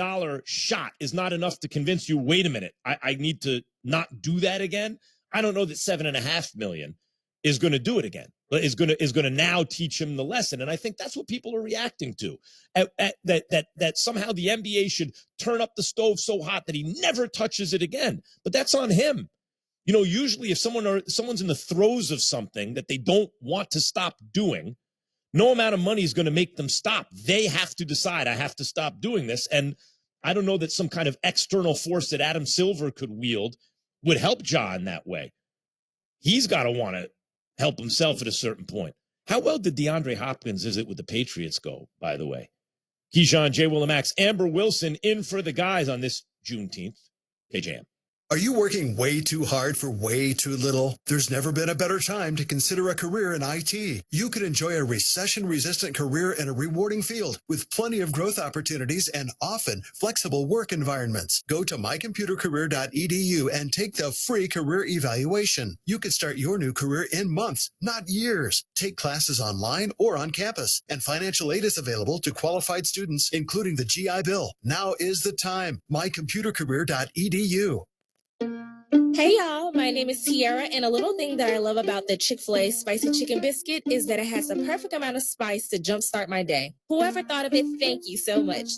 shot is not enough to convince you, wait a minute, I need to not do that again. I don't know that $7.5 million is going to do it again, but is going to now teach him the lesson. And I think that's what people are reacting to, that somehow the NBA should turn up the stove so hot that he never touches it again. But that's on him. You know, usually if someone's in the throes of something that they don't want to stop doing, no amount of money is going to make them stop. They have to decide, I have to stop doing this. And I don't know that some kind of external force that Adam Silver could wield would help Ja in that way. He's got to want to help himself at a certain point. How well did DeAndre Hopkins visit with the Patriots go, by the way? Keyshawn, J. Willimax, Amber Wilson in for the guys on this Juneteenth. KJM. Are you working way too hard for way too little? There's never been a better time to consider a career in IT. You could enjoy a recession-resistant career in a rewarding field with plenty of growth opportunities and often flexible work environments. Go to mycomputercareer.edu and take the free career evaluation. You could start your new career in months, not years. Take classes online or on campus, and financial aid is available to qualified students, including the GI Bill. Now is the time. mycomputercareer.edu. Hey y'all, my name is Tiara, and a little thing that I love about the Chick-fil-A spicy chicken biscuit is that it has the perfect amount of spice to jumpstart my day. Whoever thought of it, thank you so much.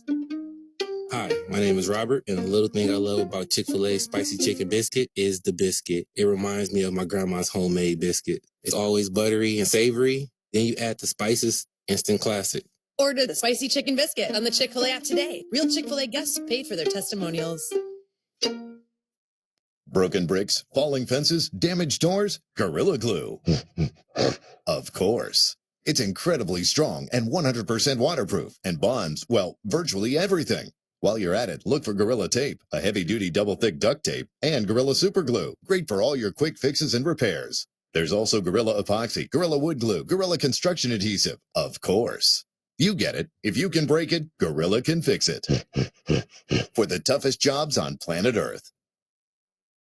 Hi, my name is Robert, and the little thing I love about Chick-fil-A spicy chicken biscuit is the biscuit. It reminds me of my grandma's homemade biscuit. It's always buttery and savory. Then you add the spices, instant classic. Order the spicy chicken biscuit on the Chick-fil-A app today. Real Chick-fil-A guests paid for their testimonials. Broken bricks, falling fences, damaged doors, Gorilla Glue. Of course. It's incredibly strong and 100% waterproof and bonds, well, virtually everything. While you're at it, look for Gorilla Tape, a heavy-duty double-thick duct tape, and Gorilla Super Glue, great for all your quick fixes and repairs. There's also Gorilla Epoxy, Gorilla Wood Glue, Gorilla Construction Adhesive. Of course. You get it. If you can break it, Gorilla can fix it. For the toughest jobs on planet Earth.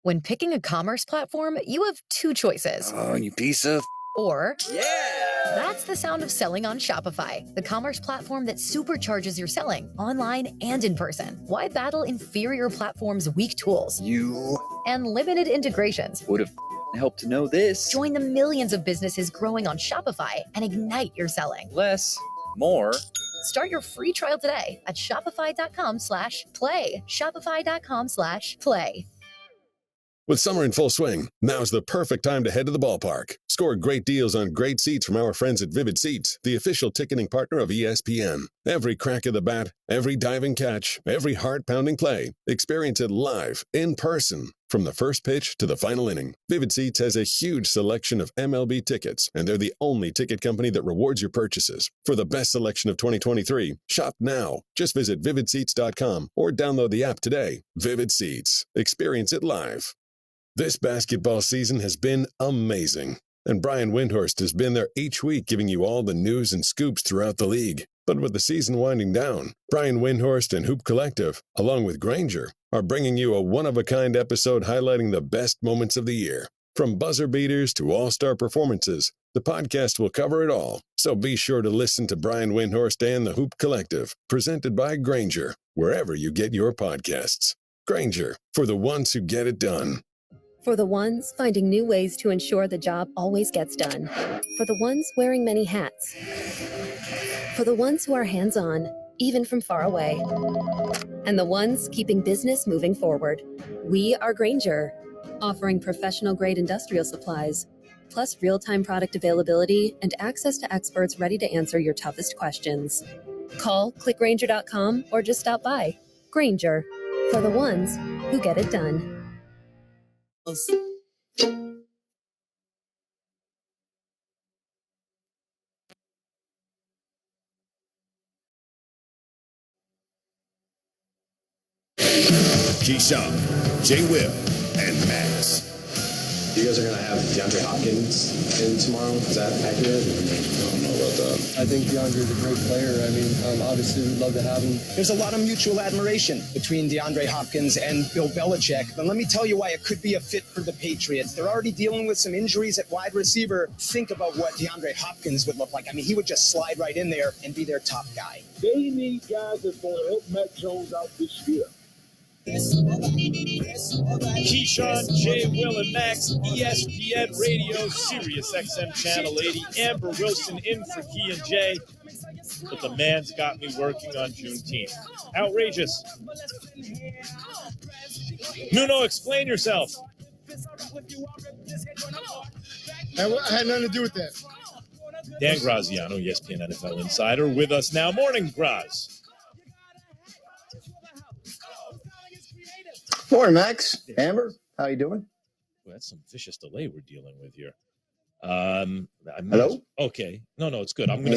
When picking a commerce platform, you have two choices. Oh, you piece of... Or... Yeah! That's the sound of selling on Shopify, the commerce platform that supercharges your selling, online and in person. Why battle inferior platforms' weak tools? And limited integrations. Would have helped to know this. Join the millions of businesses growing on Shopify and ignite your selling. Less, more. Start your free trial today at shopify.com/play. Shopify.com/play. With summer in full swing, now's the perfect time to head to the ballpark. Score great deals on great seats from our friends at Vivid Seats, the official ticketing partner of ESPN. Every crack of the bat, every diving catch, every heart-pounding play. Experience it live, in person, from the first pitch to the final inning. Vivid Seats has a huge selection of MLB tickets, and they're the only ticket company that rewards your purchases. For the best selection of 2023, shop now. Just visit vividseats.com or download the app today. Vivid Seats. Experience it live. This basketball season has been amazing, and Brian Windhorst has been there each week giving you all the news and scoops throughout the league. But with the season winding down, Brian Windhorst and Hoop Collective, along with Granger, are bringing you a one-of-a-kind episode highlighting the best moments of the year. From buzzer beaters to all-star performances, the podcast will cover it all. So be sure to listen to Brian Windhorst and the Hoop Collective, presented by Granger, wherever you get your podcasts. Granger, for the ones who get it done. For the ones finding new ways to ensure the job always gets done. For the ones wearing many hats. For the ones who are hands-on, even from far away. And the ones keeping business moving forward. We are Granger, offering professional-grade industrial supplies, plus real-time product availability and access to experts ready to answer your toughest questions. Call, clickgranger.com, or just stop by. Granger, for the ones who get it done. Keyshawn, J. Will, and Max. You guys are going to have DeAndre Hopkins in tomorrow. Is that accurate? I don't know about that. I think DeAndre's a great player. I mean, obviously we'd love to have him. There's a lot of mutual admiration between DeAndre Hopkins and Bill Belichick. But let me tell you why it could be a fit for the Patriots. They're already dealing with some injuries at wide receiver. Think about what DeAndre Hopkins would look like. I mean, he would just slide right in there and be their top guy. They need guys that's going to help Mac Jones out this year. Keyshawn, J. Will, and Max, ESPN Radio, Sirius XM Channel 80. Amber Wilson in for Key and Jay. But the man's got me working on Juneteenth. Outrageous. Nuno, explain yourself. I had nothing to do with that. Dan Graziano, ESPN NFL Insider, with us now. Morning, Graz. Morning, Max. Amber, how you doing? Well, that's some vicious delay we're dealing with here. Hello? Okay. No, it's good. I'm gonna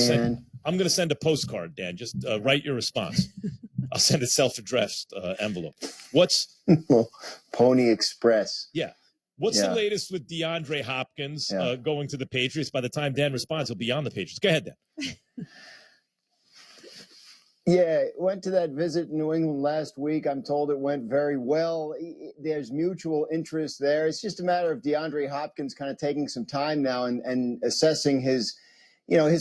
send a postcard, Dan. Just write your response. I'll send a self-addressed envelope. What's Pony Express? Yeah. What's the latest with DeAndre Hopkins going to the Patriots? By the time Dan responds, he'll be on the Patriots. Go ahead, Dan. Yeah, went to that visit in New England last week. I'm told it went very well. There's mutual interest there. It's just a matter of DeAndre Hopkins kind of taking some time now and assessing his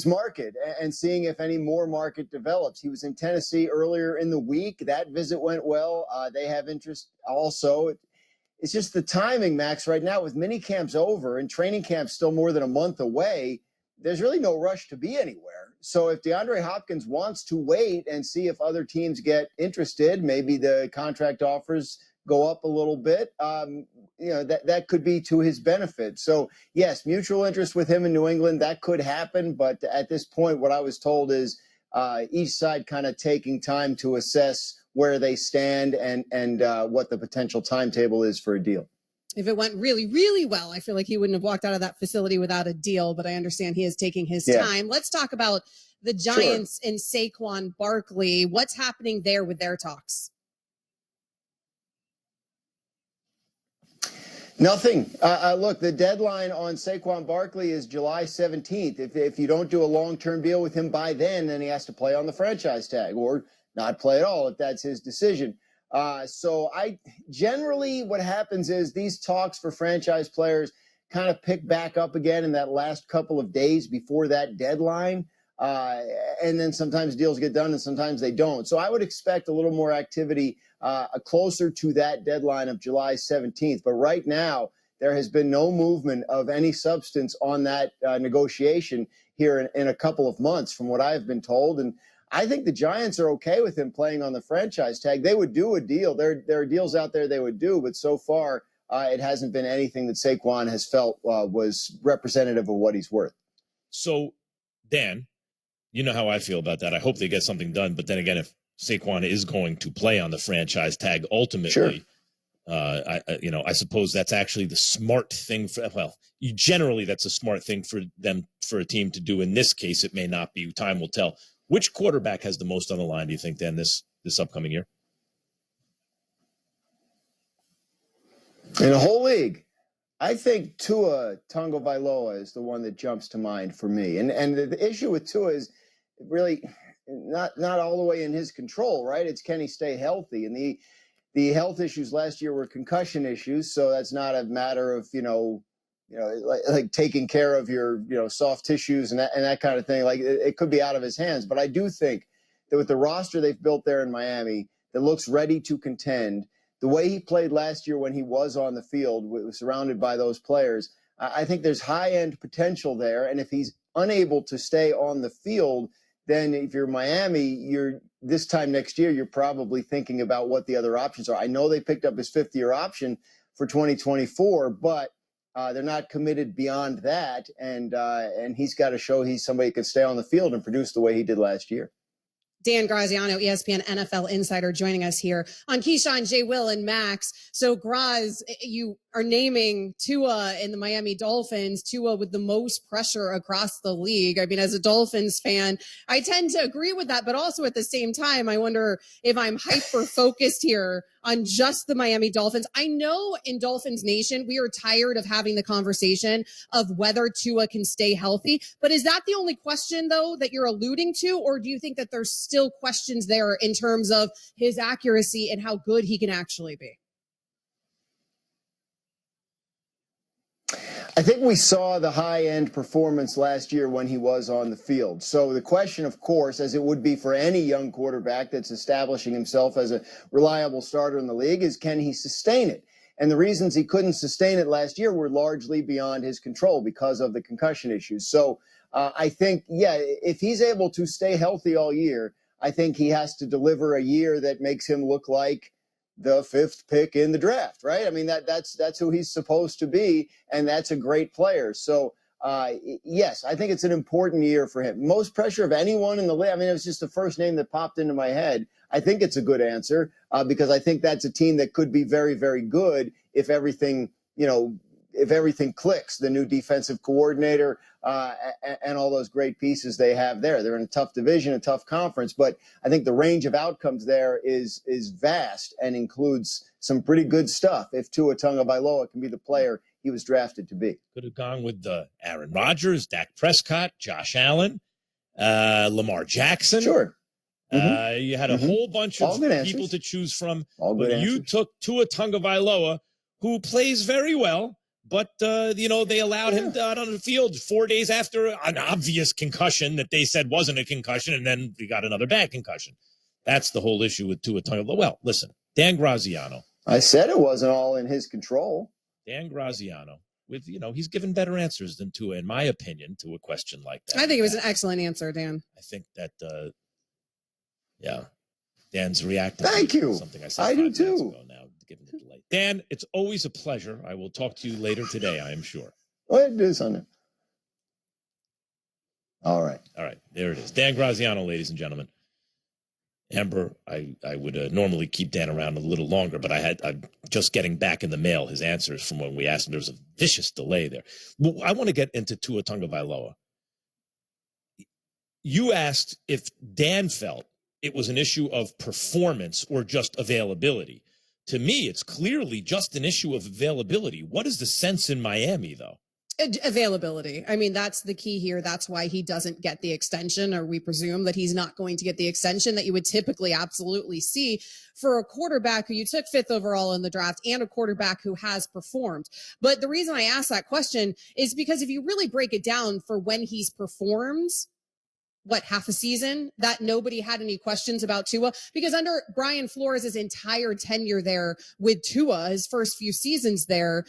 market and seeing if any more market develops. He was in Tennessee earlier in the week. That visit went well. They have interest also. It's just the timing, Max, right now with mini camps over and training camps still more than a month away. There's really no rush to be anywhere. So if DeAndre Hopkins wants to wait and see if other teams get interested, maybe the contract offers go up a little bit, that could be to his benefit. So, yes, mutual interest with him in New England, that could happen. But at this point, what I was told is each side kind of taking time to assess where they stand and what the potential timetable is for a deal. If it went really, really well, I feel like he wouldn't have walked out of that facility without a deal, but I understand he is taking his time. Let's talk about the Giants and Saquon Barkley. What's happening there with their talks? Nothing. Look, the deadline on Saquon Barkley is July 17th. If you don't do a long-term deal with him by then he has to play on the franchise tag or not play at all if that's his decision. So generally what happens is these talks for franchise players kind of pick back up again in that last couple of days before that deadline. And then sometimes deals get done and sometimes they don't. So I would expect a little more activity closer to that deadline of July 17th. But right now, there has been no movement of any substance on that negotiation here in a couple of months from what I've been told. And I think the Giants are okay with him playing on the franchise tag. They would do a deal. There are deals out there they would do, but so far it hasn't been anything that Saquon has felt was representative of what he's worth. So, Dan, you know how I feel about that. I hope they get something done. But then again, if Saquon is going to play on the franchise tag ultimately, I suppose that's actually the smart thing generally that's a smart thing for a team to do. In this case, it may not be. Time will tell. Which quarterback has the most on the line, do you think, Dan, this upcoming year? In the whole league, I think Tua Tagovailoa is the one that jumps to mind for me. And the issue with Tua is really not all the way in his control, right? It's can he stay healthy? And the health issues last year were concussion issues, so that's not a matter of, like taking care of your, soft tissues and that kind of thing. Like it could be out of his hands. But I do think that with the roster they've built there in Miami that looks ready to contend, the way he played last year when he was on the field, surrounded by those players, I think there's high-end potential there. And if he's unable to stay on the field, then if you're Miami, this time next year, you're probably thinking about what the other options are. I know they picked up his fifth-year option for 2024, but they're not committed beyond that. And he's got to show he's somebody who can stay on the field and produce the way he did last year. Dan Graziano, ESPN NFL Insider, joining us here on Keyshawn, J. Will, and Max. So, Graz, you are naming Tua in the Miami Dolphins, Tua with the most pressure across the league. I mean, as a Dolphins fan, I tend to agree with that, but also at the same time, I wonder if I'm hyper-focused here on just the Miami Dolphins. I know in Dolphins Nation, we are tired of having the conversation of whether Tua can stay healthy. But is that the only question, though, that you're alluding to? Or do you think that there's still questions there in terms of his accuracy and how good he can actually be? I think we saw the high-end performance last year when he was on the field. So the question, of course, as it would be for any young quarterback that's establishing himself as a reliable starter in the league, is can he sustain it? And the reasons he couldn't sustain it last year were largely beyond his control because of the concussion issues. So I think, yeah, if he's able to stay healthy all year, I think he has to deliver a year that makes him look like the 5th pick in the draft, right? I mean, that's who he's supposed to be, and that's a great player. So, yes, I think it's an important year for him. Most pressure of anyone in the league. I mean, it was just the first name that popped into my head. I think it's a good answer because I think that's a team that could be very, very good if everything, if everything clicks. The new defensive coordinator and all those great pieces they have there. They're in a tough division, a tough conference, but I think the range of outcomes there is vast and includes some pretty good stuff if Tua Tagovailoa can be the player he was drafted to be. Could have gone with Aaron Rodgers, Dak Prescott, Josh Allen, Lamar Jackson. Sure. You had a whole bunch of people to choose from. But you took Tua Tagovailoa, who plays very well. But, they allowed him out on the field 4 days after an obvious concussion that they said wasn't a concussion, and then he got another bad concussion. That's the whole issue with Tua Tagovailoa. Well, listen, Dan Graziano. I said it wasn't all in his control. Dan Graziano, he's given better answers than Tua, in my opinion, to a question like that. I think it was an excellent answer, Dan. I think that, Dan's reacting. Thank you. Something I said I do too. Now, given the delay. Dan, it's always a pleasure. I will talk to you later today, I am sure. What it is on it? All right. All right. There it is. Dan Graziano, ladies and gentlemen. Amber, I would normally keep Dan around a little longer, but I'm just getting back in the mail his answers from when we asked him. There was a vicious delay there. Well, I want to get into Tua Tagovailoa. You asked if Dan felt it was an issue of performance or just availability. To me, it's clearly just an issue of availability. What is the sense in Miami, though? Availability. I mean, that's the key here. That's why he doesn't get the extension, or we presume that he's not going to get the extension that you would typically absolutely see for a quarterback who you took 5th overall in the draft and a quarterback who has performed. But the reason I ask that question is because if you really break it down for when he's performed, half a season, that nobody had any questions about Tua, because under Brian Flores' entire tenure there with Tua, his first few seasons there,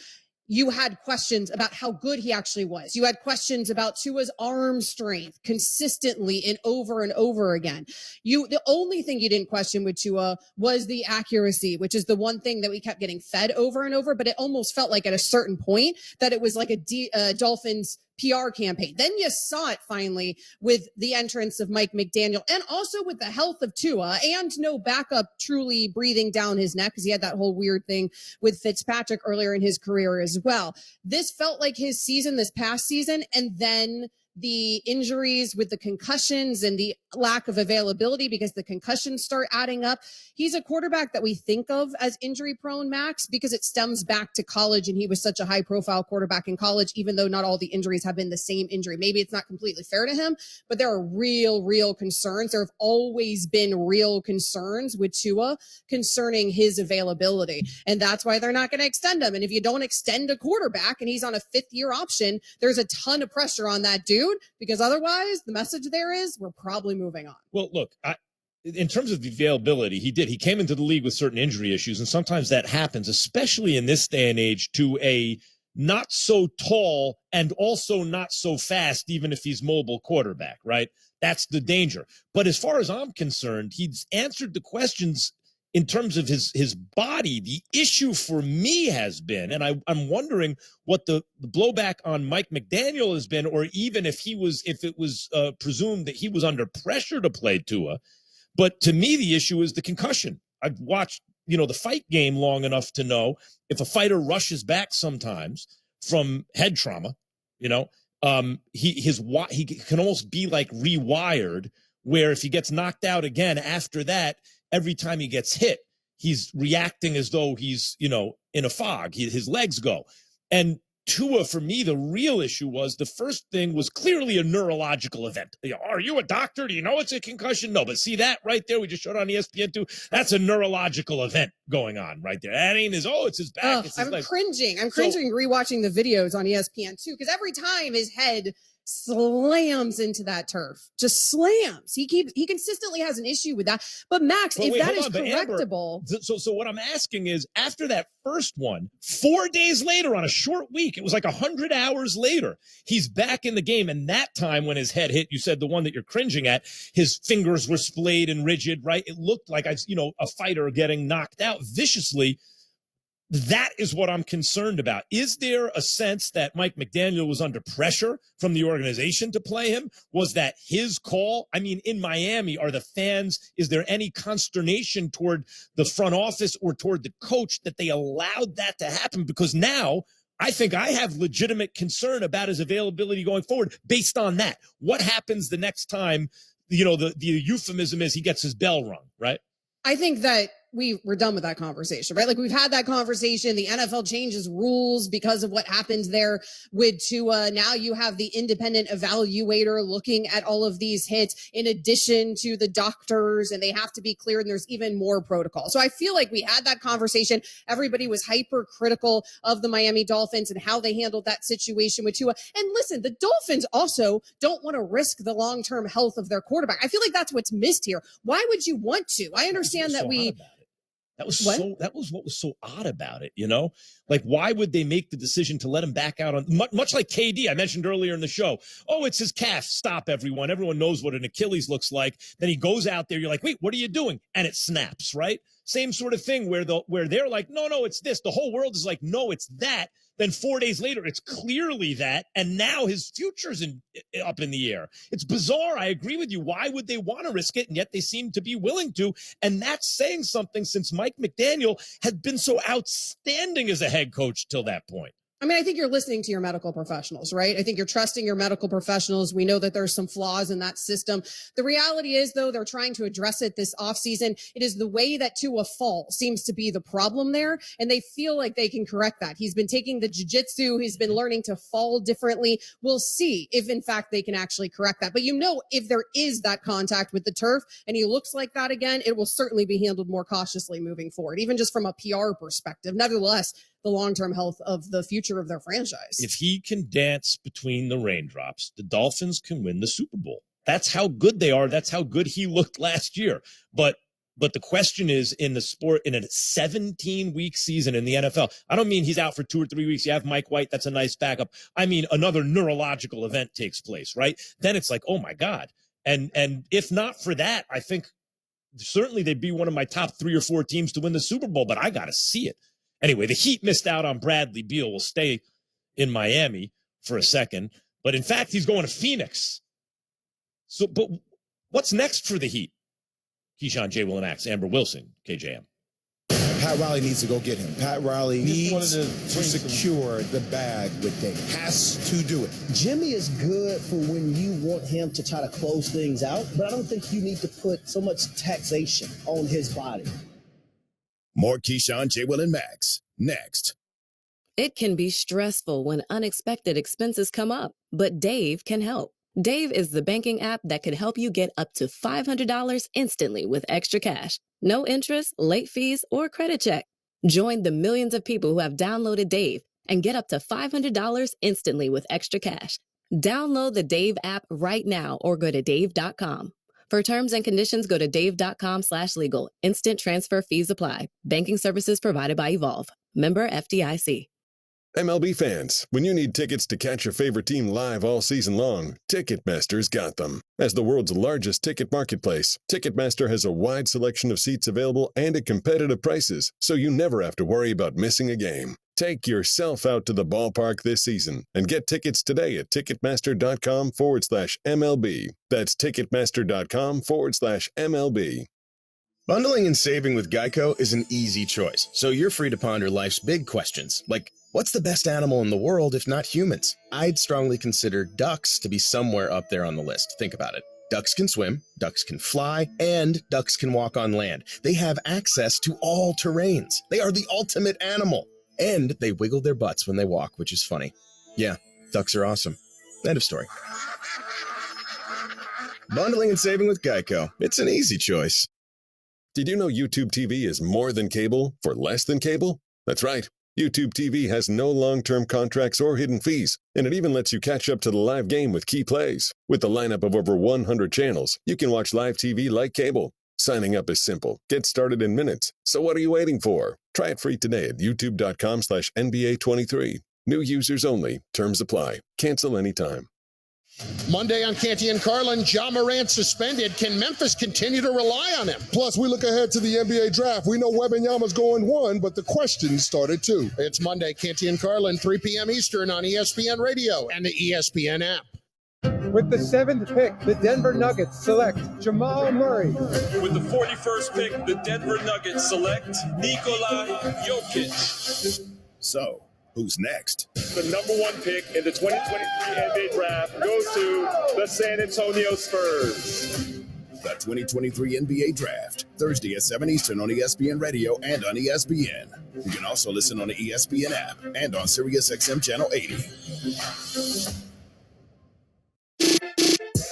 you had questions about how good he actually was. You had questions about Tua's arm strength consistently and over again. The only thing you didn't question with Tua was the accuracy, which is the one thing that we kept getting fed over and over, but it almost felt like at a certain point that it was like a Dolphins PR campaign. Then you saw it finally with the entrance of Mike McDaniel, and also with the health of Tua and no backup truly breathing down his neck, because he had that whole weird thing with Fitzpatrick earlier in his career as well. This felt like his season this past season, and then the injuries with the concussions and the lack of availability because the concussions start adding up. He's a quarterback that we think of as injury prone, Max, because it stems back to college, and he was such a high profile quarterback in college, even though not all the injuries have been the same injury. Maybe it's not completely fair to him, but there are real concerns. There have always been real concerns with Tua concerning his availability, and that's why they're not going to extend him. And if you don't extend a quarterback and he's on a 5th-year option, there's a ton of pressure on that dude, because otherwise the message there is we're probably moving on. Well, look, in terms of the availability, he came into the league with certain injury issues, and sometimes that happens, especially in this day and age, to a not so tall and also not so fast, even if he's mobile quarterback, right? That's the danger. But as far as I'm concerned, he's answered the questions in terms of his body. The issue for me has been, and I'm wondering what the blowback on Mike McDaniel has been, or even if it was presumed that he was under pressure to play Tua. But to me, the issue is the concussion. I've watched, the fight game long enough to know if a fighter rushes back sometimes from head trauma, he can almost be like rewired, where if he gets knocked out again after that, every time he gets hit, he's reacting as though he's, in a fog. His legs go. And Tua, for me, the real issue was the first thing was clearly a neurological event. Are you a doctor? Do you know it's a concussion? No, but see that right there? We just showed on ESPN2. That's a neurological event going on right there. That ain't it's his back. It's his I'm legs. cringing. I'm cringing rewatching the videos on ESPN2 because every time his head slams into that turf, just slams. He consistently has an issue with that. But Max, if that is correctable. So what I'm asking is, after that first one, 4 days later on a short week, it was like 100 hours later, he's back in the game. And that time when his head hit, you said the one that you're cringing at, his fingers were splayed and rigid, right? It looked like a fighter getting knocked out viciously. That is what I'm concerned about. Is there a sense that Mike McDaniel was under pressure from the organization to play him? Was that his call? I mean, in Miami, are the fans, is there any consternation toward the front office or toward the coach that they allowed that to happen? Because now I think I have legitimate concern about his availability going forward based on that. What happens the next time, the euphemism is he gets his bell rung, right? I think that we're done with that conversation, right? Like we've had that conversation. The NFL changes rules because of what happened there with Tua. Now you have the independent evaluator looking at all of these hits in addition to the doctors, and they have to be cleared. And there's even more protocol. So I feel like we had that conversation. Everybody was hypercritical of the Miami Dolphins and how they handled that situation with Tua. And listen, the Dolphins also don't want to risk the long-term health of their quarterback. I feel like that's what's missed here. Why would you want to? I understand that That was what was so odd about it, Like, why would they make the decision to let him back out on much like KD? I mentioned earlier in the show. Oh, it's his calf. Stop, everyone. Everyone knows what an Achilles looks like. Then he goes out there. You're like, wait, what are you doing? And it snaps, right? Same sort of thing where they're like, no, it's this. The whole world is like, no, it's that. Then 4 days later, it's clearly that. And now his future's up in the air. It's bizarre. I agree with you. Why would they want to risk it? And yet they seem to be willing to. And that's saying something since Mike McDaniel had been so outstanding as a head coach till that point. I mean, I think you're listening to your medical professionals, right? I think you're trusting your medical professionals. We know that there's some flaws in that system. The reality is, though, they're trying to address it this offseason. It is the way that Tua falls seems to be the problem there, and they feel like they can correct that. He's been taking the jiu-jitsu. He's been learning to fall differently. We'll see if, in fact, they can actually correct that. But if there is that contact with the turf and he looks like that again, it will certainly be handled more cautiously moving forward, even just from a PR perspective. Nevertheless, the long-term health of the future of their franchise. If he can dance between the raindrops, the Dolphins can win the Super Bowl. That's how good they are. That's how good he looked last year. But the question is, in the sport, in a 17-week season in the NFL, I don't mean he's out for 2 or 3 weeks. You have Mike White. That's a nice backup. I mean, another neurological event takes place, right? Then it's like, oh my God. And if not for that, I think certainly they'd be one of my top 3 or 4 teams to win the Super Bowl, but I got to see it. Anyway, the Heat missed out on Bradley Beal. We'll stay in Miami for a second. But in fact, he's going to Phoenix. But what's next for the Heat? Keyshawn, J. Will, and Max, Amber Wilson, KJM. Pat Riley needs to go get him. Pat Riley needs to secure the bag with Dave. Has to do it. Jimmy is good for when you want him to try to close things out, but I don't think you need to put so much taxation on his body. More Keyshawn, J. Will, and Max, next. It can be stressful when unexpected expenses come up, but Dave can help. Dave is the banking app that could help you get up to $500 instantly with extra cash. No interest, late fees, or credit check. Join the millions of people who have downloaded Dave and get up to $500 instantly with extra cash. Download the Dave app right now or go to dave.com. For terms and conditions, go to dave.com/legal. Instant transfer fees apply. Banking services provided by Evolve. Member FDIC. MLB fans, when you need tickets to catch your favorite team live all season long, Ticketmaster's got them. As the world's largest ticket marketplace, Ticketmaster has a wide selection of seats available and at competitive prices, so you never have to worry about missing a game. Take yourself out to the ballpark this season and get tickets today at Ticketmaster.com/MLB. That's Ticketmaster.com/MLB. Bundling and saving with Geico is an easy choice, so you're free to ponder life's big questions, like, what's the best animal in the world if not humans? I'd strongly consider ducks to be somewhere up there on the list. Think about it. Ducks can swim, ducks can fly, and ducks can walk on land. They have access to all terrains. They are the ultimate animal. And they wiggle their butts when they walk, which is funny. Yeah, ducks are awesome. End of story. Bundling and saving with Geico. It's an easy choice. Did you know YouTube TV is more than cable for less than cable? That's right. YouTube TV has no long-term contracts or hidden fees, and it even lets you catch up to the live game with key plays. With the lineup of over 100 channels, you can watch live TV like cable. Signing up is simple. Get started in minutes. So what are you waiting for? Try it free today at youtube.com/NBA23. New users only. Terms apply. Cancel anytime. Monday on Canty and Carlin, Ja Morant suspended. Can Memphis continue to rely on him? Plus, we look ahead to the NBA draft. We know Wembanyama's going 1, but the questions started 2. It's Monday, Canty and Carlin, 3 p.m. Eastern on ESPN Radio and the ESPN app. With the 7th pick, the Denver Nuggets select Jamal Murray. With the 41st pick, the Denver Nuggets select Nikola Jokic. So, who's next? The number 1 pick in the 2023 NBA draft goes to the San Antonio Spurs. The 2023 NBA Draft, Thursday at 7 Eastern on ESPN Radio and on ESPN. You can also listen on the ESPN app and on SiriusXM Channel 80.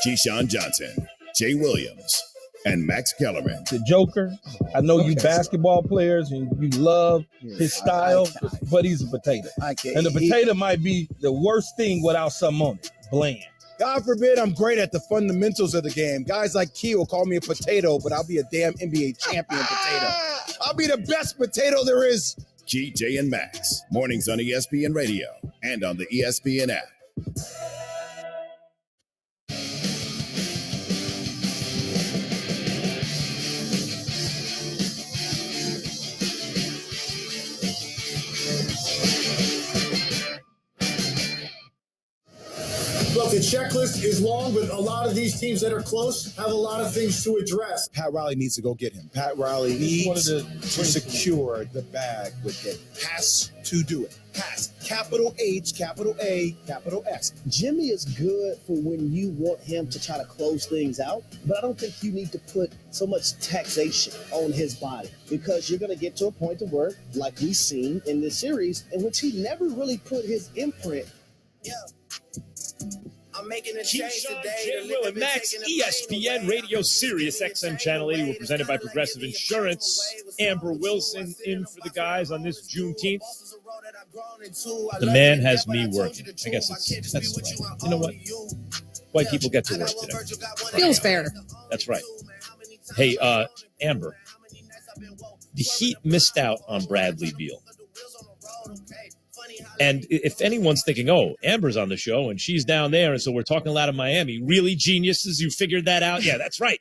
Keyshawn Johnson, Jay Williams, and Max Kellerman. The Joker. I know you basketball players and you love his style, but he's a potato. And the potato might be the worst thing without something on it. Bland. God forbid I'm great at the fundamentals of the game. Guys like Key will call me a potato, but I'll be a damn NBA champion potato. I'll be the best potato there is. Key, Jay, and Max. Mornings on ESPN Radio and on the ESPN app. Look, the checklist is long, but a lot of these teams that are close have a lot of things to address. Pat Riley needs to go get him. Pat Riley needs to secure the bag with him. Has to do it. Has. Capital H, capital A, capital S. Jimmy is good for when you want him to try to close things out, but I don't think you need to put so much taxation on his body because you're going to get to a point of work, like we've seen in this series, in which he never really put his imprint. Yeah. I'm making a change today. Jay Will and Max, ESPN Radio, Sirius XM Channel 80. We're presented by Progressive Insurance. Amber Wilson in for the guys on this Juneteenth. The man has me working. I guess that's right. You know what? White people get to work today. Feels fair. That's right. Hey, Amber, the Heat missed out on Bradley Beal. And if anyone's thinking, oh, Amber's on the show and she's down there, and so we're talking a lot of Miami, really geniuses, you figured that out? Yeah, that's right.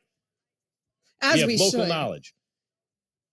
As we local should. knowledge.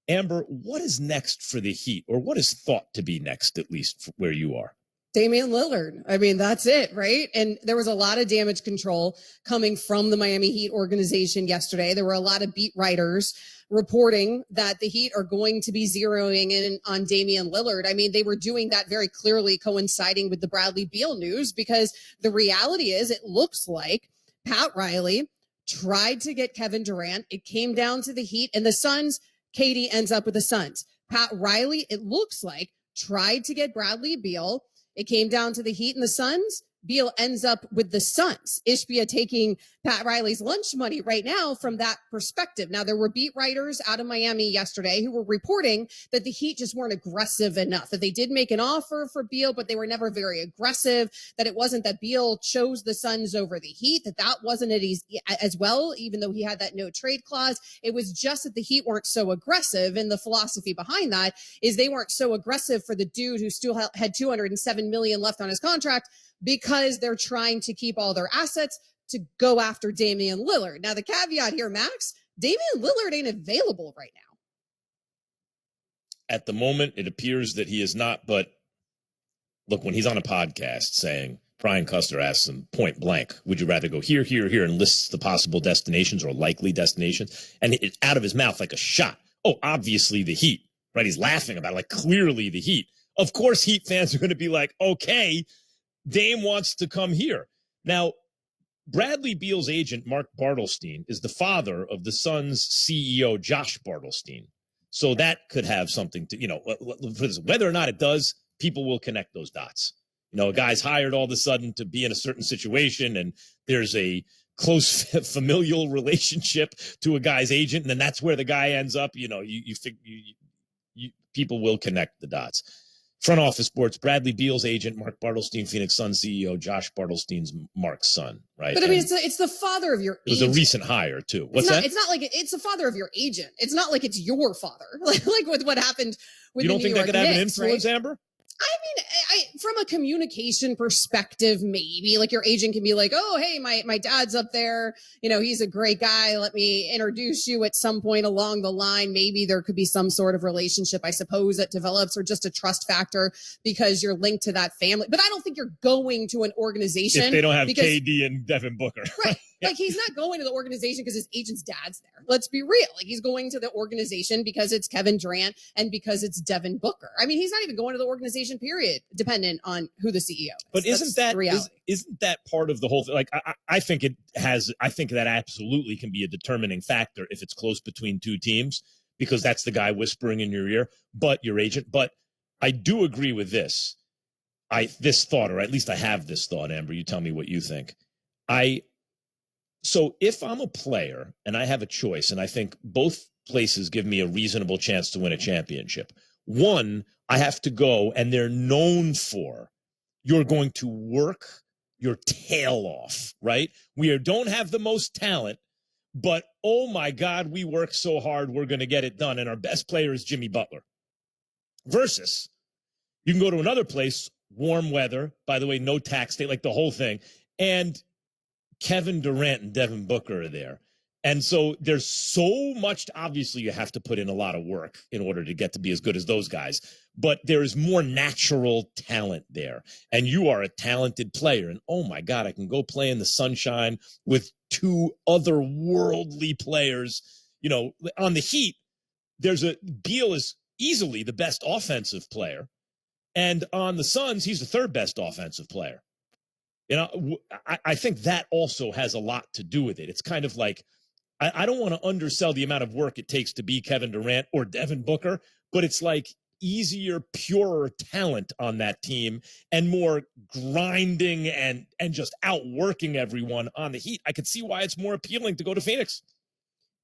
Amber, what is next for the Heat, or what is thought to be next, at least where you are? Damian Lillard. I mean, that's it, right? And there was a lot of damage control coming from the Miami Heat organization yesterday. There were a lot of beat writers reporting that the Heat are going to be zeroing in on Damian Lillard. I mean, they were doing that very clearly coinciding with the Bradley Beal news, because the reality is it looks like Pat Riley tried to get Kevin Durant. It came down to the Heat and the Suns. Katie ends up with the Suns. Pat Riley, it looks like, tried to get Bradley Beal. It came down to the Heat and the Suns. Beal ends up with the Suns. Ishbia taking Pat Riley's lunch money right now from that perspective. Now, there were beat writers out of Miami yesterday who were reporting that the Heat just weren't aggressive enough, that they did make an offer for Beal, but they were never very aggressive, that it wasn't that Beal chose the Suns over the Heat, that wasn't it as well, even though he had that no trade clause. It was just that the Heat weren't so aggressive, and the philosophy behind that is they weren't so aggressive for the dude who still had $207 million left on his contract, because they're trying to keep all their assets to go after Damian Lillard. Now, the caveat here, Max, Damian Lillard ain't available right now. At the moment, it appears that he is not, but look, when he's on a podcast saying, Brian Custer asks him point blank, would you rather go here, here, here, and lists the possible destinations or likely destinations, and it's out of his mouth like a shot. Oh, obviously the Heat, right? He's laughing about it, like clearly the Heat. Of course, Heat fans are going to be like, okay, Dame wants to come here. Now, Bradley Beal's agent, Mark Bartelstein, is the father of the Suns CEO, Josh Bartelstein. So that could have something to, whether or not it does, people will connect those dots. A guy's hired all of a sudden to be in a certain situation, and there's a close familial relationship to a guy's agent, and then that's where the guy ends up. People will connect the dots. Front Office Sports, Bradley Beal's agent, Mark Bartelstein, Phoenix Suns CEO, Josh Bartelstein's Mark's son, right? But I mean, it's the father of your agent. It was a recent hire, too. What's that? It's not like it's the father of your agent. It's not like it's your father, like with what happened with you the don't New think York that could have an Knicks, influence, right? Amber? I mean, from a communication perspective, maybe like your agent can be like, oh, hey, my dad's up there. He's a great guy. Let me introduce you at some point along the line. Maybe there could be some sort of relationship, I suppose, that develops, or just a trust factor because you're linked to that family. But I don't think you're going to an organization if they don't have KD and Devin Booker. Right. Yeah. Like, he's not going to the organization because his agent's dad's there. Let's be real. Like, he's going to the organization because it's Kevin Durant and because it's Devin Booker. I mean, he's not even going to the organization, period, dependent on who the CEO is. But isn't that part of the whole thing? Like, I think that absolutely can be a determining factor if it's close between two teams, because that's the guy whispering in your ear, but your agent. But I do agree with this. This thought, or at least I have this thought, Amber, you tell me what you think. So if I'm a player and I have a choice, and I think both places give me a reasonable chance to win a championship. One, I have to go, and they're known for, you're going to work your tail off, right? We don't have the most talent, but oh my God, we work so hard, we're going to get it done. And our best player is Jimmy Butler. Versus, you can go to another place, warm weather, by the way, no tax day, like the whole thing. And Kevin Durant and Devin Booker are there. And so there's so much, obviously you have to put in a lot of work in order to get to be as good as those guys, but there is more natural talent there. And you are a talented player. And oh my God, I can go play in the sunshine with two otherworldly players. On the Heat, Beal is easily the best offensive player. And on the Suns, he's the third best offensive player. I think that also has a lot to do with it. It's kind of like, I don't want to undersell the amount of work it takes to be Kevin Durant or Devin Booker, but it's like easier, purer talent on that team and more grinding and just outworking everyone on the Heat. I could see why it's more appealing to go to Phoenix.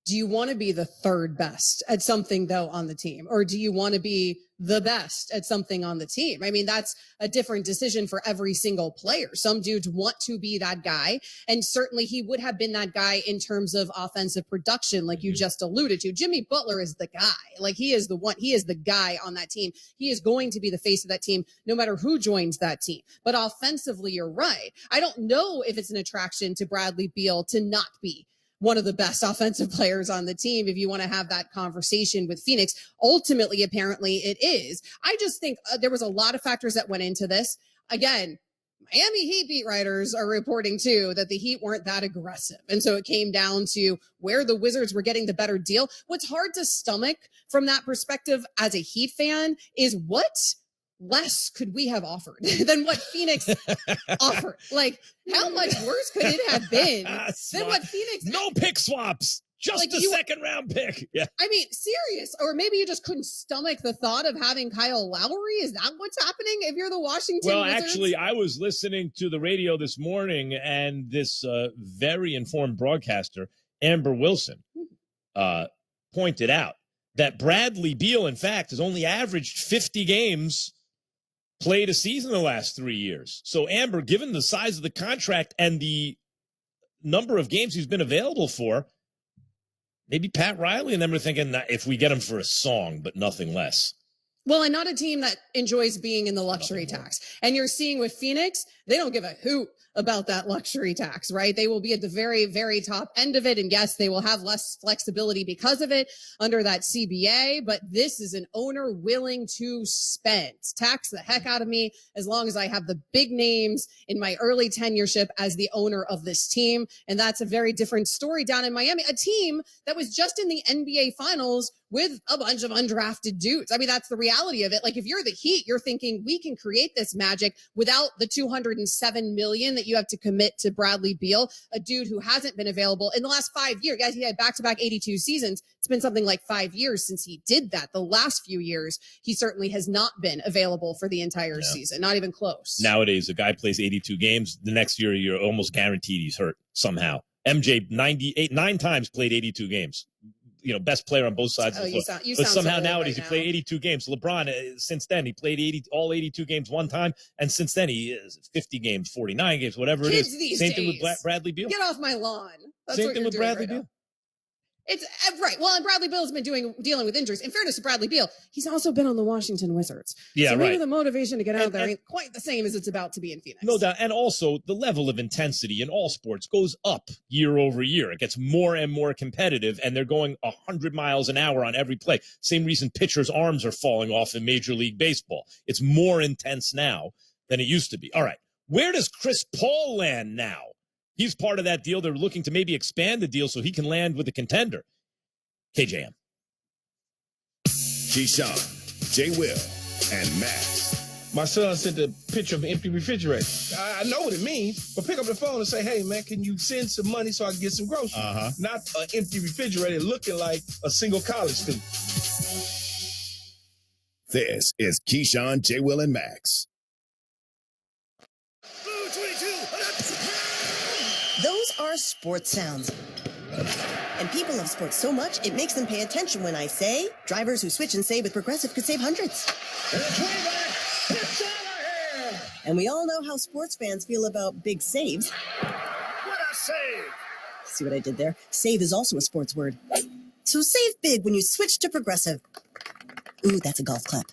Do you want to be the third best at something, though, on the team? Or do you want to be the best at something on the team? I mean, that's a different decision for every single player. Some dudes want to be that guy. And certainly he would have been that guy in terms of offensive production, like you just alluded to. Jimmy Butler is the guy. Like, he is the one. He is the guy on that team. He is going to be the face of that team, no matter who joins that team. But offensively, you're right. I don't know if it's an attraction to Bradley Beal to not be one of the best offensive players on the team, if you want to have that conversation with Phoenix. Ultimately, apparently it is. I just think there was a lot of factors that went into this. Again, Miami Heat beat writers are reporting too that the Heat weren't that aggressive. And so it came down to where the Wizards were getting the better deal. What's hard to stomach from that perspective as a Heat fan is what less could we have offered than what Phoenix offered? Like, how much worse could it have been than what Phoenix? No pick swaps, just a second round pick. Yeah. I mean, serious. Or maybe you just couldn't stomach the thought of having Kyle Lowry. Is that what's happening if you're the Washington Wizards? Actually, I was listening to the radio this morning, and this very informed broadcaster, Amber Wilson, pointed out that Bradley Beal, in fact, has only averaged 50 games played a season the last 3 years. So, Amber, given the size of the contract and the number of games he's been available for, maybe Pat Riley and them are thinking that if we get him for a song, but nothing less. Well, and not a team that enjoys being in the luxury tax. And you're seeing with Phoenix, they don't give a hoot about that luxury tax, right? They will be at the very, very top end of it. And yes, they will have less flexibility because of it under that CBA. But this is an owner willing to spend. Tax the heck out of me as long as I have the big names in my early tenureship as the owner of this team. And that's a very different story down in Miami, a team that was just in the NBA Finals with a bunch of undrafted dudes. I mean, that's the reality of it. Like, if you're the Heat, you're thinking we can create this magic without the $207 million that you have to commit to Bradley Beal, a dude who hasn't been available in the last 5 years. Guys, he had back-to-back 82 seasons. It's been something like 5 years since he did that. The last few years, he certainly has not been available for the entire season, not even close. Nowadays, a guy plays 82 games. The next year, you're almost guaranteed he's hurt somehow. MJ 9 times played 82 games. You know, best player on both sides of the floor. But somehow nowadays he played 82 games. LeBron, since then, he played all 82 games one time, and since then he is 50 games, 49 games, whatever it is. Same thing with Bradley Beal. Get off my lawn. That's Same what thing you're with doing Bradley right now. Beal. It's right. Well, and Bradley Beal's been dealing with injuries. In fairness to Bradley Beal, he's also been on the Washington Wizards. Yeah, so maybe right. the motivation to get out there ain't quite the same as it's about to be in Phoenix. No doubt. And also, the level of intensity in all sports goes up year over year. It gets more and more competitive, and they're going 100 miles an hour on every play. Same reason pitchers' arms are falling off in Major League Baseball. It's more intense now than it used to be. All right. Where does Chris Paul land now? He's part of that deal. They're looking to maybe expand the deal so he can land with a contender. KJM. Keyshawn, J. Will, and Max. My son sent a picture of an empty refrigerator. I know what it means, but pick up the phone and say, hey, man, can you send some money so I can get some groceries? Not an empty refrigerator looking like a single college student. This is Keyshawn, J. Will, and Max. Those are sports sounds. And people love sports so much, it makes them pay attention when I say, drivers who switch and save with Progressive could save hundreds. And we all know how sports fans feel about big saves. What a save! See what I did there? Save is also a sports word. So save big when you switch to Progressive. Ooh, that's a golf clap.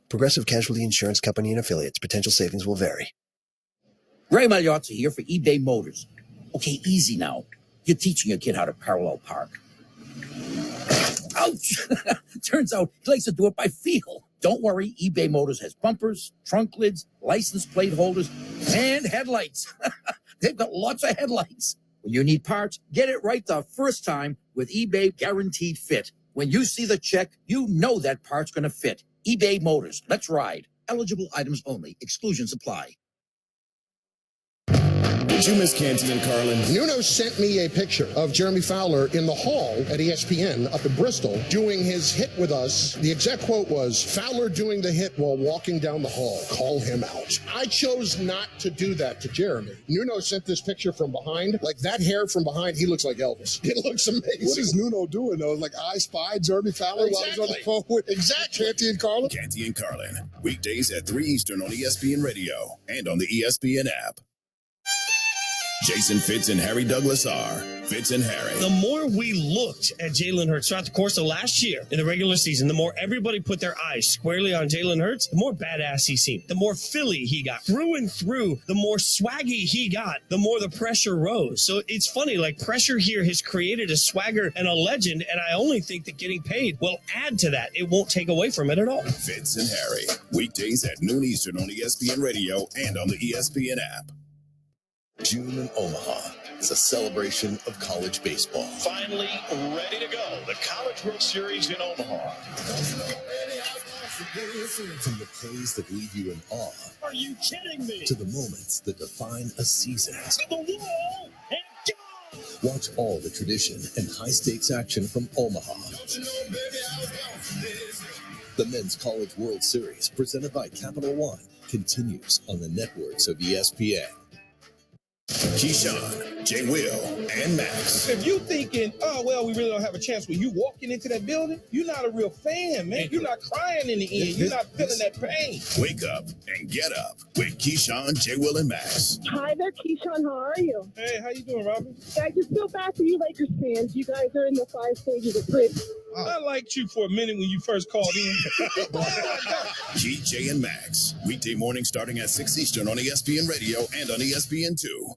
Progressive Casualty Insurance Company and Affiliates. Potential savings will vary. Ray Magliozzi here for eBay Motors. Okay, easy now. You're teaching your kid how to parallel park. Ouch! Turns out he likes to do it by feel. Don't worry, eBay Motors has bumpers, trunk lids, license plate holders, and headlights. They've got lots of headlights. When you need parts, get it right the first time with eBay Guaranteed Fit. When you see the check, you know that part's going to fit. eBay Motors. Let's ride. Eligible items only. Exclusions apply. Did you miss Canty and Carlin? Nuno sent me a picture of Jeremy Fowler in the hall at ESPN up in Bristol doing his hit with us. The exact quote was, Fowler doing the hit while walking down the hall. Call him out. I chose not to do that to Jeremy. Nuno sent this picture from behind. Like that hair from behind, he looks like Elvis. It looks amazing. What is Nuno doing, though? Like, I spy Jeremy Fowler while he's on the phone with Canty and Carlin? Canty and Carlin. Weekdays at 3 Eastern on ESPN Radio and on the ESPN app. Jason Fitz and Harry Douglas are Fitz and Harry. The more we looked at Jalen Hurts throughout the course of last year in the regular season, the more everybody put their eyes squarely on Jalen Hurts, the more badass he seemed, the more Philly he got. Through and through, the more swaggy he got, the more the pressure rose. So it's funny, like pressure here has created a swagger and a legend, and I only think that getting paid will add to that. It won't take away from it at all. Fitz and Harry. Weekdays at noon Eastern on ESPN Radio and on the ESPN app. June in Omaha is a celebration of college baseball. Finally ready to go. The College World Series in Omaha. From the plays that leave you in awe. Are you kidding me? To the moments that define a season. To the wall and go! Watch all the tradition and high-stakes action from Omaha. The Men's College World Series, presented by Capital One, continues on the networks of ESPN. Keyshawn, J. Will, and Max. If you thinking, oh, well, we really don't have a chance when you walking into that building, you're not a real fan, man. You're not crying in the end. You're not feeling that pain. Wake up and get up with Keyshawn, J. Will, and Max. Hi there, Keyshawn. How are you? Hey, how you doing, Robin? I just feel bad for you Lakers fans. You guys are in the 5 stages of grief. I liked you for a minute when you first called in. Key, J, and Max. Weekday morning starting at 6 Eastern on ESPN Radio and on ESPN2.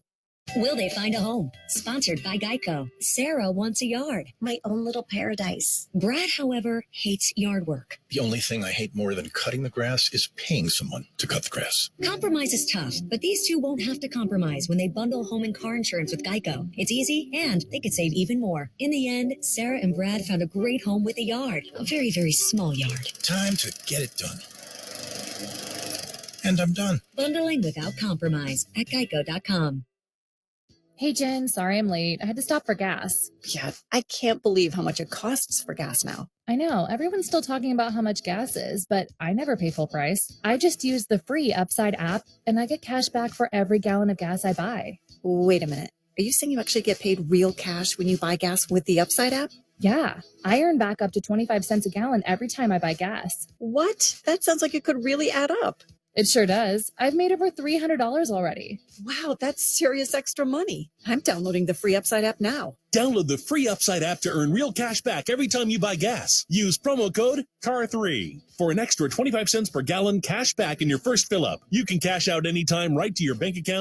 Will they find a home? Sponsored by Geico. Sarah wants a yard. My own little paradise. Brad, however, hates yard work. The only thing I hate more than cutting the grass is paying someone to cut the grass. Compromise is tough, but these two won't have to compromise when they bundle home and car insurance with Geico. It's easy, and they could save even more. In the end, Sarah and Brad found a great home with a yard. A very, very small yard. Time to get it done. And I'm done. Bundling without compromise at geico.com. Hey, Jen, sorry I'm late. I had to stop for gas. Yeah, I can't believe how much it costs for gas now. I know, everyone's still talking about how much gas is, but I never pay full price. I just use the free Upside app, and I get cash back for every gallon of gas I buy. Wait a minute. Are you saying you actually get paid real cash when you buy gas with the Upside app? Yeah, I earn back up to 25 cents a gallon every time I buy gas. What? That sounds like it could really add up. It sure does. I've made over $300 already. Wow, that's serious extra money. I'm downloading the free Upside app now. Download the free Upside app to earn real cash back every time you buy gas. Use promo code CAR3 for an extra 25 cents per gallon cash back in your first fill up. You can cash out anytime right to your bank account